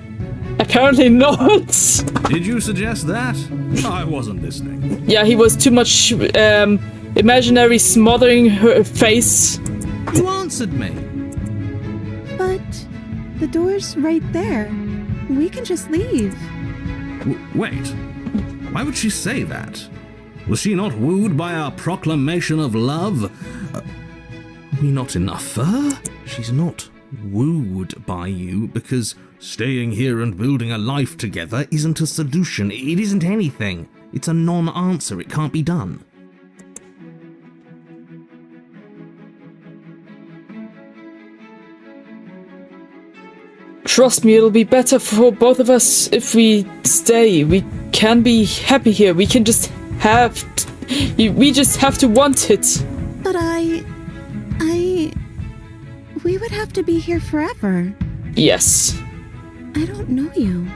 Apparently not. Did you suggest that? I wasn't listening. Yeah, he was too much imaginary smothering her face. You answered me. But the door's right there. We can just leave. Wait. Why would she say that? Was she not wooed by our proclamation of love? Are we not enough for her? She's not wooed by you because staying here and building a life together isn't a solution. It isn't anything. It's a non-answer. It can't be done. Trust me, it'll be better for both of us if we stay. We can be happy here. We can just we just have to want it. But we would have to be here forever. Yes. I don't know you.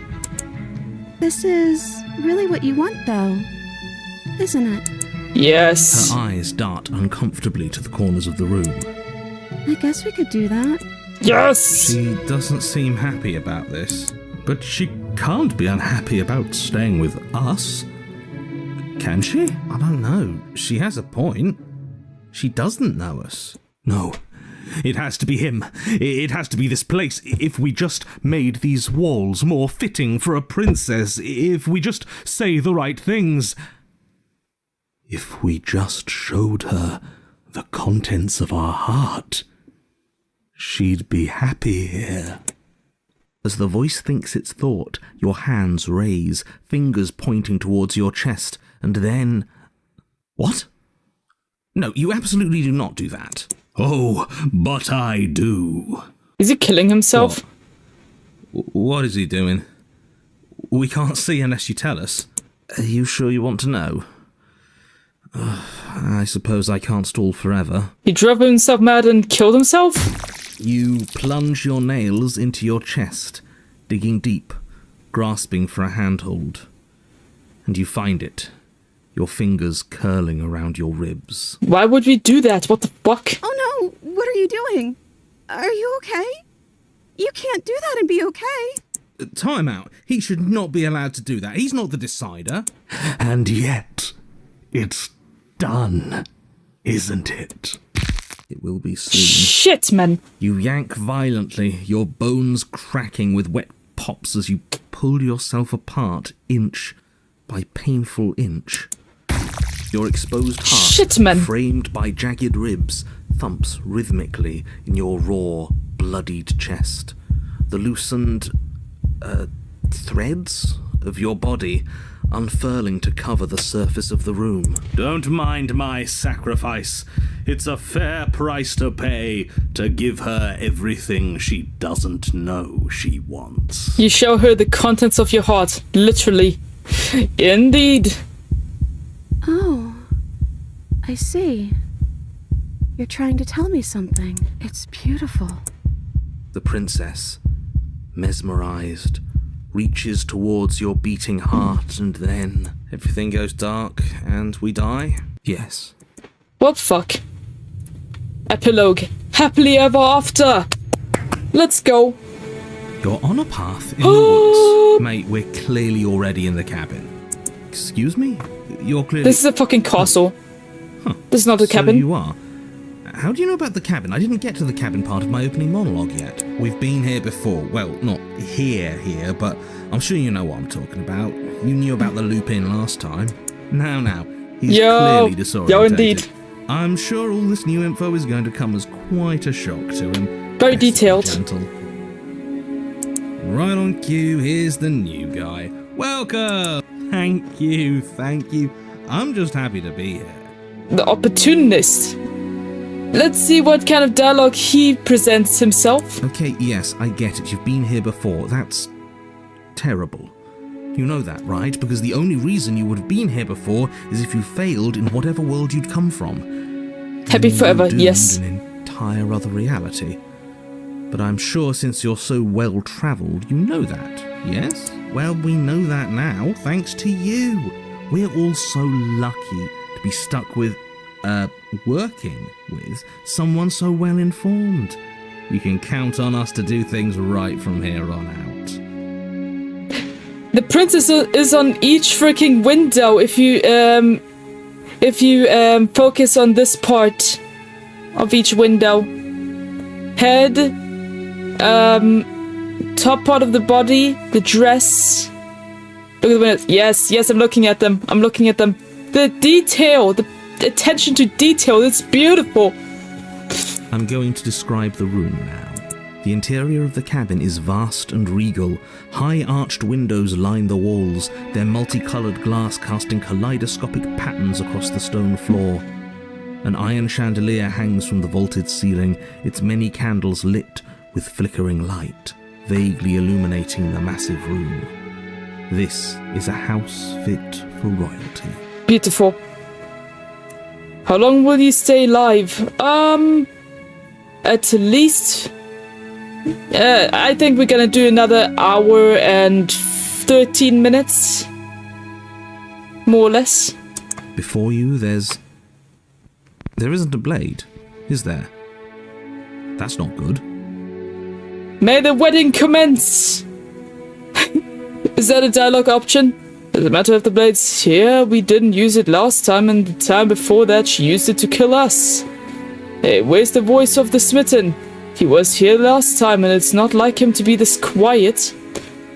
This is really what you want, though, isn't it? Yes. Her eyes dart uncomfortably to the corners of the room. I guess we could do that. Yes. She doesn't seem happy about this. But she can't be unhappy about staying with us. Can she? I don't know. She has a point. She doesn't know us. No. It has to be him. It has to be this place. If we just made these walls more fitting for a princess. If we just say the right things. If we just showed her the contents of our heart. She'd be happy here. As the voice thinks its thought, your hands raise, fingers pointing towards your chest, and then... What? No, you absolutely do not do that. Oh, but I do. Is he killing himself? What is he doing? We can't see unless you tell us. Are you sure you want to know? I suppose I can't stall forever. He drove himself mad and killed himself? You plunge your nails into your chest, digging deep, grasping for a handhold. And you find it, your fingers curling around your ribs. Why would we do that? What the fuck? Oh no! What are you doing? Are you okay? You can't do that and be okay. time out. He should not be allowed to do that. He's not the decider. And yet, it's done, isn't it? It will be soon. Shit, man. You yank violently, your bones cracking with wet pops as you pull yourself apart inch by painful inch. Your exposed heart, Shit, man. framed by jagged ribs, thumps rhythmically in your raw, bloodied chest. The loosened threads of your body unfurling to cover the surface of the room. Don't mind my sacrifice. It's a fair price to pay to give her everything she doesn't know she wants. You show her the contents of your heart. Literally. Indeed. Oh, I see. You're trying to tell me something. It's beautiful. The princess, mesmerized, reaches towards your beating heart, and then everything goes dark and we die? Yes. What fuck? Epilogue. Happily ever after. Let's go. You're on a path in the woods. Mate, we're clearly already in the cabin. Excuse me? You're clearly... This is a fucking castle. Huh. This is not a So cabin. you are. How do you know about the cabin? I didn't get to the cabin part of my opening monologue yet. We've been here before. Well, not here, but I'm sure you know what I'm talking about. You knew about the loop-in last time. Now. He's clearly disorientated. Yo, indeed. I'm sure all this new info is going to come as quite a shock to him. Very Best be detailed. gentle. Right on cue, here's the new guy. Welcome! Thank you. I'm just happy to be here. The opportunist. Let's see what kind of dialogue he presents himself. Okay, yes, I get it. You've been here before. That's terrible. You know that, right? Because the only reason you would have been here before is if you failed in whatever world you'd come from. Happy forever, Doomed yes. An entire other reality. But I'm sure since you're so well-travelled, you know that, yes? Well, we know that now, thanks to you. We're all so lucky to be stuck with, working with someone so well-informed. You can count on us to do things right from here on out. The princess is on each freaking window if you focus on this part of each window. Head, top part of the body, the dress. Look at the windows. Yes, I'm looking at them. The detail, the attention to detail, it's beautiful. I'm going to describe the room now. The interior of the cabin is vast and regal. High arched windows line the walls, their multicolored glass casting kaleidoscopic patterns across the stone floor. An iron chandelier hangs from the vaulted ceiling, its many candles lit with flickering light, vaguely illuminating the massive room. This is a house fit for royalty. Beautiful. How long will you stay live? At least... I think we're gonna do another hour and 13 minutes. More or less. Before you, there isn't a blade, is there? That's not good. May the wedding commence! Is that a dialogue option? Does it matter if the blade's here? We didn't use it last time, and the time before that she used it to kill us. Hey, where's the voice of the smitten? He was here last time, and it's not like him to be this quiet.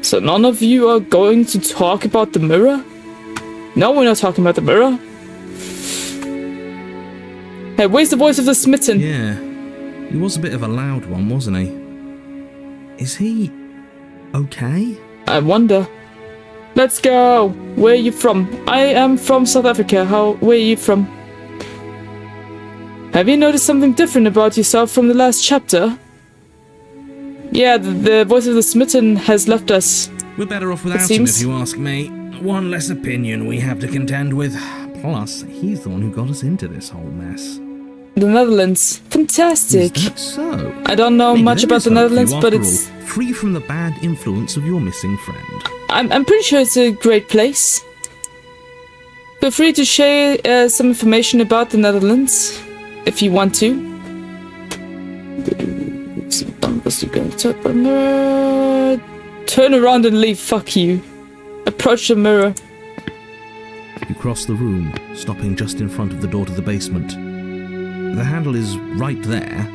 So none of you are going to talk about the mirror? No, we're not talking about the mirror. Hey, where's the voice of the smitten? Yeah, he was a bit of a loud one, wasn't he? Is he okay? I wonder. Let's go. Where are you from? I am from South Africa. Where are you from? Have you noticed something different about yourself from the last chapter? Yeah, the voice of the smitten has left us. We're better off without him, seems- if you ask me. One less opinion we have to contend with. Plus, he's the one who got us into this whole mess. The Netherlands. Fantastic. Is that so? I don't know Maybe much there about is the hope for Netherlands, you but after it's... all, free from the bad influence of your missing friend. I'm pretty sure it's a great place. Feel free to share some information about the Netherlands, if you want to. Turn around and leave, fuck you. Approach the mirror. You cross the room, stopping just in front of the door to the basement. The handle is right there.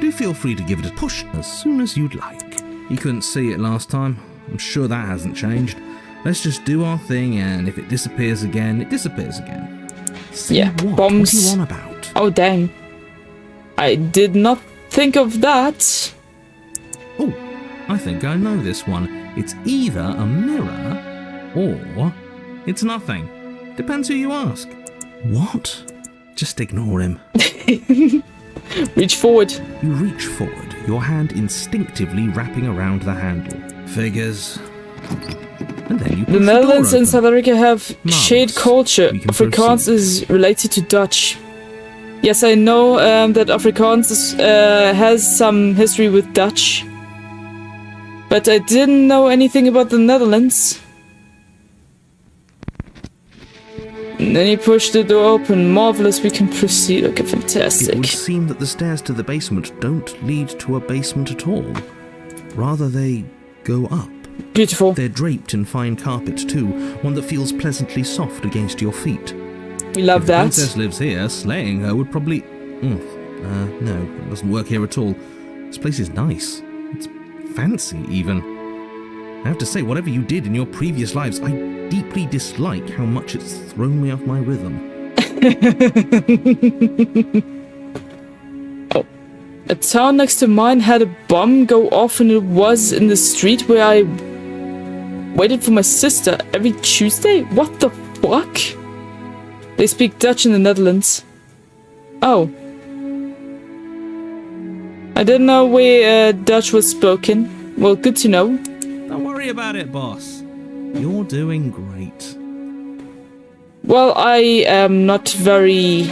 Do feel free to give it a push as soon as you'd like. You couldn't see it last time. I'm sure that hasn't changed. Let's just do our thing, and if it disappears again, it disappears again. See Yeah, what? bombs. What are you on about? Oh, dang. I did not think of that. Oh, I think I know this one. It's either a mirror or it's nothing. Depends who you ask. What? Just ignore him. Reach forward. You reach forward, your hand instinctively wrapping around the handle. Figures. And then you push The Netherlands door and open. South Africa have shared Marvelous. culture. We can Afrikaans proceed. is related to Dutch. Yes, I know that Afrikaans has some history with Dutch. But I didn't know anything about the Netherlands. And then you push the door open. Marvelous, we can proceed. Okay, It fantastic. would seem that the stairs to the basement don't lead to a basement at all. Rather, they go up. Beautiful. They're draped in fine carpet too, one that feels pleasantly soft against your feet. We love If the that. princess lives here, slaying her would probably... no, it doesn't work here at all. This place is nice. It's fancy, even. I have to say, whatever you did in your previous lives, I deeply dislike how much it's thrown me off my rhythm. A town next to mine had a bomb go off, and it was in the street where I waited for my sister every Tuesday? What the fuck? They speak Dutch in the Netherlands. Oh. I didn't know where Dutch was spoken. Well, good to know. Don't worry about it, boss. You're doing great. Well, I am not very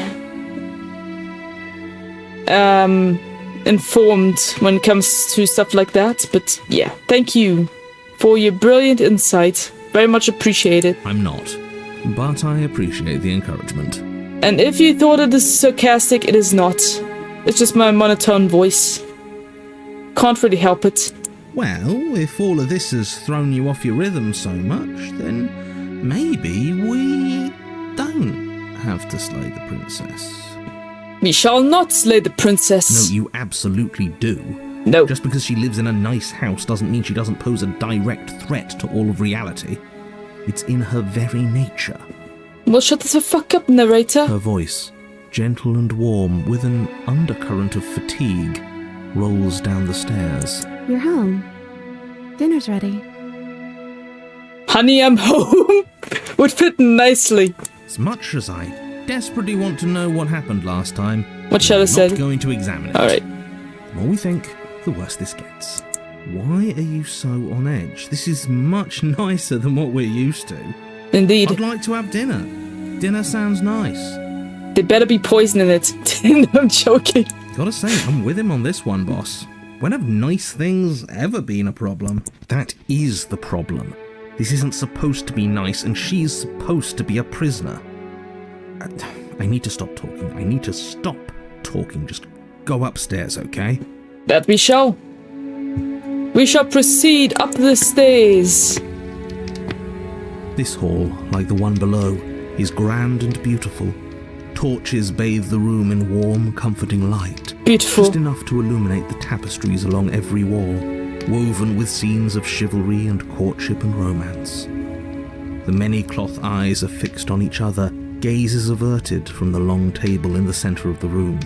informed when it comes to stuff like that, but yeah, thank you for your brilliant insight. Very much appreciated. I'm not. But I appreciate the encouragement. And if you thought it is sarcastic, it is not. It's just my monotone voice. Can't really help it. Well, if all of this has thrown you off your rhythm so much, then maybe we don't have to slay the princess. We shall not slay the No, princess. you absolutely do. No. Just because she lives in a nice house doesn't mean she doesn't pose a direct threat to all of reality. It's in her very nature. Well, shut the fuck up, narrator. Her voice, gentle and warm with an undercurrent of fatigue, rolls down the stairs. You're home. Dinner's ready. Honey, I'm home. Would fit nicely. As much as I desperately want to know what happened last time, What shall I I'm say? not going to examine it. Alright. The more we think, the worse this gets. Why are you so on edge? This is much nicer than what we're used to. Indeed. I'd like to have dinner. Dinner sounds nice. There better be poison in it. No, I'm joking. Gotta say, I'm with him on this one, boss. When have nice things ever been a problem? That is the problem. This isn't supposed to be nice, and she's supposed to be a prisoner. I need to stop talking. I need to stop talking. Just go upstairs, okay? That we shall. We shall proceed up the stairs. This hall, like the one below, is grand and beautiful. Torches bathe the room in warm, comforting light. Beautiful. Just enough to illuminate the tapestries along every wall, woven with scenes of chivalry and courtship and romance. The many cloth eyes are fixed on each other, gazes averted from the long table in the centre of the room,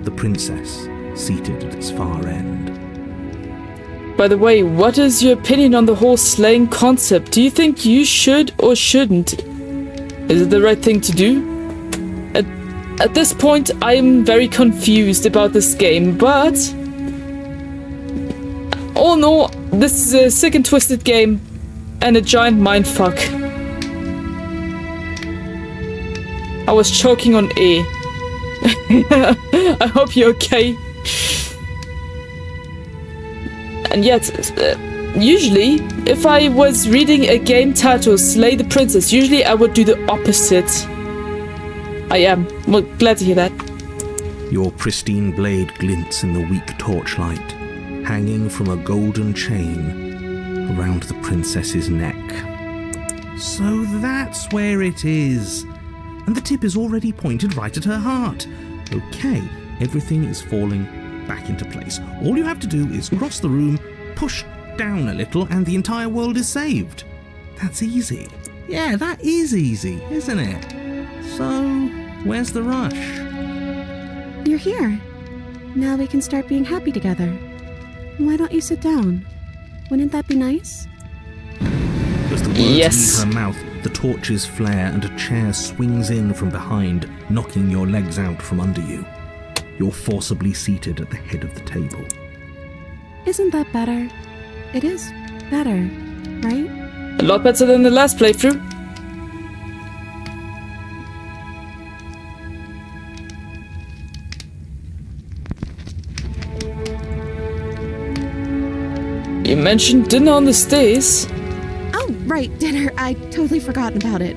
the princess seated at its far end. By the way, what is your opinion on the whole slaying concept? Do you think you should or shouldn't? Is it the right thing to do? At this point, I'm very confused about this game, but all in all, this is a sick and twisted game and a giant mindfuck. I was choking on E. I hope you're okay. And yet, usually, if I was reading a game titled Slay the Princess, usually I would do the opposite. I am. Well, glad to hear that. Your pristine blade glints in the weak torchlight, hanging from a golden chain. around the princess's neck. So that's where it is. And the tip is already pointed right at her heart. Okay, everything is falling back into place. All you have to do is cross the room, push down a little, and the entire world is saved. That's easy. Yeah, that is easy, isn't it? So, where's the rush? You're here. Now we can start being happy together. Why don't you sit down? Wouldn't that be nice? As the words Yes. leave her mouth, the torches flare and a chair swings in from behind, knocking your legs out from under you. You're forcibly seated at the head of the table. Isn't that better? It is better, right? A lot better than the last playthrough. You mentioned dinner on the stairs. Oh, right, dinner. I totally forgotten about it.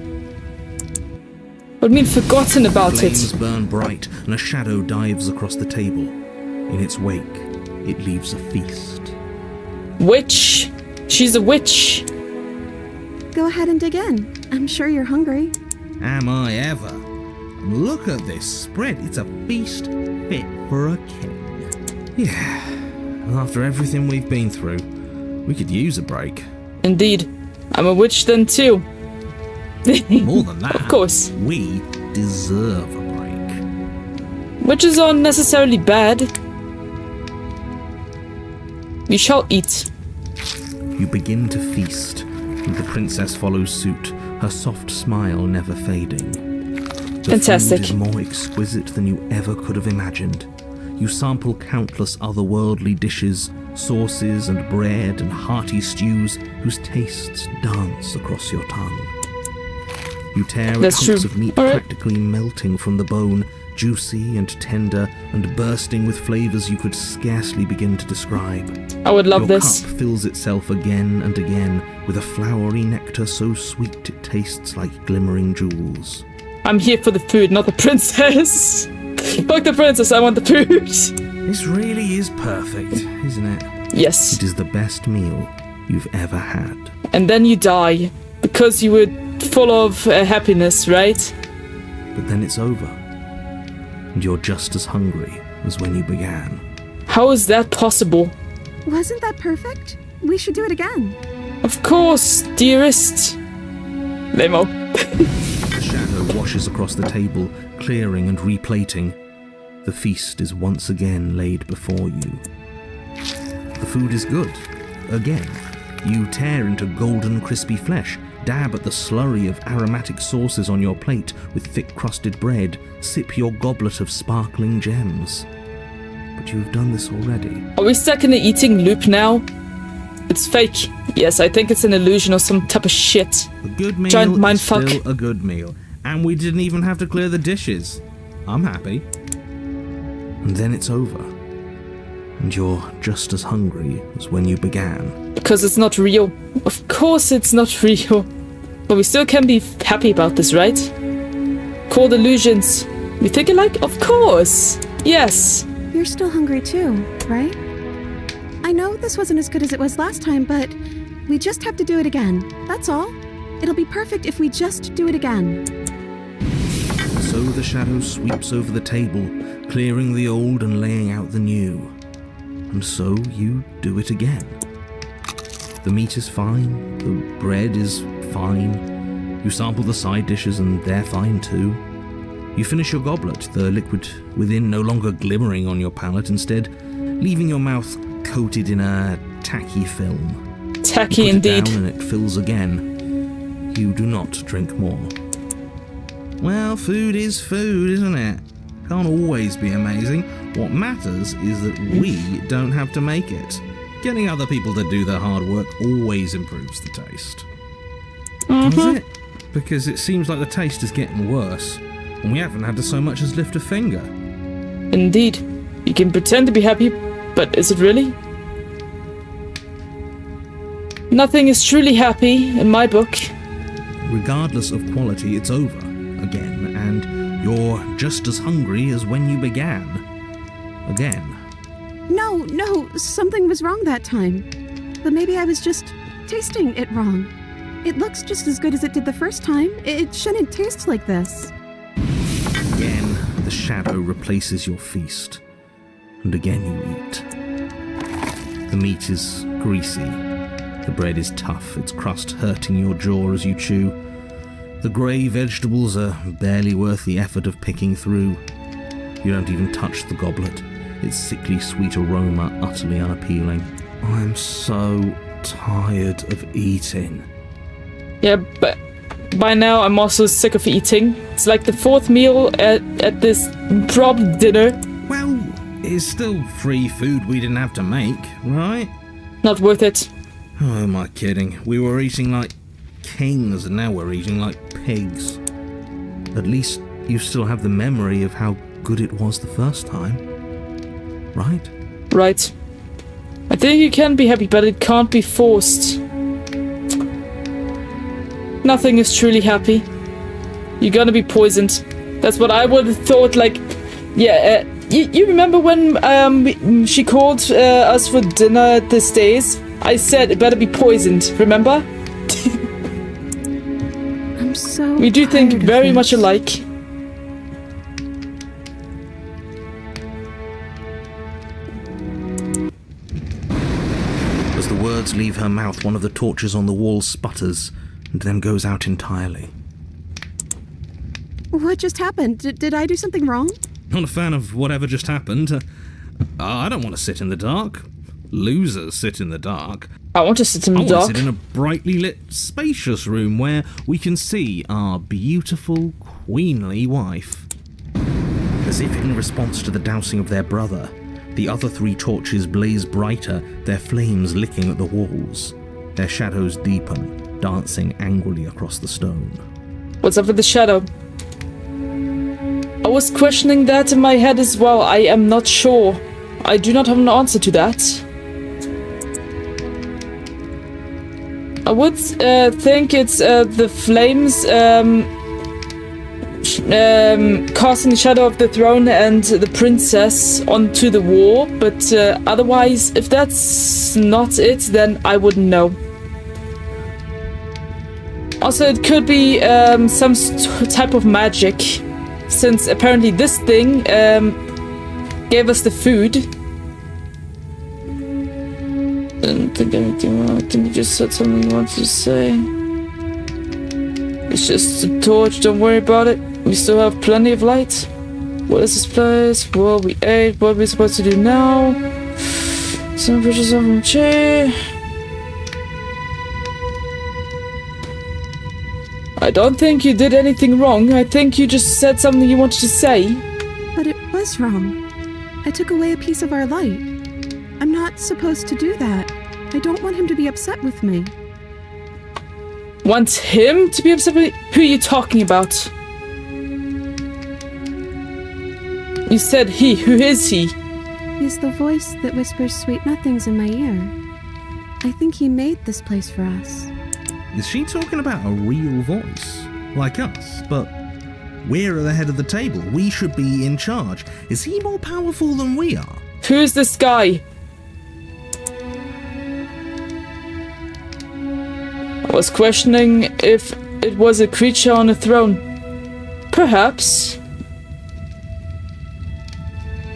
What do you mean forgotten about Flames it? burn bright, and a shadow dives across the table. In its wake, it leaves a feast. Witch. She's a witch. Go ahead and dig in. I'm sure you're hungry. Am I ever? And look at this spread. It's a feast fit for a king. Yeah. And after everything we've been through, we could use a break. Indeed. I'm a witch then too. More than that, Of course. we deserve a break. Witches aren't necessarily bad. We shall eat. You begin to feast, and the princess follows suit, her soft smile never fading. The Fantastic. food is more exquisite than you ever could have imagined. You sample countless otherworldly dishes, sauces and bread and hearty stews whose tastes dance across your tongue. You tear at That's hunks true. of meat All right. practically melting from the bone, juicy and tender and bursting with flavors you could scarcely begin to describe. I would love Your this. cup fills itself again and again with a flowery nectar so sweet it tastes like glimmering jewels. I'm here for the food, not the princess. Fuck the princess, I want the food. This really is perfect, isn't it? Yes. It is the best meal you've ever had. And then you die. Because you were full of happiness, right? But then it's over. And you're just as hungry as when you began. How is that possible? Wasn't that perfect? We should do it again. Of course, dearest. Lemo. The shadow washes across the table, clearing and replating. The feast is once again laid before you. The food is good. Again. You tear into golden crispy flesh, dab at the slurry of aromatic sauces on your plate with thick crusted bread, sip your goblet of sparkling gems. But you've done this already. Are we stuck in the eating loop now? It's fake. Yes, I think it's an illusion or some type of shit. A good meal Giant is mindfuck. still a good meal. And we didn't even have to clear the dishes. I'm happy. And then it's over. And you're just as hungry as when you began. Because it's not real. Of course it's not real. But we still can be happy about this, right? Called illusions. We think alike? Of course. Yes. You're still hungry too, right? I know this wasn't as good as it was last time, but we just have to do it again. That's all. It'll be perfect if we just do it again. So the shadow sweeps over the table, clearing the old and laying out the new. And so you do it again. The meat is fine, the bread is fine. You sample the side dishes and they're fine too. You finish your goblet, the liquid within no longer glimmering on your palate, instead leaving your mouth coated in a tacky film. Tacky You put indeed. it down and it fills again. You do not drink more. Well, food is food, isn't it? Can't always be amazing. What matters is that we don't have to make it. Getting other people to do their hard work always improves the taste. Does it? Because it seems like the taste is getting worse, and we haven't had to so much as lift a finger. Indeed. You can pretend to be happy, but is it really? Nothing is truly happy in my book. Regardless of quality, it's over again, and you're just as hungry as when you began. Again. No, something was wrong that time. But maybe I was just tasting it wrong. It looks just as good as it did the first time. It shouldn't taste like this. Again, the shadow replaces your feast. And again you eat. The meat is greasy. The bread is tough, its crust hurting your jaw as you chew. The grey vegetables are barely worth the effort of picking through. You don't even touch the goblet, its sickly sweet aroma utterly unappealing. I'm so tired of eating. Yeah, but by now I'm also sick of eating. It's like the fourth meal at this prop dinner. Well, it's still free food we didn't have to make, right? Not worth it. Oh, am I kidding? We were eating like kings and now we're eating like pigs. At least you still have the memory of how good it was the first time. Right? Right. I think you can be happy, but it can't be forced. Nothing is truly happy. You're gonna be poisoned. That's what I would have thought, like... Yeah, you remember when she called us for dinner at the Stays? I said it better be poisoned, remember? I'm so We do think tired of very this. much alike. As the words leave her mouth, one of the torches on the wall sputters and then goes out entirely. What just happened? Did I do something wrong? Not a fan of whatever just happened. I don't want to sit in the dark. Losers sit in the dark. I want to sit in I the want to dark. sit in a brightly lit, spacious room where we can see our beautiful, queenly wife. As if in response to the dousing of their brother, the other three torches blaze brighter, their flames licking at the walls. Their shadows deepen, dancing angrily across the stone. What's up with the shadow? I was questioning that in my head as well. I am not sure. I do not have an answer to that. I would think it's the flames casting the shadow of the throne and the princess onto the wall, but otherwise, if that's not it, then I wouldn't know. Also, it could be some type of magic, since apparently this thing gave us the food. Didn't think anything wrong. I think you just said something you wanted to say. It's just a torch, don't worry about it. We still have plenty of light. What is this place? Well, we ate. What are we supposed to do now? Some pictures of a chair. I don't think you did anything wrong. I think you just said something you wanted to say. But it was wrong. I took away a piece of our light. I'm not supposed to do that. I don't want him to be upset with me. Want him to be upset with you? Who are you talking about? You said he. Who is he? He's the voice that whispers sweet nothings in my ear. I think he made this place for us. Is she talking about a real voice? Like us? But we're at the head of the table. We should be in charge. Is he more powerful than we are? Who is this guy? I was questioning if it was a creature on a throne. Perhaps.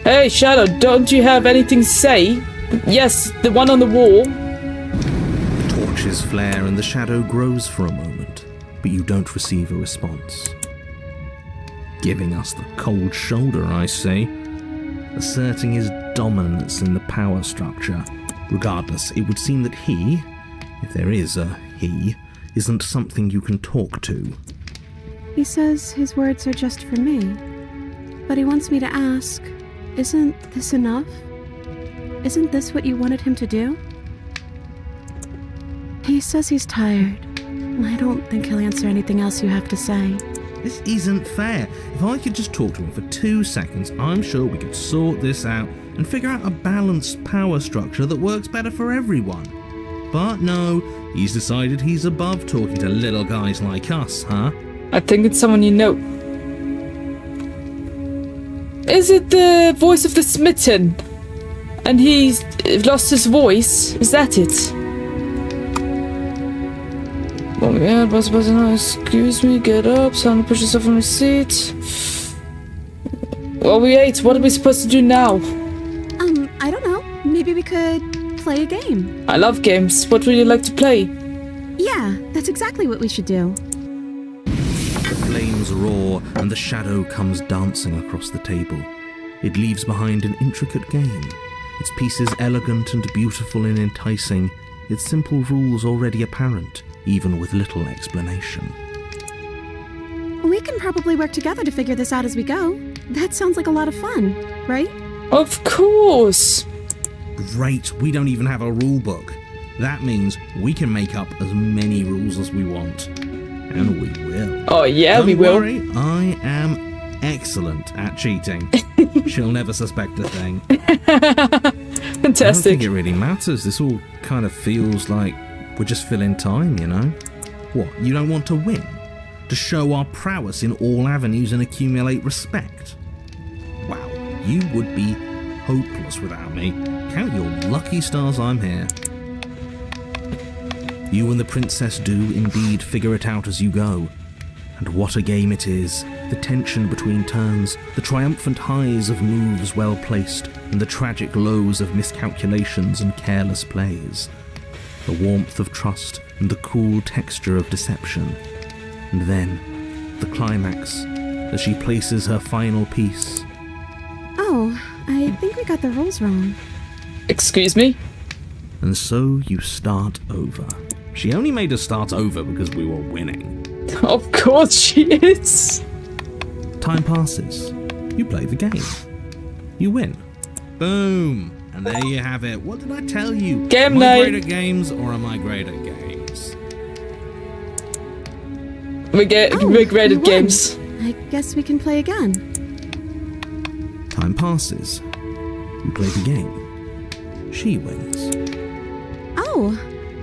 Hey, Shadow, don't you have anything to say? Yes, the one on the wall. The torches flare and the shadow grows for a moment, but you don't receive a response. Giving us the cold shoulder, I say. Asserting his dominance in the power structure. Regardless, it would seem that he, if there is a he, isn't something you can talk to. He says his words are just for me. But he wants me to ask, isn't this enough? Isn't this what you wanted him to do? He says he's tired. I don't think he'll answer anything else you have to say. This isn't fair. If I could just talk to him for 2 seconds, I'm sure we could sort this out and figure out a balanced power structure that works better for everyone. But no, he's decided he's above talking to little guys like us, huh? I think it's someone you know. Is it the voice of the smitten? And he's lost his voice? Is that it? Oh yeah, boss, no, excuse me, get up, someone push yourself from the seat. Well, we ate, what are we supposed to do now? I don't know. Maybe we could play a game. I love games, what would you like to play? Yeah, that's exactly what we should do. The flames roar and the shadow comes dancing across the table. It leaves behind an intricate game, its pieces elegant and beautiful and enticing, its simple rules already apparent, even with little explanation. We can probably work together to figure this out as we go. That sounds like a lot of fun, right? Of course! Great, we don't even have a rule book. That means we can make up as many rules as we want. And we will. Oh yeah, Don't we will. worry, I am excellent at cheating. She'll never suspect a thing. I don't Fantastic. think it really matters. This all kind of feels like we're just filling time, you know? What, you don't want to win? To show our prowess in all avenues and accumulate respect? Wow, you would be hopeless without me. Count your lucky stars I'm here. You and the princess do indeed figure it out as you go. And what a game it is. The tension between turns, the triumphant highs of moves well placed, and the tragic lows of miscalculations and careless plays. The warmth of trust and the cool texture of deception. And then, the climax, as she places her final piece. Oh, I think we got the rules wrong. Excuse me? And so you start over. She only made us start over because we were winning. Of course she is. Time passes. You play the game. You win. Boom. And there you have it. What did I tell you? Game am I night. great at games or am I great at games? We're great you at won. games. I guess we can play again. Time passes. You play the game. She wins. Oh,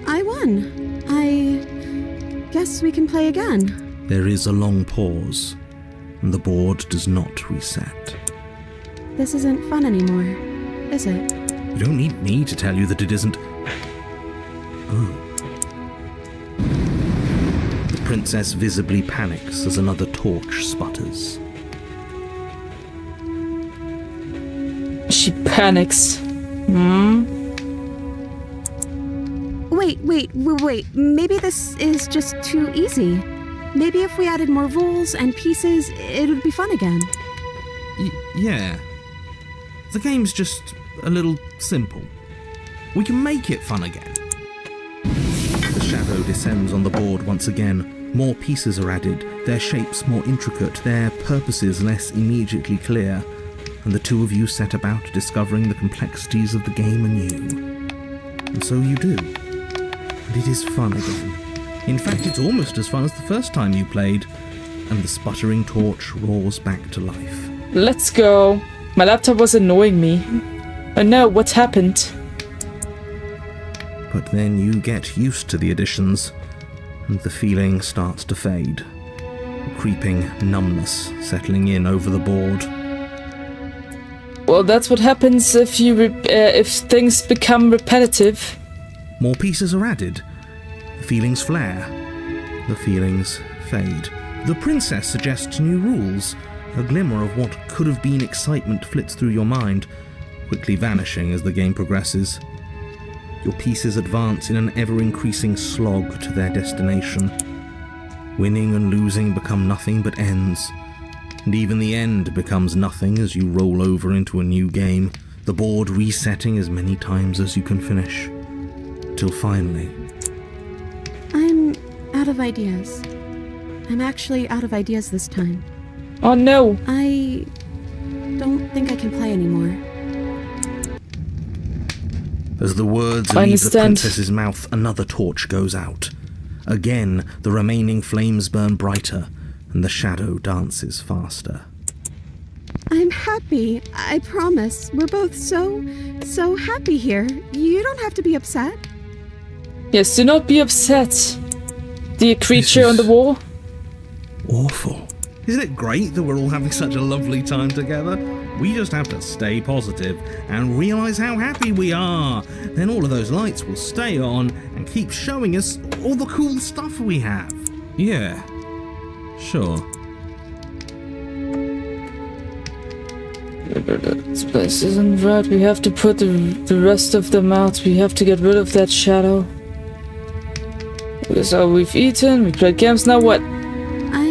I won. I guess we can play again. There is a long pause, and the board does not reset. This isn't fun anymore, is it? You don't need me to tell you that it isn't. Oh. The princess visibly panics as another torch sputters. She panics. Wait. Maybe this is just too easy. Maybe if we added more rules and pieces, it would be fun again. Yeah. The game's just a little simple. We can make it fun again. The shadow descends on the board once again. More pieces are added, their shapes more intricate, their purposes less immediately clear, and the two of you set about discovering the complexities of the game anew. And so you do. And it is fun again. In fact, it's almost as fun as the first time you played, and the sputtering torch roars back to life. Let's go. My laptop was annoying me. Oh no, what happened? But then you get used to the additions, and the feeling starts to fade. A creeping numbness settling in over the board. Well, that's what happens if if things become repetitive. More pieces are added. The feelings flare. The feelings fade. The princess suggests new rules. A glimmer of what could have been excitement flits through your mind, quickly vanishing as the game progresses. Your pieces advance in an ever-increasing slog to their destination. Winning and losing become nothing but ends. And even the end becomes nothing as you roll over into a new game, the board resetting as many times as you can finish. Till finally... I'm out of ideas. I'm actually out of ideas this time. Oh no. I don't think I can play anymore. As the words I leave the understand. princess's mouth, another torch goes out. Again, the remaining flames burn brighter, and the shadow dances faster. I'm happy. I promise. We're both so happy here. You don't have to be upset. Yes, do not be upset. Dear creature on the wall. Awful. Isn't it great that we're all having such a lovely time together? We just have to stay positive and realise how happy we are. Then all of those lights will stay on and keep showing us all the cool stuff we have. Yeah, sure. This place isn't right. We have to put the rest of them out. We have to get rid of that shadow. So we've eaten, we played games, now what? I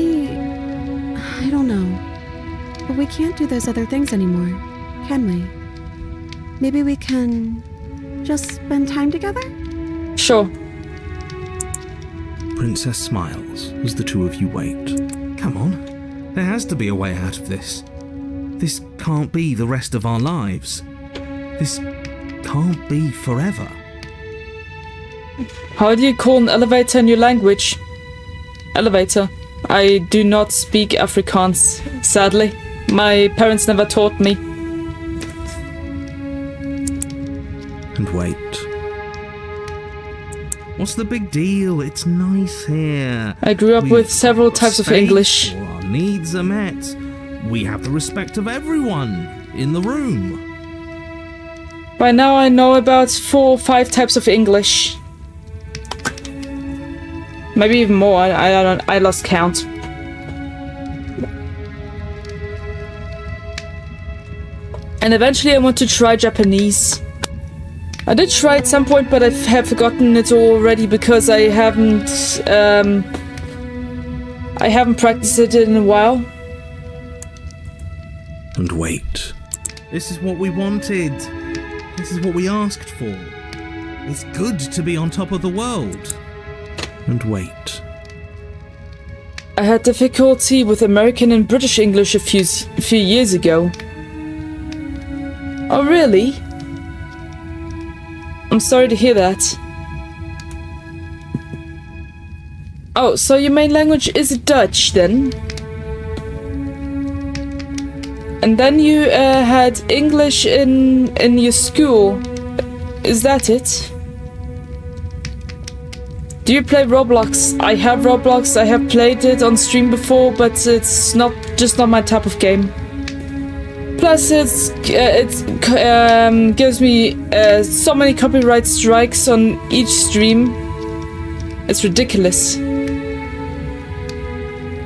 don't know. But we can't do those other things anymore, can we? Maybe we can just spend time together? Sure. Princess smiles as the two of you wait. Come on, there has to be a way out of this. This can't be the rest of our lives. This can't be forever. How do you call an elevator in your language? Elevator. I do not speak Afrikaans, sadly. My parents never taught me. And wait. What's the big deal? It's nice here. I grew up with several types of Space, English. Our needs are met. We have the respect of everyone in the room. By now I know about 4 or 5 types of English. Maybe even more, I lost count. And eventually I want to try Japanese. I did try at some point, but I have forgotten it already because I haven't practiced it in a while. And wait. This is what we wanted. This is what we asked for. It's good to be on top of the world. And wait. I had difficulty with American and British English a few years ago. Oh, really? I'm sorry to hear that. Oh, so your main language is Dutch, then? And then you had English in your school. Is that it? Do you play Roblox? I have Roblox. I have played it on stream before, but it's not my type of game. Plus, it gives me so many copyright strikes on each stream. It's ridiculous.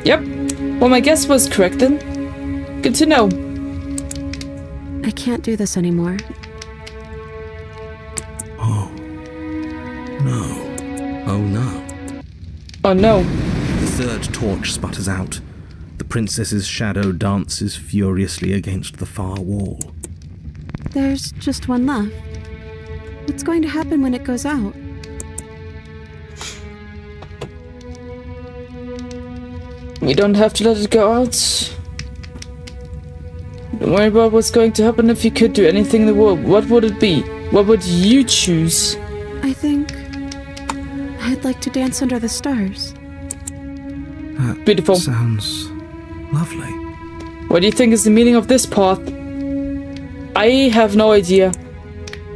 Yep. Well, my guess was correct then. Good to know. I can't do this anymore. Oh. No. Oh no. Oh no. The third torch sputters out. The princess's shadow dances furiously against the far wall. There's just one left. What's going to happen when it goes out? We don't have to let it go out. Don't worry about what's going to happen if you could do anything in the world. What would it be? What would you choose? I think I'd like to dance under the stars. That Beautiful. sounds lovely. What do you think is the meaning of this path? I have no idea.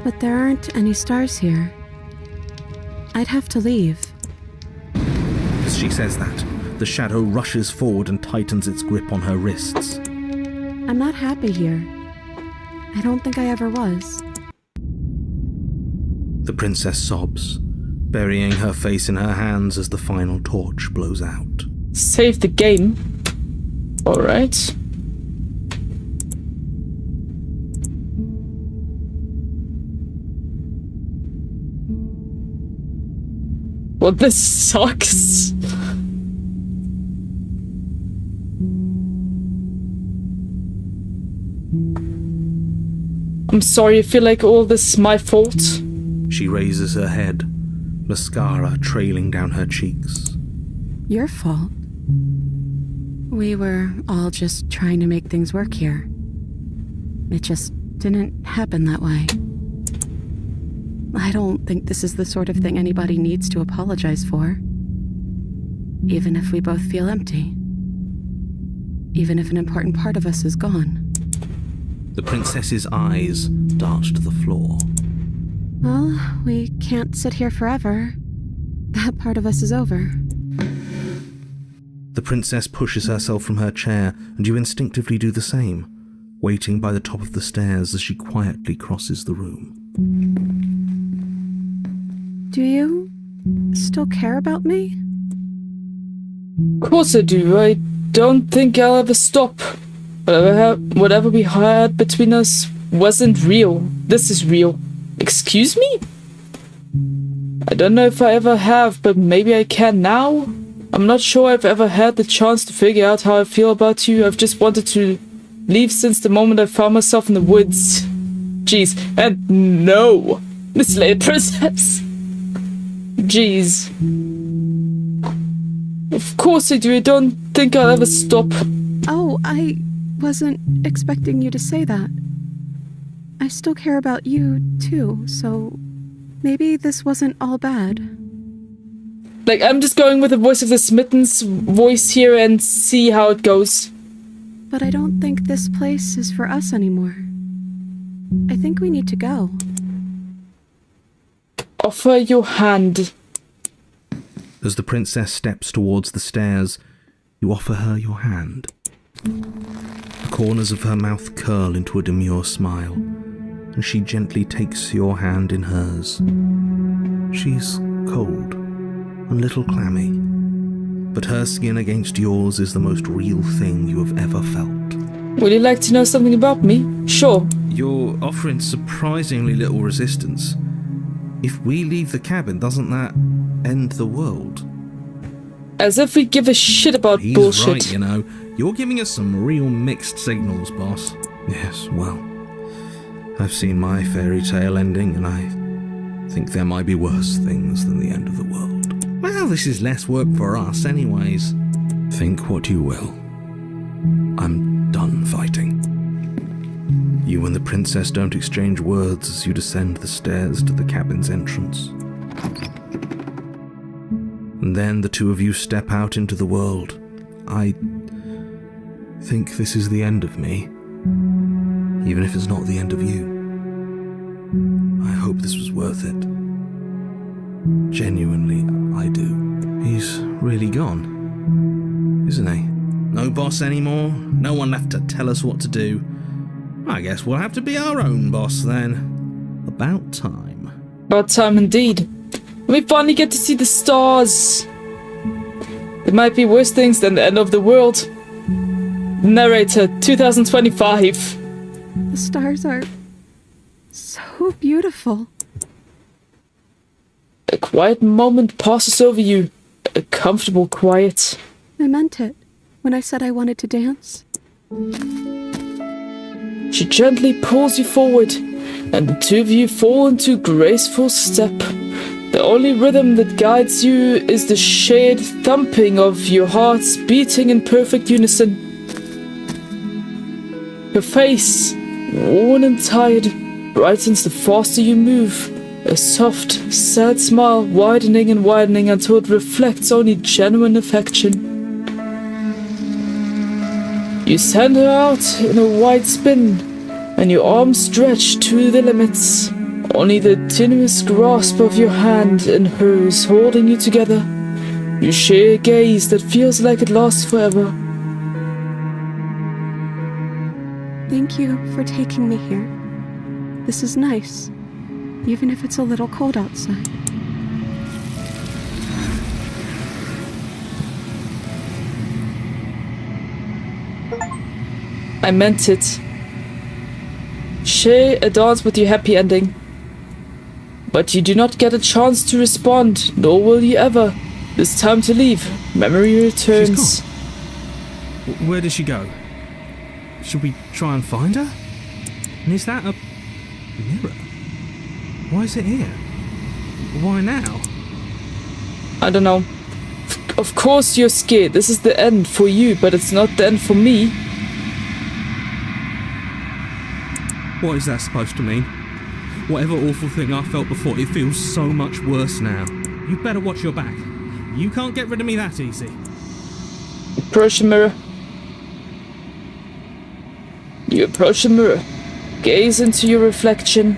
But there aren't any stars here. I'd have to leave. As she says that, the shadow rushes forward and tightens its grip on her wrists. I'm not happy here. I don't think I ever was. The princess sobs, burying her face in her hands as the final torch blows out. Save the game. Alright. Well, this sucks. I'm sorry, I feel like all this is my fault. She raises her head, mascara trailing down her cheeks. Your fault. We were all just trying to make things work here. It just didn't happen that way. I don't think this is the sort of thing anybody needs to apologize for. Even if we both feel empty. Even if an important part of us is gone. The princess's eyes dart to the floor. Well, we can't sit here forever. That part of us is over. The princess pushes herself from her chair, and you instinctively do the same, waiting by the top of the stairs as she quietly crosses the room. Do you still care about me? Of course I do. I don't think I'll ever stop. Whatever we had between us wasn't real. This is real. Excuse me? I don't know if I ever have, but maybe I can now? I'm not sure I've ever had the chance to figure out how I feel about you. I've just wanted to leave since the moment I found myself in the woods. Jeez. And no! Miss Leia Princess! Jeez. Of course I do. I don't think I'll ever stop. Oh, I wasn't expecting you to say that. I still care about you, too, so maybe this wasn't all bad. Like, I'm just going with the voice of the Smitten's voice here and see how it goes. But I don't think this place is for us anymore. I think we need to go. Offer your hand. As the princess steps towards the stairs, you offer her your hand. The corners of her mouth curl into a demure smile, and she gently takes your hand in hers. She's cold, a little clammy, but her skin against yours is the most real thing you have ever felt. Would you like to know something about me? Sure. You're offering surprisingly little resistance. If we leave the cabin, doesn't that end the world? As if we give a shit about He's bullshit. right, you know. You're giving us some real mixed signals, boss. Yes, well, I've seen my fairy tale ending, and I think there might be worse things than the end of the world. Well, this is less work for us anyways. Think what you will. I'm done fighting. You and the princess don't exchange words as you descend the stairs to the cabin's entrance. And then the two of you step out into the world. I think this is the end of me, even if it's not the end of you. I hope this was worth it. Genuinely, I do. He's really gone, isn't he? No boss anymore, no one left to tell us what to do. I guess we'll have to be our own boss then. About time. About time indeed. We finally get to see the stars. It might be worse things than the end of the world. Narrator 2025. The stars are so beautiful. A quiet moment passes over you. A comfortable quiet. I meant it when I said I wanted to dance. She gently pulls you forward, and the two of you fall into a graceful step. The only rhythm that guides you is the shared thumping of your hearts beating in perfect unison. Your face, worn and tired, brightens the faster you move. A soft, sad smile widening and widening until it reflects only genuine affection. You send her out in a wide spin, and your arms stretch to the limits. Only the tenuous grasp of your hand in hers holding you together. You share a gaze that feels like it lasts forever. Thank you for taking me here. This is nice, even if it's a little cold outside. I meant it. Share a dance with your happy ending. But you do not get a chance to respond, nor will you ever. It's time to leave. Memory returns. Where did she go? Should we try and find her? And is that a mirror? Why is it here? Why now? I don't know. Of course you're scared. This is the end for you, but it's not the end for me. What is that supposed to mean? Whatever awful thing I felt before, it feels so much worse now. You better watch your back. You can't get rid of me that easy. Approach the mirror. You approach the mirror. Gaze into your reflection.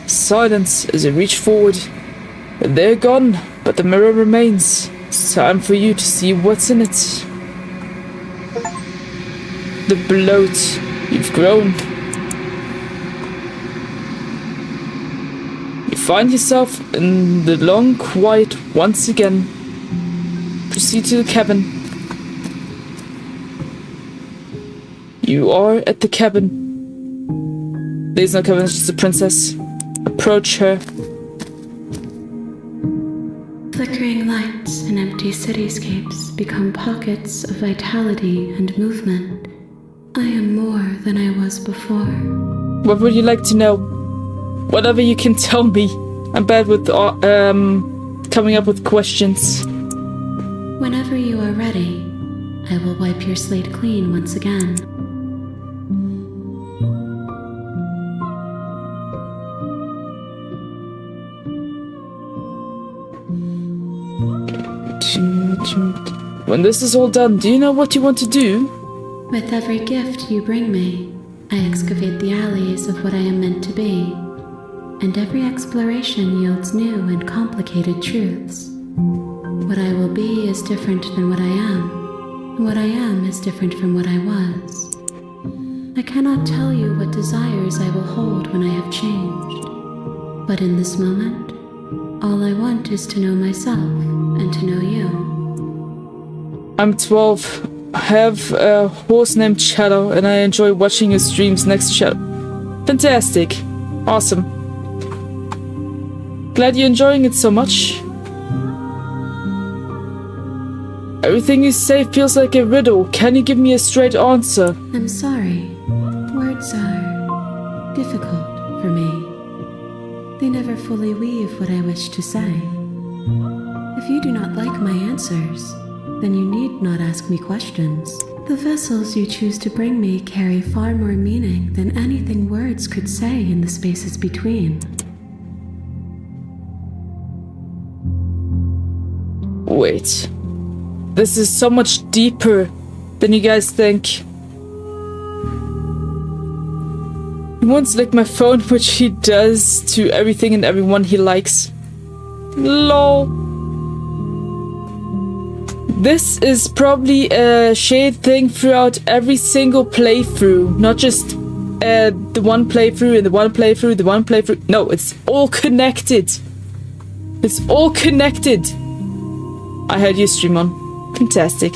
Silence as you reach forward. They're gone, but the mirror remains. It's time for you to see what's in it. The bloat. You've grown. You find yourself in the long quiet once again. Proceed to the cabin. You are at the cabin. There's no cabin, it's just a princess. Approach her. Flickering lights and empty cityscapes become pockets of vitality and movement. I am more than I was before. What would you like to know? Whatever you can tell me. I'm bad with coming up with questions. Whenever you are ready, I will wipe your slate clean once again. When this is all done, do you know what you want to do? With every gift you bring me, I excavate the alleys of what I am meant to be, and every exploration yields new and complicated truths. What I will be is different than what I am, and what I am is different from what I was. I cannot tell you what desires I will hold when I have changed, but in this moment, all I want is to know myself and to know you. I'm 12. I have a horse named Shadow, and I enjoy watching his streams next to Shadow. Fantastic. Awesome. Glad you're enjoying it so much. Everything you say feels like a riddle. Can you give me a straight answer? I'm sorry. Words are difficult for me. They never fully weave what I wish to say. If you do not like my answers, then you need not ask me questions. The vessels you choose to bring me carry far more meaning than anything words could say in the spaces between. Wait. This is so much deeper than you guys think. He wants to lick my phone, which he does to everything and everyone he likes. LOL. This is probably a shared thing throughout every single playthrough, not just the one playthrough and the one playthrough, the one playthrough. No, it's all connected. It's all connected. I heard you stream on. Fantastic.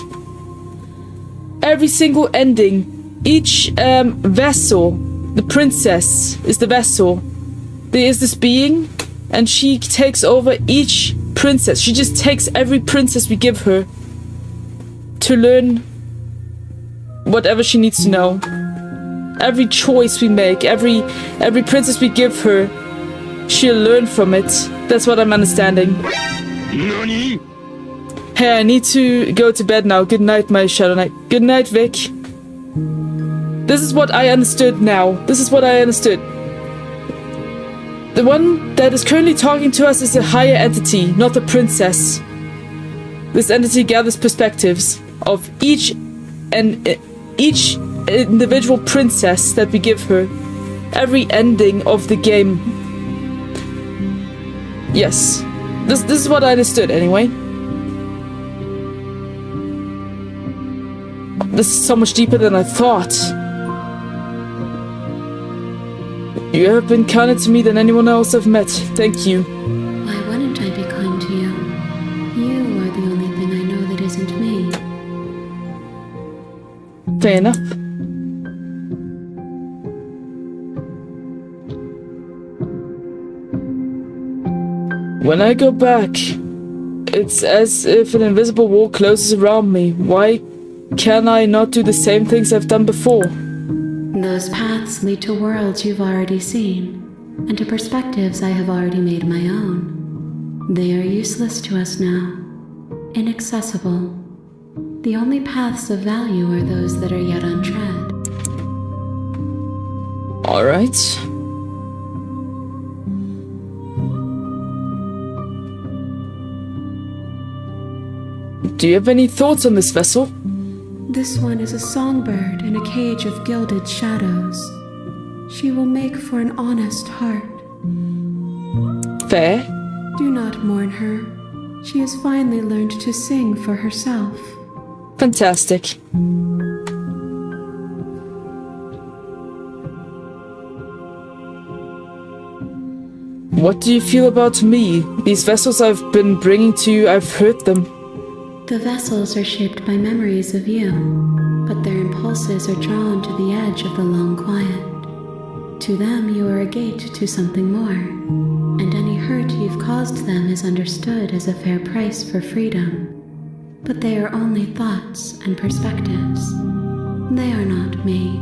Every single ending, each vessel, the princess is the vessel. There is this being, and she takes over each princess. She just takes every princess we give her to learn whatever she needs to know. Every choice we make, every princess we give her, she'll learn from it. That's what I'm understanding. NANI? Hey, I need to go to bed now. Good night, my Shadow Knight. Good night, Vic. This is what I understood now. This is what I understood. The one that is currently talking to us is a higher entity, not the princess. This entity gathers perspectives of each individual princess that we give her. Every ending of the game. Yes. This is what I understood anyway. This is so much deeper than I thought. You have been kinder to me than anyone else I've met. Thank you. Why wouldn't I be kind to you? You are the only thing I know that isn't me. Fair enough. When I go back, it's as if an invisible wall closes around me. Why can I not do the same things I've done before? Those paths lead to worlds you've already seen, and to perspectives I have already made my own. They are useless to us now, inaccessible. The only paths of value are those that are yet untread. Alright. Do you have any thoughts on this vessel? This one is a songbird in a cage of gilded shadows. She will make for an honest heart. Fair. Do not mourn her. She has finally learned to sing for herself. Fantastic. What do you feel about me? These vessels I've been bringing to you, I've hurt them. The vessels are shaped by memories of you, but their impulses are drawn to the edge of the long quiet. To them, you are a gate to something more, and any hurt you've caused them is understood as a fair price for freedom. But they are only thoughts and perspectives. They are not me.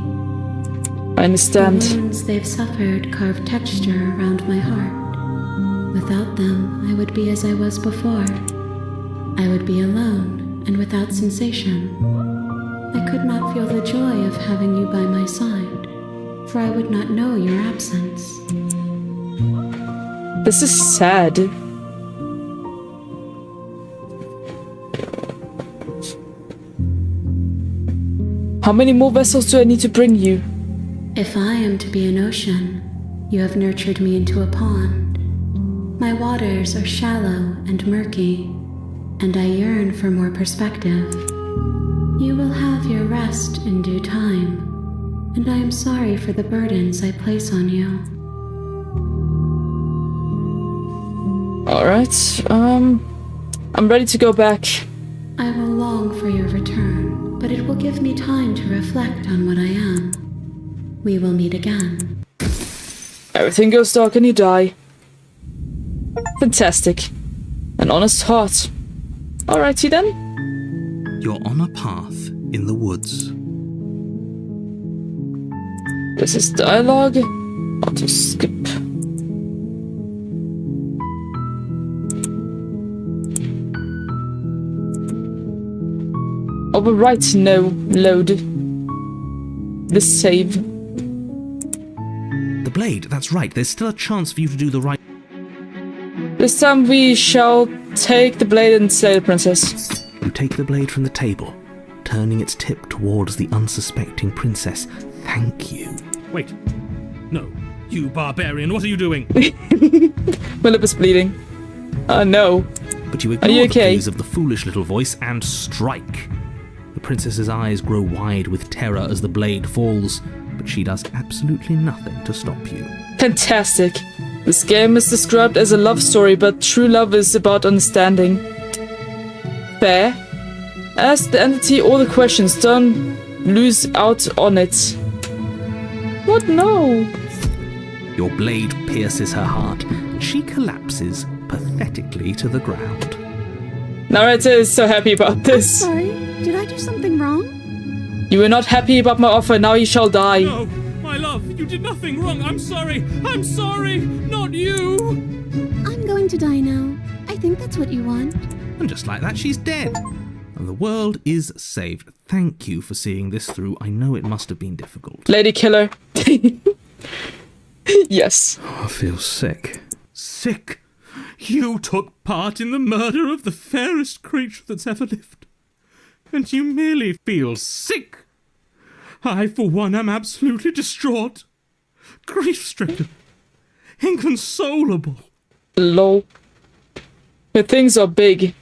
I understand. The wounds they've suffered carve texture around my heart. Without them, I would be as I was before. I would be alone and without sensation. I could not feel the joy of having you by my side, for I would not know your absence. This is sad. How many more vessels do I need to bring you? If I am to be an ocean, you have nurtured me into a pond. My waters are shallow and murky, and I yearn for more perspective. You will have your rest in due time, and I am sorry for the burdens I place on you. Alright, I'm ready to go back. I will long for your return, but it will give me time to reflect on what I am. We will meet again. Everything goes dark and you die. Fantastic. An honest heart. Alrighty then. You're on a path in the woods. This is dialogue. Auto skip. Overwrite no load. This save. The blade, that's right. There's still a chance for you to do the right. This time we shall take the blade and slay the princess. You take the blade from the table, turning its tip towards the unsuspecting princess. Thank you. Wait. No. You barbarian, what are you doing? My lip is bleeding. Oh no. But you Are ignore you the okay? pleas of the foolish little voice and strike. The princess's eyes grow wide with terror as the blade falls, but she does absolutely nothing to stop you. Fantastic. This game is described as a love story, but true love is about understanding. Fair. Ask the entity all the questions, don't lose out on it. What? No. Your blade pierces her heart, and she collapses pathetically to the ground. Narrator is so happy about this. Sorry, did I do something wrong? You were not happy about my offer, now you shall die. No, my love, you did nothing wrong. I'm sorry. I'm sorry. Not you. I'm going to die now. I think that's what you want. And just like that, she's dead. And the world is saved. Thank you for seeing this through. I know it must have been difficult. Lady killer. Yes. I feel sick. Sick. You took part in the murder of the fairest creature that's ever lived. And you merely feel sick. I, for one, am absolutely distraught. Grief-stricken. Inconsolable. Lol. Her things are big.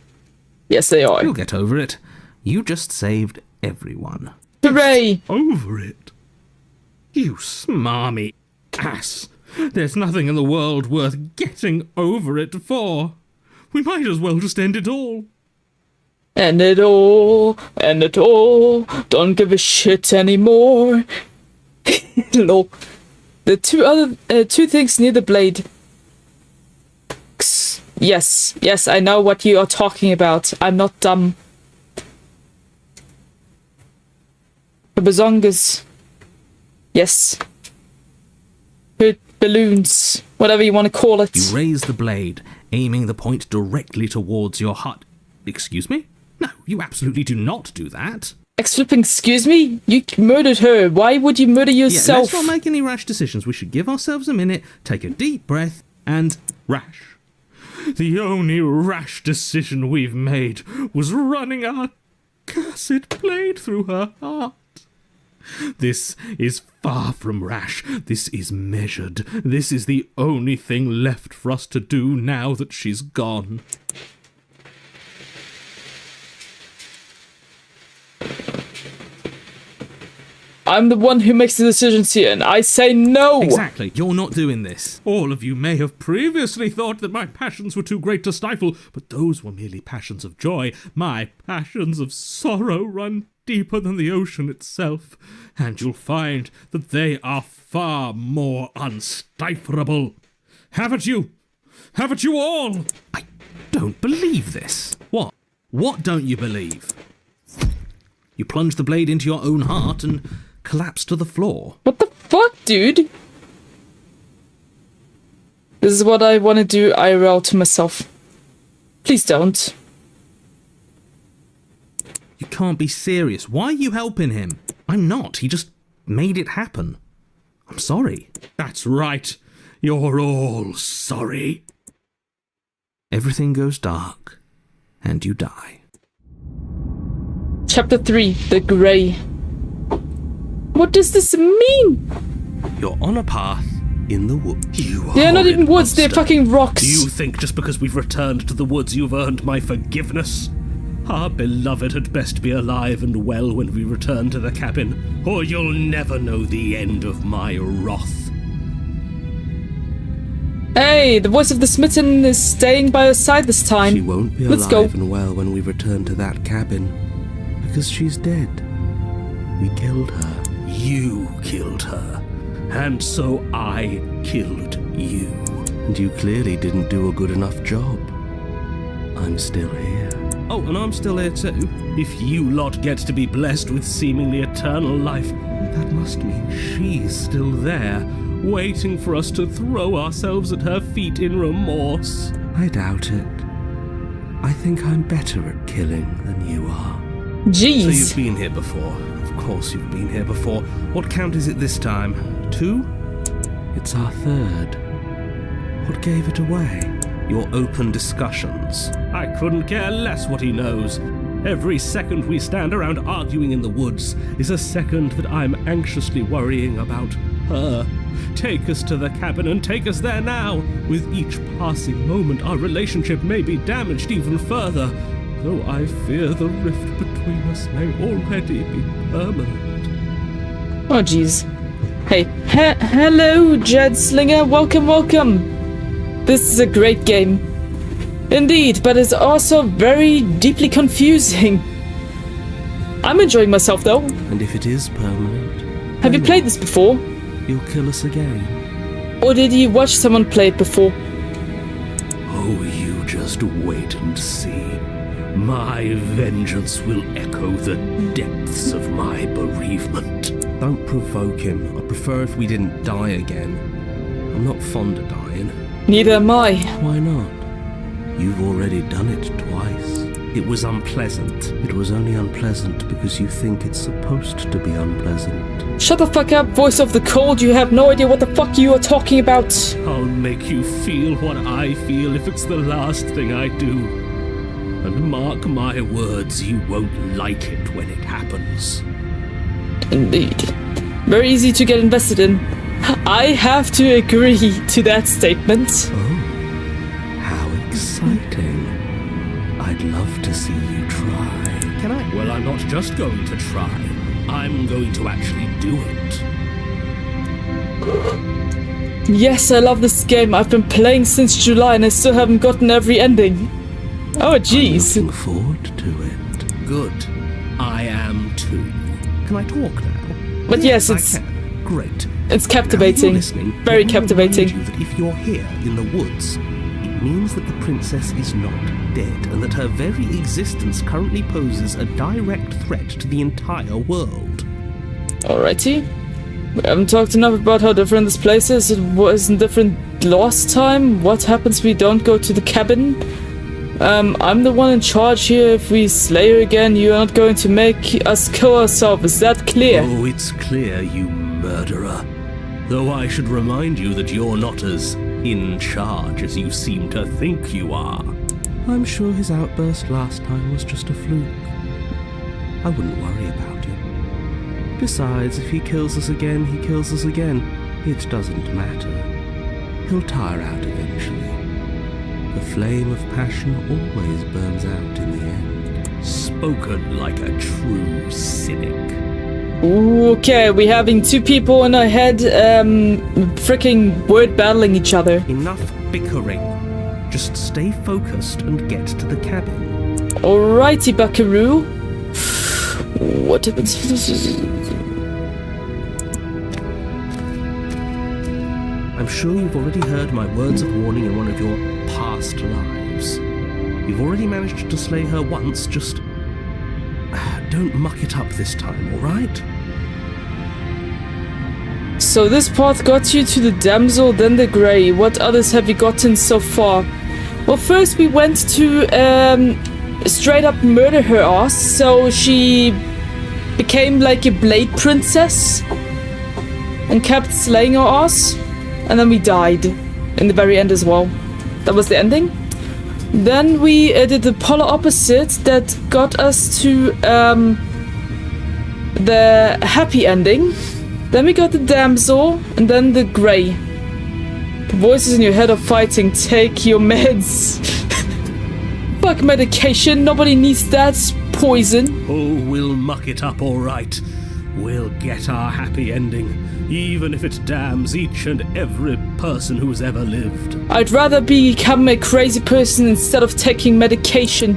Yes, they are. You'll get over it. You just saved everyone. Hooray! Over it. You smarmy ass. There's nothing in the world worth getting over it for. We might as well just end it all. End it all, end it all. Don't give a shit anymore. Lol. The two things near the blade. Yes, I know what you are talking about. I'm not dumb. The bazongas. Yes. Her balloons. Whatever you want to call it. You raise the blade, aiming the point directly towards your heart. Excuse me? No, you absolutely do not do that. Flipping, excuse me? You murdered her. Why would you murder Yeah, yourself? let's not make any rash decisions. We should give ourselves a minute, take a deep breath, and Rash. The only rash decision we've made was running our cursed blade through her heart. This is far from rash. This is measured. This is the only thing left for us to do now that she's gone. I'm the one who makes the decisions here, and I say no! Exactly. You're not doing this. All of you may have previously thought that my passions were too great to stifle, but those were merely passions of joy. My passions of sorrow run deeper than the ocean itself, and you'll find that they are far more unstiflable. Have it you! Have it you all! I don't believe this. What? What don't you believe? You plunge the blade into your own heart and collapse to the floor. What the fuck, dude? This is what I want to do IRL to myself. Please don't. You can't be serious. Why are you helping him? I'm not. He just made it happen. I'm sorry. That's right. You're all sorry. Everything goes dark, and you die. Chapter 3, The Grey. What does this mean? You're on a path in the woods. They're not even woods, they're fucking rocks. Do you think just because we've returned to the woods you've earned my forgiveness? Our beloved had best be alive and well when we return to the cabin, or you'll never know the end of my wrath. Hey, the voice of the smitten is staying by her side this time. She won't be Let's alive go. and well when we return to that cabin, because she's dead. We killed her. You killed her. And so I killed you. And you clearly didn't do a good enough job. I'm still here. Oh, and I'm still here too. If you lot get to be blessed with seemingly eternal life, that must mean she's still there, waiting for us to throw ourselves at her feet in remorse. I doubt it. I think I'm better at killing than you are. Jeez. So you've been here before. Of course you've been here before. What count is it this time? 2? It's our 3rd. What gave it away? Your open discussions. I couldn't care less what he knows. Every second we stand around arguing in the woods is a second that I'm anxiously worrying about her. Take us to the cabin and take us there now. With each passing moment, our relationship may be damaged even further, though I fear the rift between us may already be permanent. Oh, jeez. Hey, hello, Jed Slinger. Welcome, welcome. This is a great game. Indeed, but it's also very deeply confusing. I'm enjoying myself, though. And if it is permanent... Have you played this before? You'll kill us again. Or did you watch someone play it before? Oh, you just wait and see. My vengeance will echo the depths of my bereavement. Don't provoke him. I prefer if we didn't die again. I'm not fond of dying. Neither am I. Why not? You've already done it twice. It was unpleasant. It was only unpleasant because you think it's supposed to be unpleasant. Shut the fuck up, voice of the cold. You have no idea what the fuck you are talking about. I'll make you feel what I feel if it's the last thing I do. And mark my words, you won't like it when it happens. Indeed. Very easy to get invested in. I have to agree to that statement. Oh, how exciting. I'd love to see you try. Can I? Well, I'm not just going to try. I'm going to actually do it. Yes, I love this game. I've been playing since July and I still haven't gotten every ending. Oh, jeez. I'm looking forward to it. Good. I am too. Can I talk now? But yes, I it's can. Great. it's Now, if you're captivating. listening, Very let me captivating. remind you that if you're here in the woods, it means that the princess is not dead, and that her very existence currently poses a direct threat to the entire world. Alrighty. We haven't talked enough about how different this place is. It wasn't different last time. What happens if we don't go to the cabin? I'm the one in charge here. If we slay her again, you're not going to make us kill ourselves. Is that clear? Oh, it's clear, you murderer. Though I should remind you that you're not as in charge as you seem to think you are. I'm sure his outburst last time was just a fluke. I wouldn't worry about him. Besides, if he kills us again, he kills us again. It doesn't matter. He'll tire out eventually. The flame of passion always burns out in the end. Spoken like a true cynic. Okay, we're having two people in our head, freaking word battling each other. Enough bickering. Just stay focused and get to the cabin. Alrighty, Buckaroo. What happens? I'm sure you've already heard my words of warning in one of your past lives. You've already managed to slay her once, just don't muck it up this time, alright? So this path got you to the damsel, then the grey. What others have you gotten so far? Well, first we went to straight up murder her ass, so she became like a blade princess and kept slaying our ass, and then we died in the very end as well. That was the ending. Then we did the polar opposite that got us to the happy ending. Then we got the damsel and then the grey. The voices in your head are fighting. Take your meds. Fuck medication, nobody needs that. Poison. Oh, we'll muck it up alright. We'll get our happy ending, even if it damns each and every person who's ever lived. I'd rather become a crazy person instead of taking medication.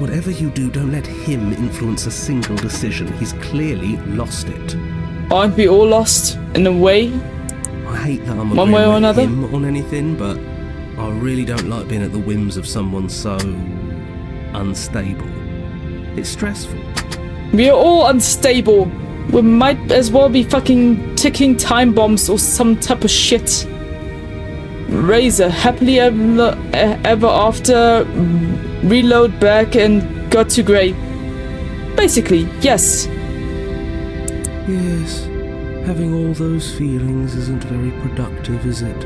Whatever you do, don't let him influence a single decision. He's clearly lost it. Aren't we all lost in a way? I hate that I'm One way or agreeing with another? him on anything, but I really don't like being at the whims of someone so unstable. It's stressful. We are all unstable. We might as well be fucking ticking time bombs or some type of shit. Razor, happily ever after, reload back and got to grey. Basically, yes. Yes, having all those feelings isn't very productive, is it?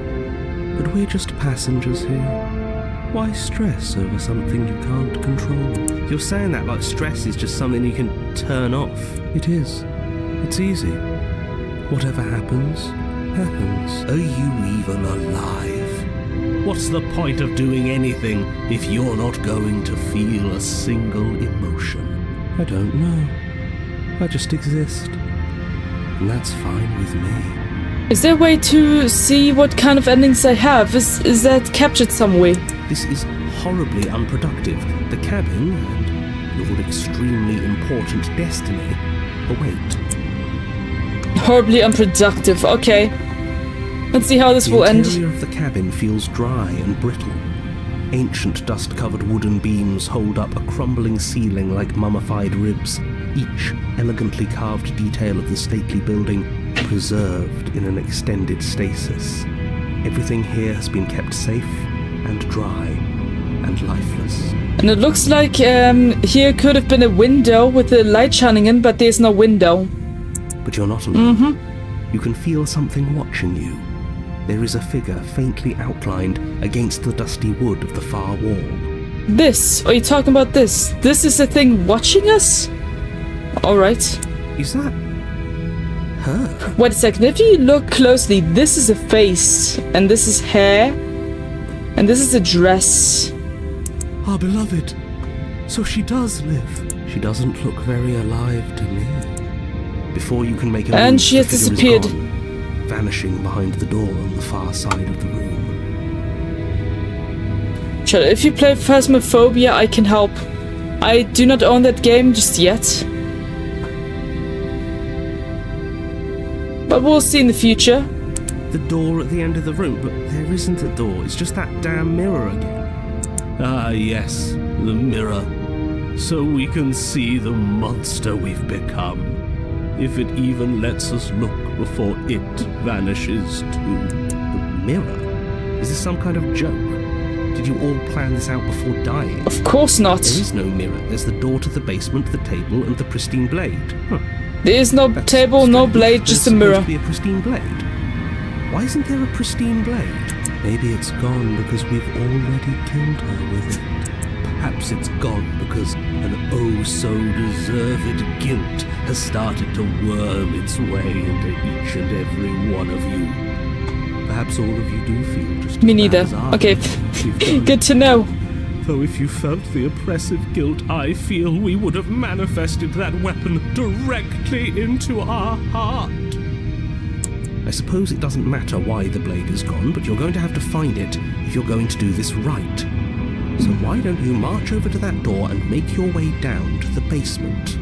But we're just passengers here. Why stress over something you can't control? You're saying that like stress is just something you can turn off. It is. It's easy. Whatever happens, happens. Are you even alive? What's the point of doing anything if you're not going to feel a single emotion? I don't know. I just exist. And that's fine with me. Is there a way to see what kind of endings I have? Is that captured some way? This is horribly unproductive. The cabin and your extremely important destiny await. Horribly unproductive. Okay. Let's see how this will The end. interior of the cabin feels dry and brittle. Ancient dust-covered wooden beams hold up a crumbling ceiling like mummified ribs, each elegantly carved detail of the stately building preserved in an extended stasis. Everything here has been kept safe and dry and lifeless. And it looks like here could have been a window with the light shining in, but there's no window. But you're not alone. You can feel something watching you. There is a figure faintly outlined against the dusty wood of the far wall. This? Are you talking about this? This is the thing watching us? Alright. Is that her? Wait a second. If you look closely, this is a face, and this is hair, and this is a dress. Our beloved. So she does live. She doesn't look very alive to me. Before you can make a And move, she the has figure is disappeared. gone, vanishing behind the door on the far side of the room. Sure, if you play Phasmophobia, I can help. I do not own that game just yet. But we'll see in the future. The door at the end of the room, but there isn't a door. It's just that damn mirror again. Ah, yes, the mirror. So we can see the monster we've become. If it even lets us look before it vanishes too. The mirror? Is this some kind of joke? Did you all plan this out before dying? Of course not. There is no mirror. There's the door to the basement, the table, and the pristine blade. Huh. There is no That's table, no strange. blade, There's just a supposed mirror. to be a pristine blade. Why isn't there a pristine blade? Maybe it's gone because we've already killed her with it. Perhaps it's gone because an oh-so-deserved guilt has started to worm its way into each and every one of you. Perhaps all of you do feel just Me as bad neither. as I Okay, do. We've done good to know. Though if you felt the oppressive guilt I feel, we would have manifested that weapon directly into our heart. I suppose it doesn't matter why the blade is gone, but you're going to have to find it if you're going to do this right. So why don't you march over to that door and make your way down to the basement?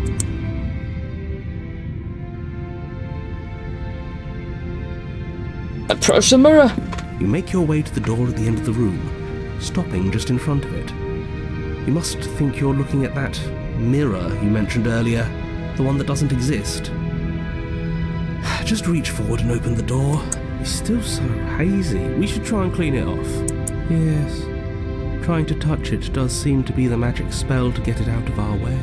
Approach the mirror. You make your way to the door at the end of the room, stopping just in front of it. You must think you're looking at that mirror you mentioned earlier, the one that doesn't exist. Just reach forward and open the door. It's still so hazy. We should try and clean it off. Yes, trying to touch it does seem to be the magic spell to get it out of our way.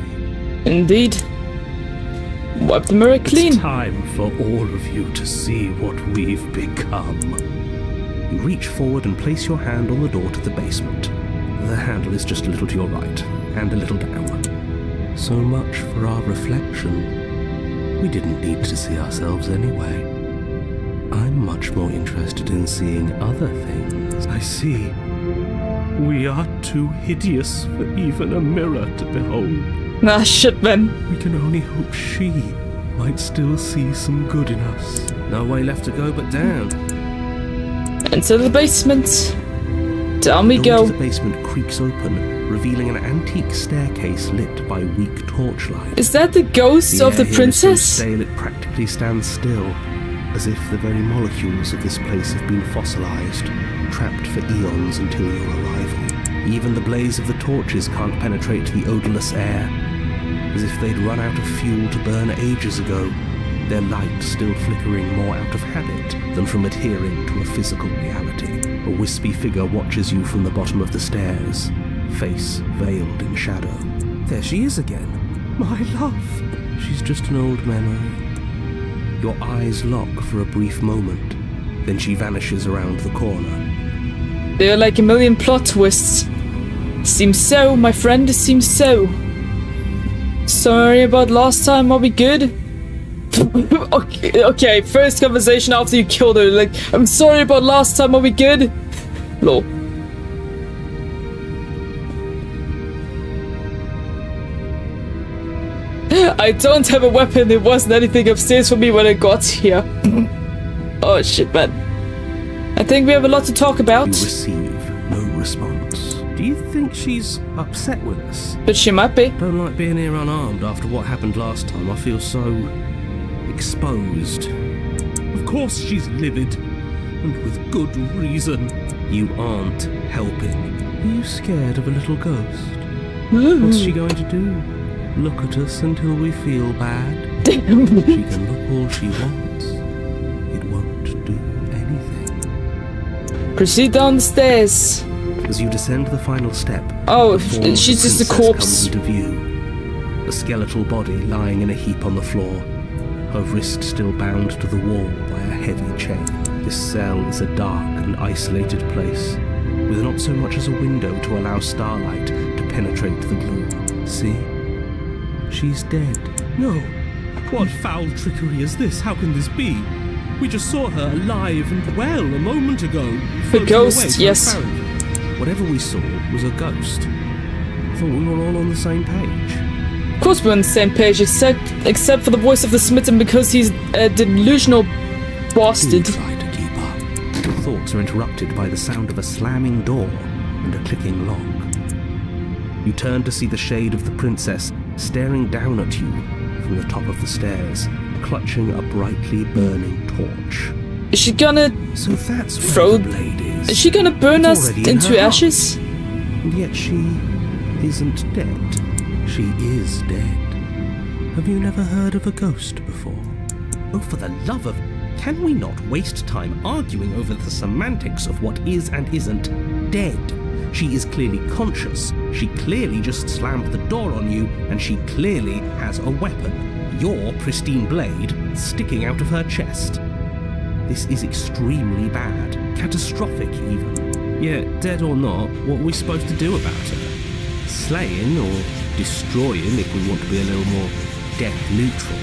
Indeed. Wipe the mirror clean. It's time for all of you to see what we've become. You reach forward and place your hand on the door to the basement. The handle is just a little to your right, and a little down. So much for our reflection. We didn't need to see ourselves anyway. I'm much more interested in seeing other things. I see. We are too hideous for even a mirror to behold. Ah, shit, man. We can only hope she might still see some good in us. No way left to go but down. Into the basement. Down we The door go. to the basement creaks open, revealing an antique staircase lit by weak torchlight. Is that the ghost of the air here is princess? so stale it practically stands still, as if the very molecules of this place have been fossilized, trapped for eons until your arrival. Even the blaze of the torches can't penetrate the odorless air, as if they'd run out of fuel to burn ages ago, their light still flickering more out of habit than from adhering to a physical reality. A wispy figure watches you from the bottom of the stairs, face veiled in shadow. There she is again. My love. She's just an old memory. Your eyes lock for a brief moment, then she vanishes around the corner. There are like a million plot twists. Seems so, my friend, it seems so. Sorry about last time, are we good? okay, first conversation after you killed her, like, I'm sorry about last time, are we good? Lol. I don't have a weapon, there wasn't anything upstairs for me when I got here. Oh shit, man. I think we have a lot to talk about. You receive no response. Do you think she's upset with us? But she might be. Don't like being here unarmed after what happened last time. I feel so exposed. Of course she's livid, and with good reason. You aren't helping. Are you scared of a little ghost? What's she going to do? Look at us until we feel bad? She can look all she wants. It won't do anything. Proceed down the stairs. As you descend the final step, Oh, the form of she's the just a princess corpse. comes into view. A skeletal body lying in a heap on the floor, her wrist still bound to the wall by a heavy chain. This cell is a dark and isolated place, with not so much as a window to allow starlight to penetrate the gloom. See? She's dead. No. What foul trickery is this? How can this be? We just saw her alive and well a moment ago. floating ghost, away from yes. Farron. Whatever we saw was a ghost. I thought we were all on the same page. Of course we're on the same page, except for the voice of the smitten because he's a delusional Do bastard. try to keep up. Your thoughts are interrupted by the sound of a slamming door and a clicking lock. You turn to see the shade of the princess staring down at you from the top of the stairs, clutching a brightly burning torch. Is she gonna So that's where Throw- the blade is. is she gonna burn It's us already in into her heart. ashes? And yet she isn't dead. She is dead. Have you never heard of a ghost before? Oh, for the love of... Can we not waste time arguing over the semantics of what is and isn't dead? She is clearly conscious. She clearly just slammed the door on you, and she clearly has a weapon. Your pristine blade sticking out of her chest. This is extremely bad. Catastrophic, even. Yeah, dead or not, what are we supposed to do about her? Slaying or destroying, if we want to be a little more death neutral,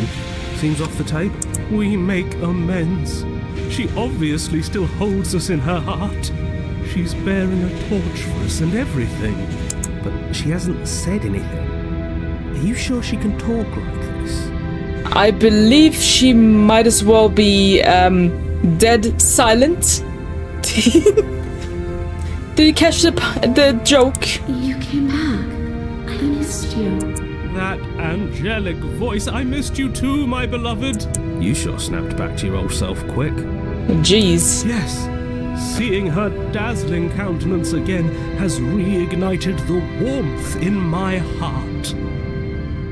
seems off the table. We make amends. She obviously still holds us in her heart. She's bearing a torch for us and everything. but she hasn't said anything. Are you sure she can talk like this? I believe she might as well be dead silent. Did you catch the joke? You came back. I missed you. That angelic voice. I missed you too, my beloved. You sure snapped back to your old self quick. Jeez. Yes. Seeing her dazzling countenance again has reignited the warmth in my heart.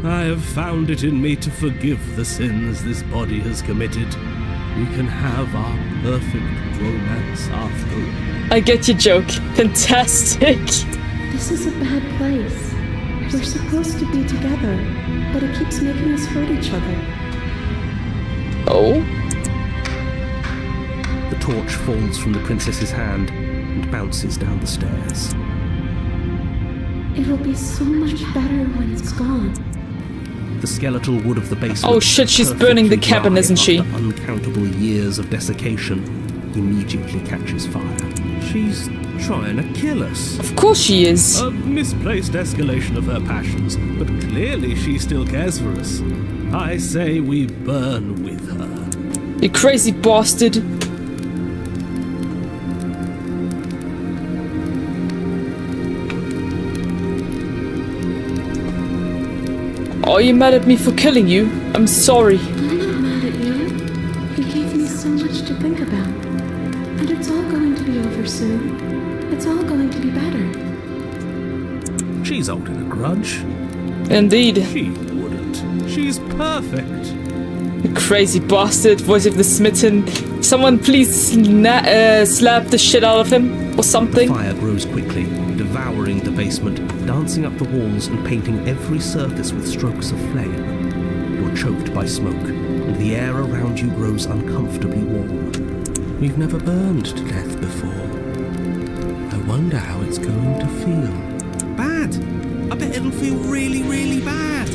I have found it in me to forgive the sins this body has committed. We can have our perfect romance after all. I get your joke. Fantastic. This is a bad place. We're supposed to be together, but it keeps making us hurt each other. Oh? The torch falls from the princess's hand and bounces down the stairs. It will be so much better when it's gone. The skeletal wood of the basement. Oh shit, she's burning the cabin, perfectly isn't she? dry after uncountable years of desiccation immediately catches fire. She's trying to kill us. Of course she is. A misplaced escalation of her passions, but clearly she still cares for us. I say we burn with her. You crazy bastard. Are you mad at me for killing you? I'm sorry. I'm not mad at you. You gave me so much to think about. And it's all going to be over soon. It's all going to be better. She's holding a grudge. Indeed. She wouldn't. She's perfect. You crazy bastard. Voice of the smitten. Someone please slap the shit out of him. Or The something. fire grows quickly, devouring the basement, dancing up the walls and painting every surface with strokes of flame. You're choked by smoke, and the air around you grows uncomfortably warm. We've never burned to death before. I wonder how it's going to feel. Bad! I bet it'll feel really, really bad.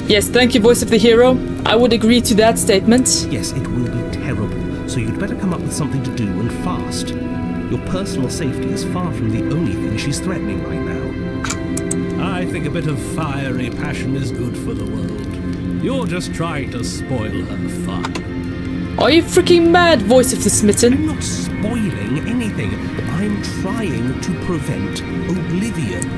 Yes, thank you, voice of the hero. I would agree to that statement. Yes, it will be terrible, so you'd better come up with something to do and fast. Your personal safety is far from the only thing she's threatening right now. I think a bit of fiery passion is good for the world. You're just trying to spoil her fun. Are you freaking mad, voice of the I'm smitten? not spoiling anything. I'm trying to prevent oblivion.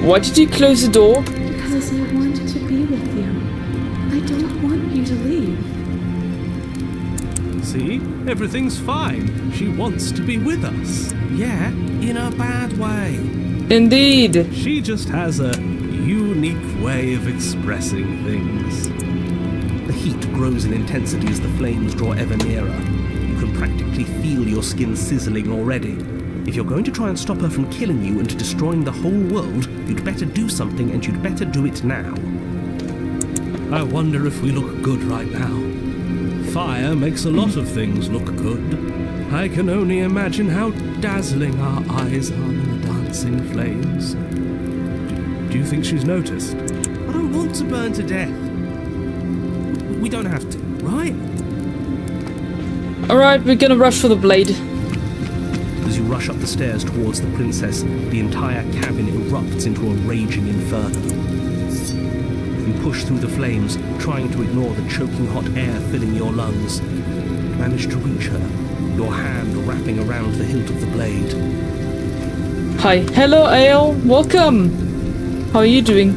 Why did you close the door? Because I wanted to be with you. I don't want you to leave. See? Everything's fine. She wants to be with us. Yeah, in a bad way. Indeed. She just has a unique way of expressing things. The heat grows in intensity as the flames draw ever nearer. You can practically feel your skin sizzling already. If you're going to try and stop her from killing you and destroying the whole world, you'd better do something, and you'd better do it now. I wonder if we look good right now. Fire makes a lot of things look good. I can only imagine how dazzling our eyes are in the dancing flames. Do you think she's noticed? I don't want to burn to death. We don't have to, right? Alright, we're gonna rush for the blade. As you rush up the stairs towards the princess, the entire cabin erupts into a raging inferno. You push through the flames, trying to ignore the choking hot air filling your lungs. You manage to reach her, your hand wrapping around the hilt of the blade. Hi. Hello, Ale. Welcome. How are you doing?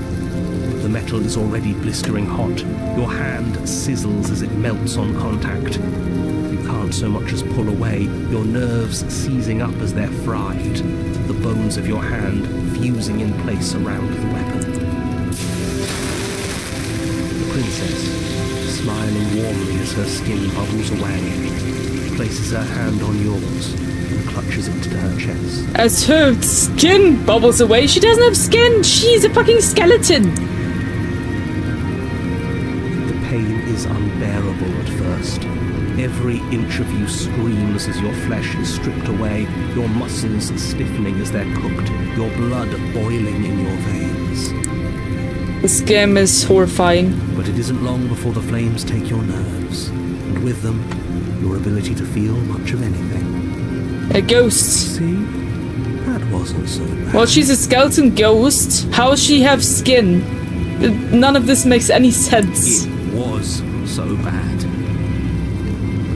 The metal is already blistering hot. Your hand sizzles as it melts on contact. You can't so much as pull away, your nerves seizing up as they're fried, the bones of your hand fusing in place around the weapon. The princess, smiling warmly as her skin bubbles away, places her hand on yours and clutches it to her chest. As her skin bubbles away, she doesn't have skin. She's a fucking skeleton. The pain is unbearable at first. Every inch of you screams as your flesh is stripped away, your muscles stiffening as they're cooked, your blood boiling in your veins. This game is horrifying. But it isn't long before the flames take your nerves, and with them, your ability to feel much of anything. A ghost. See? That wasn't so bad. Well, she's a skeleton ghost. How does she have skin? None of this makes any sense. It was so bad.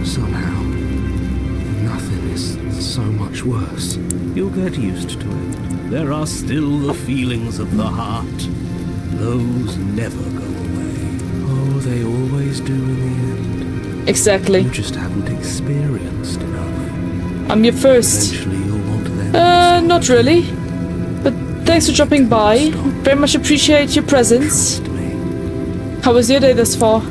Somehow, nothing is so much worse. You'll get used to it. There are still the feelings of the heart. Those never go away. Oh, they always do in the end. Exactly. You just haven't experienced enough. I'm your first. Eventually you'll want them. Not really. But thanks for dropping by. Very much appreciate your presence. Trust me. How was your day thus far?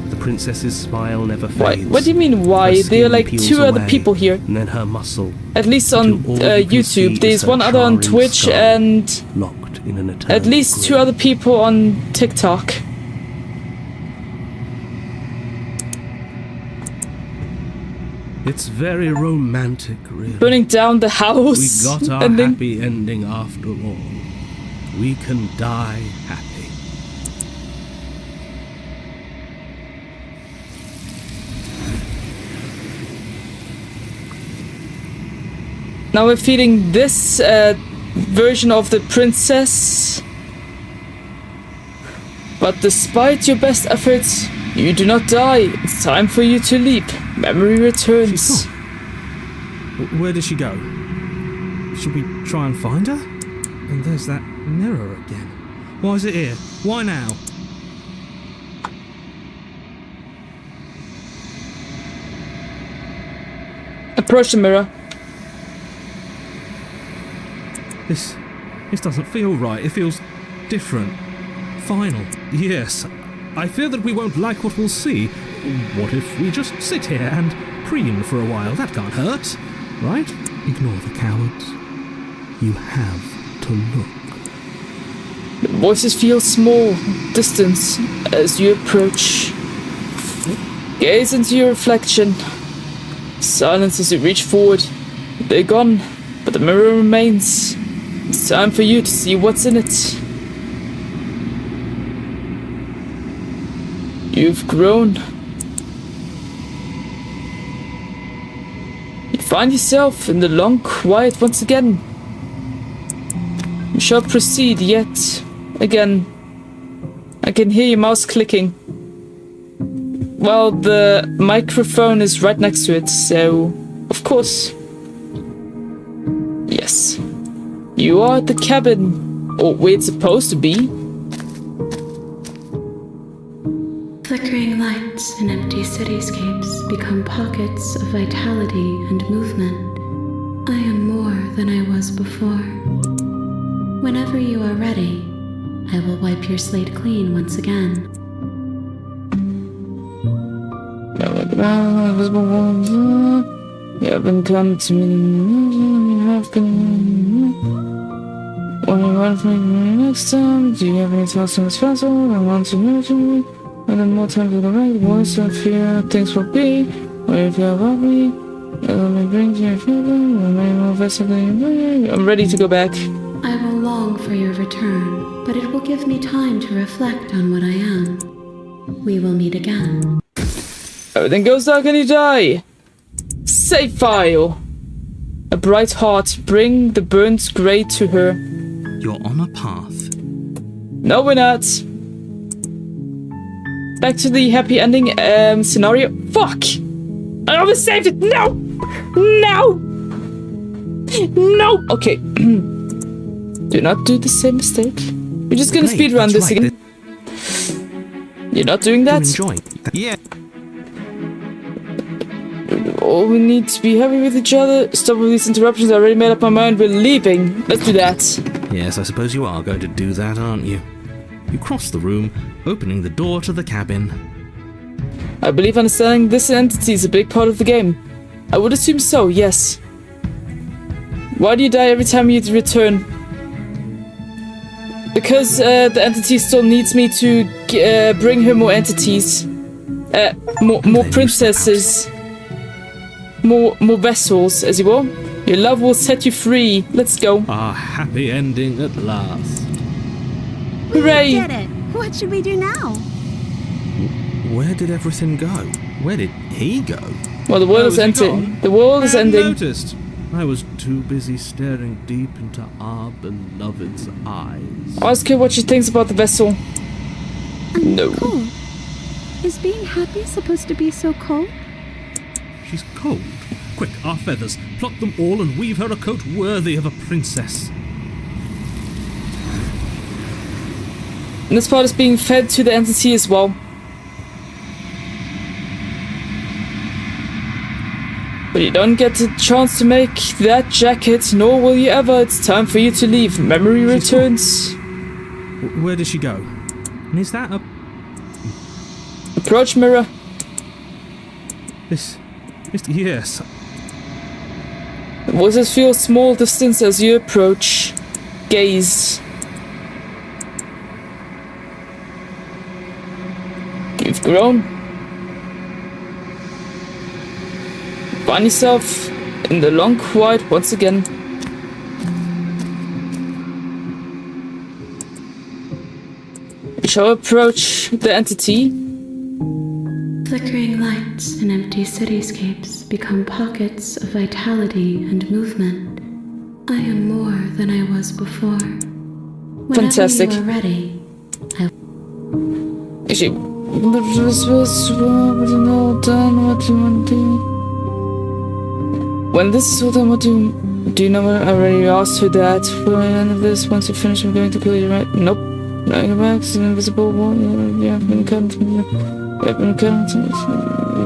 The princess's smile never Why? fades. What do you mean why? Her There are skin like peels 2 other away, people here. And then her muscle, At least on Until all you can see YouTube. is There's her one other on charring Twitch skull. and locked in an eternal at least 2 grip. other people on TikTok. It's very romantic, really. Burning down the We house. got our and then happy ending after all. We can die happy. now we're feeding this version of the princess. But despite your best efforts, you do not die. It's time for you to leap. Memory returns. Where did she go? Should we try and find her? And there's that mirror again. Why is it here? Why now? Approach the mirror. This doesn't feel right. It feels different. Final. Yes, I fear that we won't like what we'll see. What if we just sit here and preen for a while? That can't hurt, right? Ignore the cowards. You have to look. The voices feel small, distant, as you approach. Gaze into your reflection. Silence as you reach forward. They're gone, but the mirror remains. It's time for you to see what's in it. You've grown. You find yourself in the long quiet once again. You shall proceed yet again. I can hear your mouse clicking. Well, the microphone is right next to it, so of course. Yes. You are at the cabin, or where it's supposed to be. Flickering lights and empty cityscapes become pockets of vitality and movement. I am more than I was before. Whenever you are ready, I will wipe your slate clean once again. You haven't come to me. You have been. When you run from me next time, do you have any thoughts on this festival? I want to nurture me. And then more time to the right voice of fear. Things will be. Where you feel about me. Let me bring you your feeling. Remain more vested than you. I'm ready to go back. I will long for your return, but it will give me time to reflect on what I am. We will meet again. Everything goes dark and you die. Save file. A bright heart. Bring the burnt grey to her. You're on a path. No, we're not. Back to the happy ending scenario. Fuck! I almost saved it. No! No! No! Okay. Do not do the same mistake. We're just gonna Great, speedrun that's this right. again. You're not doing that? Enjoy. Yeah. Oh, we need to be happy with each other. Stop with these interruptions. I already made up my mind. We're leaving. Let's do that. Yes, I suppose you are going to do that, aren't you? You cross the room, opening the door to the cabin. I believe understanding this entity is a big part of the game. I would assume so, yes. Why do you die every time you return? Because the entity still needs me to bring her more entities. More princesses. More vessels, as you will. Your love will set you free. Let's go. Our happy ending at last. Hooray! Did it! What should we do now? Where did everything go? Where did he go? Well, the world is ending. The world is ending. Noticed. I was too busy staring deep into our beloved's eyes. Ask her what she thinks about the vessel. No. Cold. Is being happy supposed to be so cold? She's cold. Quick, our feathers. Pluck them all and weave her a coat worthy of a princess. And this part is being fed to the entity as well. But you don't get the chance to make that jacket, nor will you ever. It's time for you to leave. Memory returns. Where did she go? And is that a... Approach mirror. This... Yes. The voices feel small distance as you approach. Gaze. You've grown. Find yourself in the long quiet once again. You shall approach the entity. Flickering lights and empty cityscapes become pockets of vitality and movement. I am more than I was before. Whenever Fantastic. you are ready, Is she... When this is all done, what do you know what I already asked her that? For the end of this, once you finish, I'm going to kill you, right? Nope. No, your back's an invisible wall. You have been cut.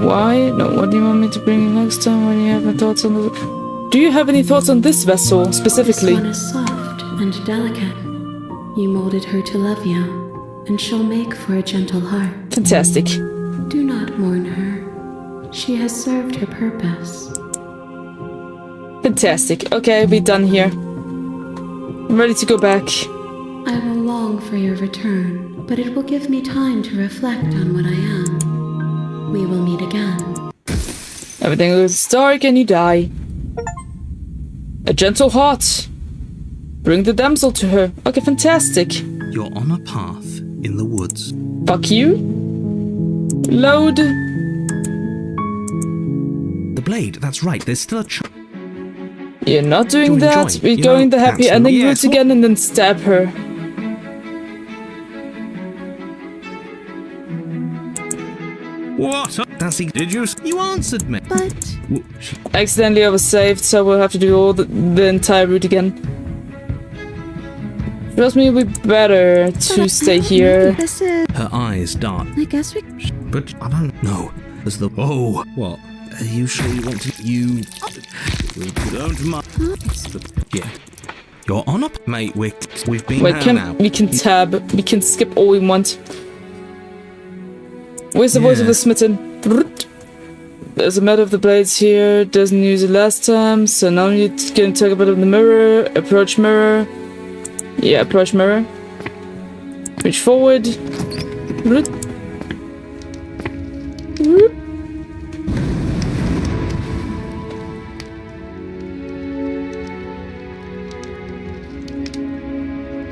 Why? No, what do you want me to bring you next time? When you have any thoughts on the... Do you have any thoughts on this vessel, specifically? this one is soft and delicate. You molded her to love you, and she'll make for a gentle heart. Fantastic. Do not mourn her. She has served her purpose. Fantastic. Okay, we're done here. I'm ready to go back. I will long for your return, but it will give me time to reflect on what I am. We will meet again. Everything goes dark and you die. A gentle heart. Bring the damsel to her. Okay, fantastic. You're on a path in the woods. Fuck you. Load. The blade, that's right, there's still a You're not doing Do that. enjoy. We're You going know, the happy that's ending yes, route again and then stab her. What? Dancy, did you? You answered me. But Accidentally oversaved, so we'll have to do all the entire route again. Trust me, it would be better to stay here. this is... Her eyes dart. I guess we... But I don't know. As the... Oh, what? Are you sure you want to... You... Don't mind. Yeah. You're on up, mate. We've been Wait, here now. we can tab. We can skip all we want. Where's the voice of the smitten? There's a matter of the blades here. Doesn't use it last time, so now you're gonna take a bit of the mirror. Approach mirror. Yeah, approach mirror. Reach forward.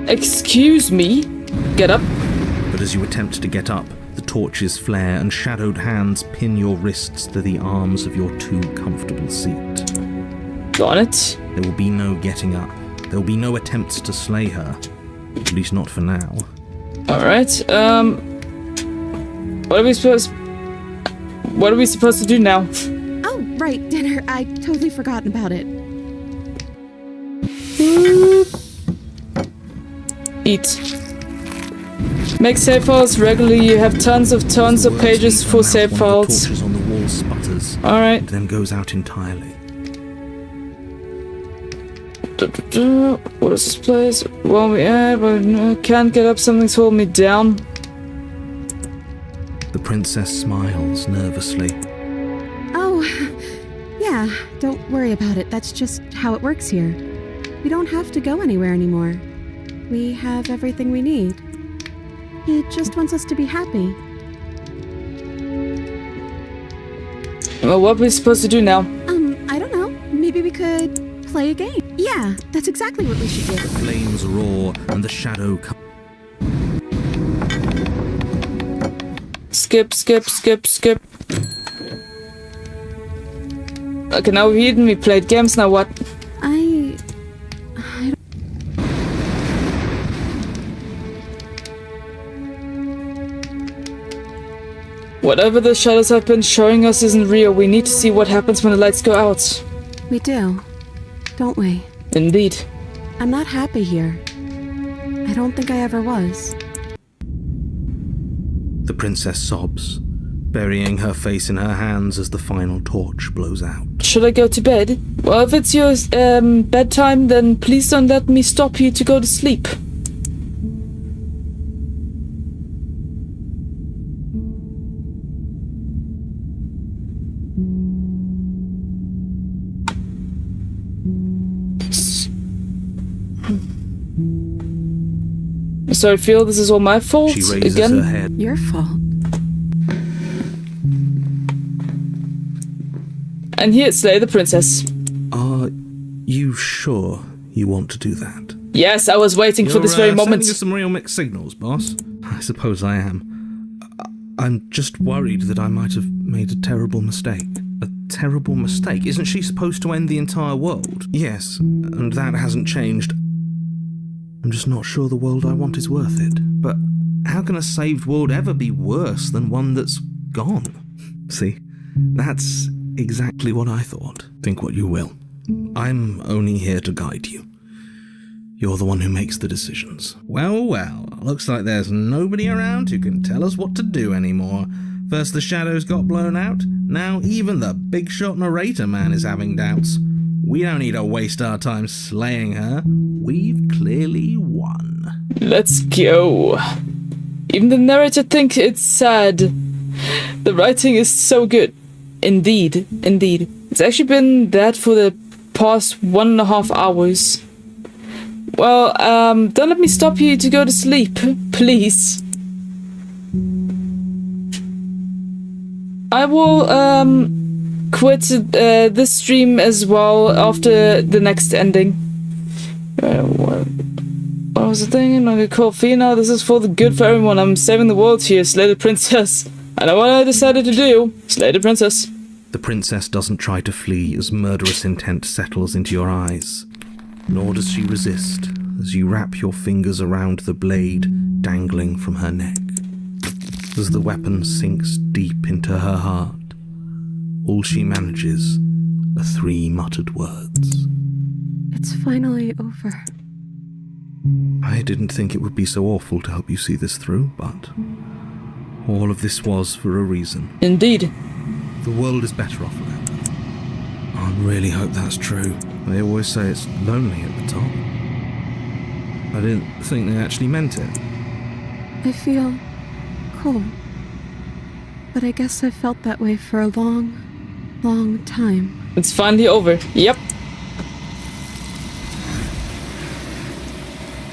Excuse me. Get up. But as you attempt to get up, the torches flare and shadowed hands pin your wrists to the arms of your too comfortable seat. Got it. There will be no getting up. There will be no attempts to slay her. At least not for now. Alright, what are we supposed to do now? Oh, right, dinner. I totally forgotten about it. Eat. Make save files regularly. You have tons of pages for save One of the files. torches on the wall sputters, Alright. then goes out entirely. What is this place? Well, we but I can't get up. Something's holding me down. The princess smiles nervously. Oh, yeah, don't worry about it. That's just how it works here. We don't have to go anywhere anymore. We have everything we need. He just wants us to be happy. Well, what are we supposed to do now? I don't know. Maybe we could play a game. Yeah, that's exactly what we should do. Flames roar and the shadow comes. Skip, skip, skip, skip. Okay, now we've eaten, we played games, now what? Whatever the shadows have been showing us isn't real. We need to see what happens when the lights go out. We do, don't we? Indeed. I'm not happy here. I don't think I ever was. The princess sobs, burying her face in her hands as the final torch blows out. Should I go to bed? Well, if it's your bedtime, then please don't let me stop you to go to sleep. So I feel this is all my fault She raises again. her head. Your fault. And here, slay the princess. Are you sure you want to do that? Yes, I was waiting for this very moment. Sending us some real mixed signals, boss. I suppose I am. I'm just worried that I might have made a terrible mistake. A terrible mistake? Isn't she supposed to end the entire world? Yes, and that hasn't changed. I'm just not sure the world I want is worth it. But how can a saved world ever be worse than one that's gone? See, that's exactly what I thought. Think what you will. I'm only here to guide you. You're the one who makes the decisions. Well, well, looks like there's nobody around who can tell us what to do anymore. First the shadows got blown out, now even the big shot narrator man is having doubts. We don't need to waste our time slaying her. We've clearly won. Let's go. Even the narrator thinks it's sad. The writing is so good. Indeed, indeed. It's actually been that for the past 1.5 hours. Well, don't let me stop you to go to sleep, please. I will, quit this stream as well after the next ending. What was the thing? I'm gonna call Fina. This is for the good for everyone. I'm saving the world here. Slay the princess. I know what I decided to do. Slay the princess. The princess doesn't try to flee as murderous intent settles into your eyes, nor does she resist as you wrap your fingers around the blade dangling from her neck. As the weapon sinks deep into her heart, all she manages are 3 muttered words. It's finally over. I didn't think it would be so awful to help you see this through, but all of this was for a reason. Indeed. The world is better off now. I really hope that's true. They always say it's lonely at the top. I didn't think they actually meant it. I feel cool. But I guess I've felt that way for a long, long time. It's finally over. Yep.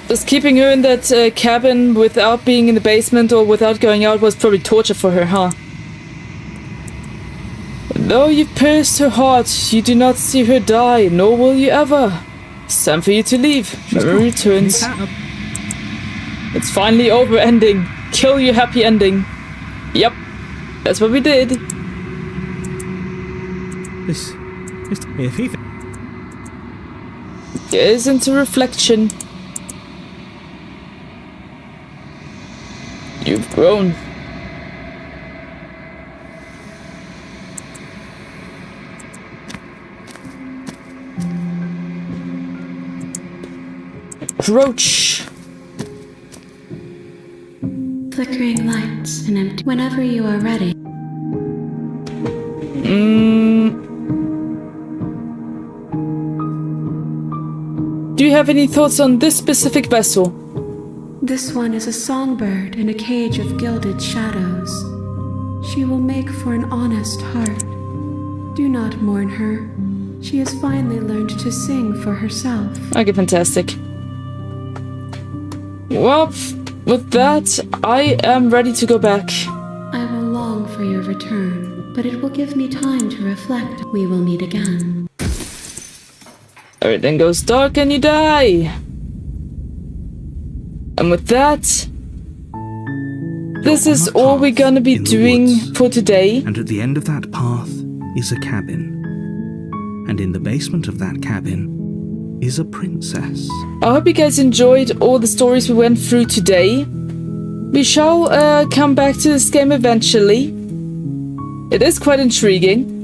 Just keeping her in that cabin without being in the basement or without going out was probably torture for her, huh? Though you've pierced her heart, you do not see her die, nor will you ever. It's time for you to leave. Memory returns. It's finally over ending. Kill your happy ending. Yep. That's what we did. This if he Gaze into reflection. You've grown. Approach. Flickering lights and empty. Whenever you are ready. Do you have any thoughts on this specific vessel? This one is a songbird in a cage of gilded shadows. She will make for an honest heart. Do not mourn her. She has finally learned to sing for herself. Okay, fantastic. Well, with that, I am ready to go back. I will long for your return, but it will give me time to reflect. We will meet again. Everything goes dark and you die. And with that, This You're is on a all we're path gonna be in the doing woods. for today. And at the end of that path is a cabin. And in the basement of that cabin is a princess. I hope you guys enjoyed all the stories we went through today. We shall come back to this game eventually. It is quite intriguing.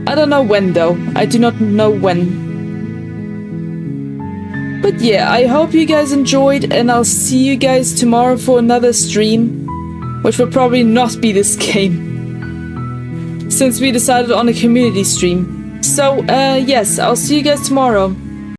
I don't know when though. I do not know when. But yeah, I hope you guys enjoyed, and I'll see you guys tomorrow for another stream, which will probably not be this game, since we decided on a community stream. So yes, I'll see you guys tomorrow.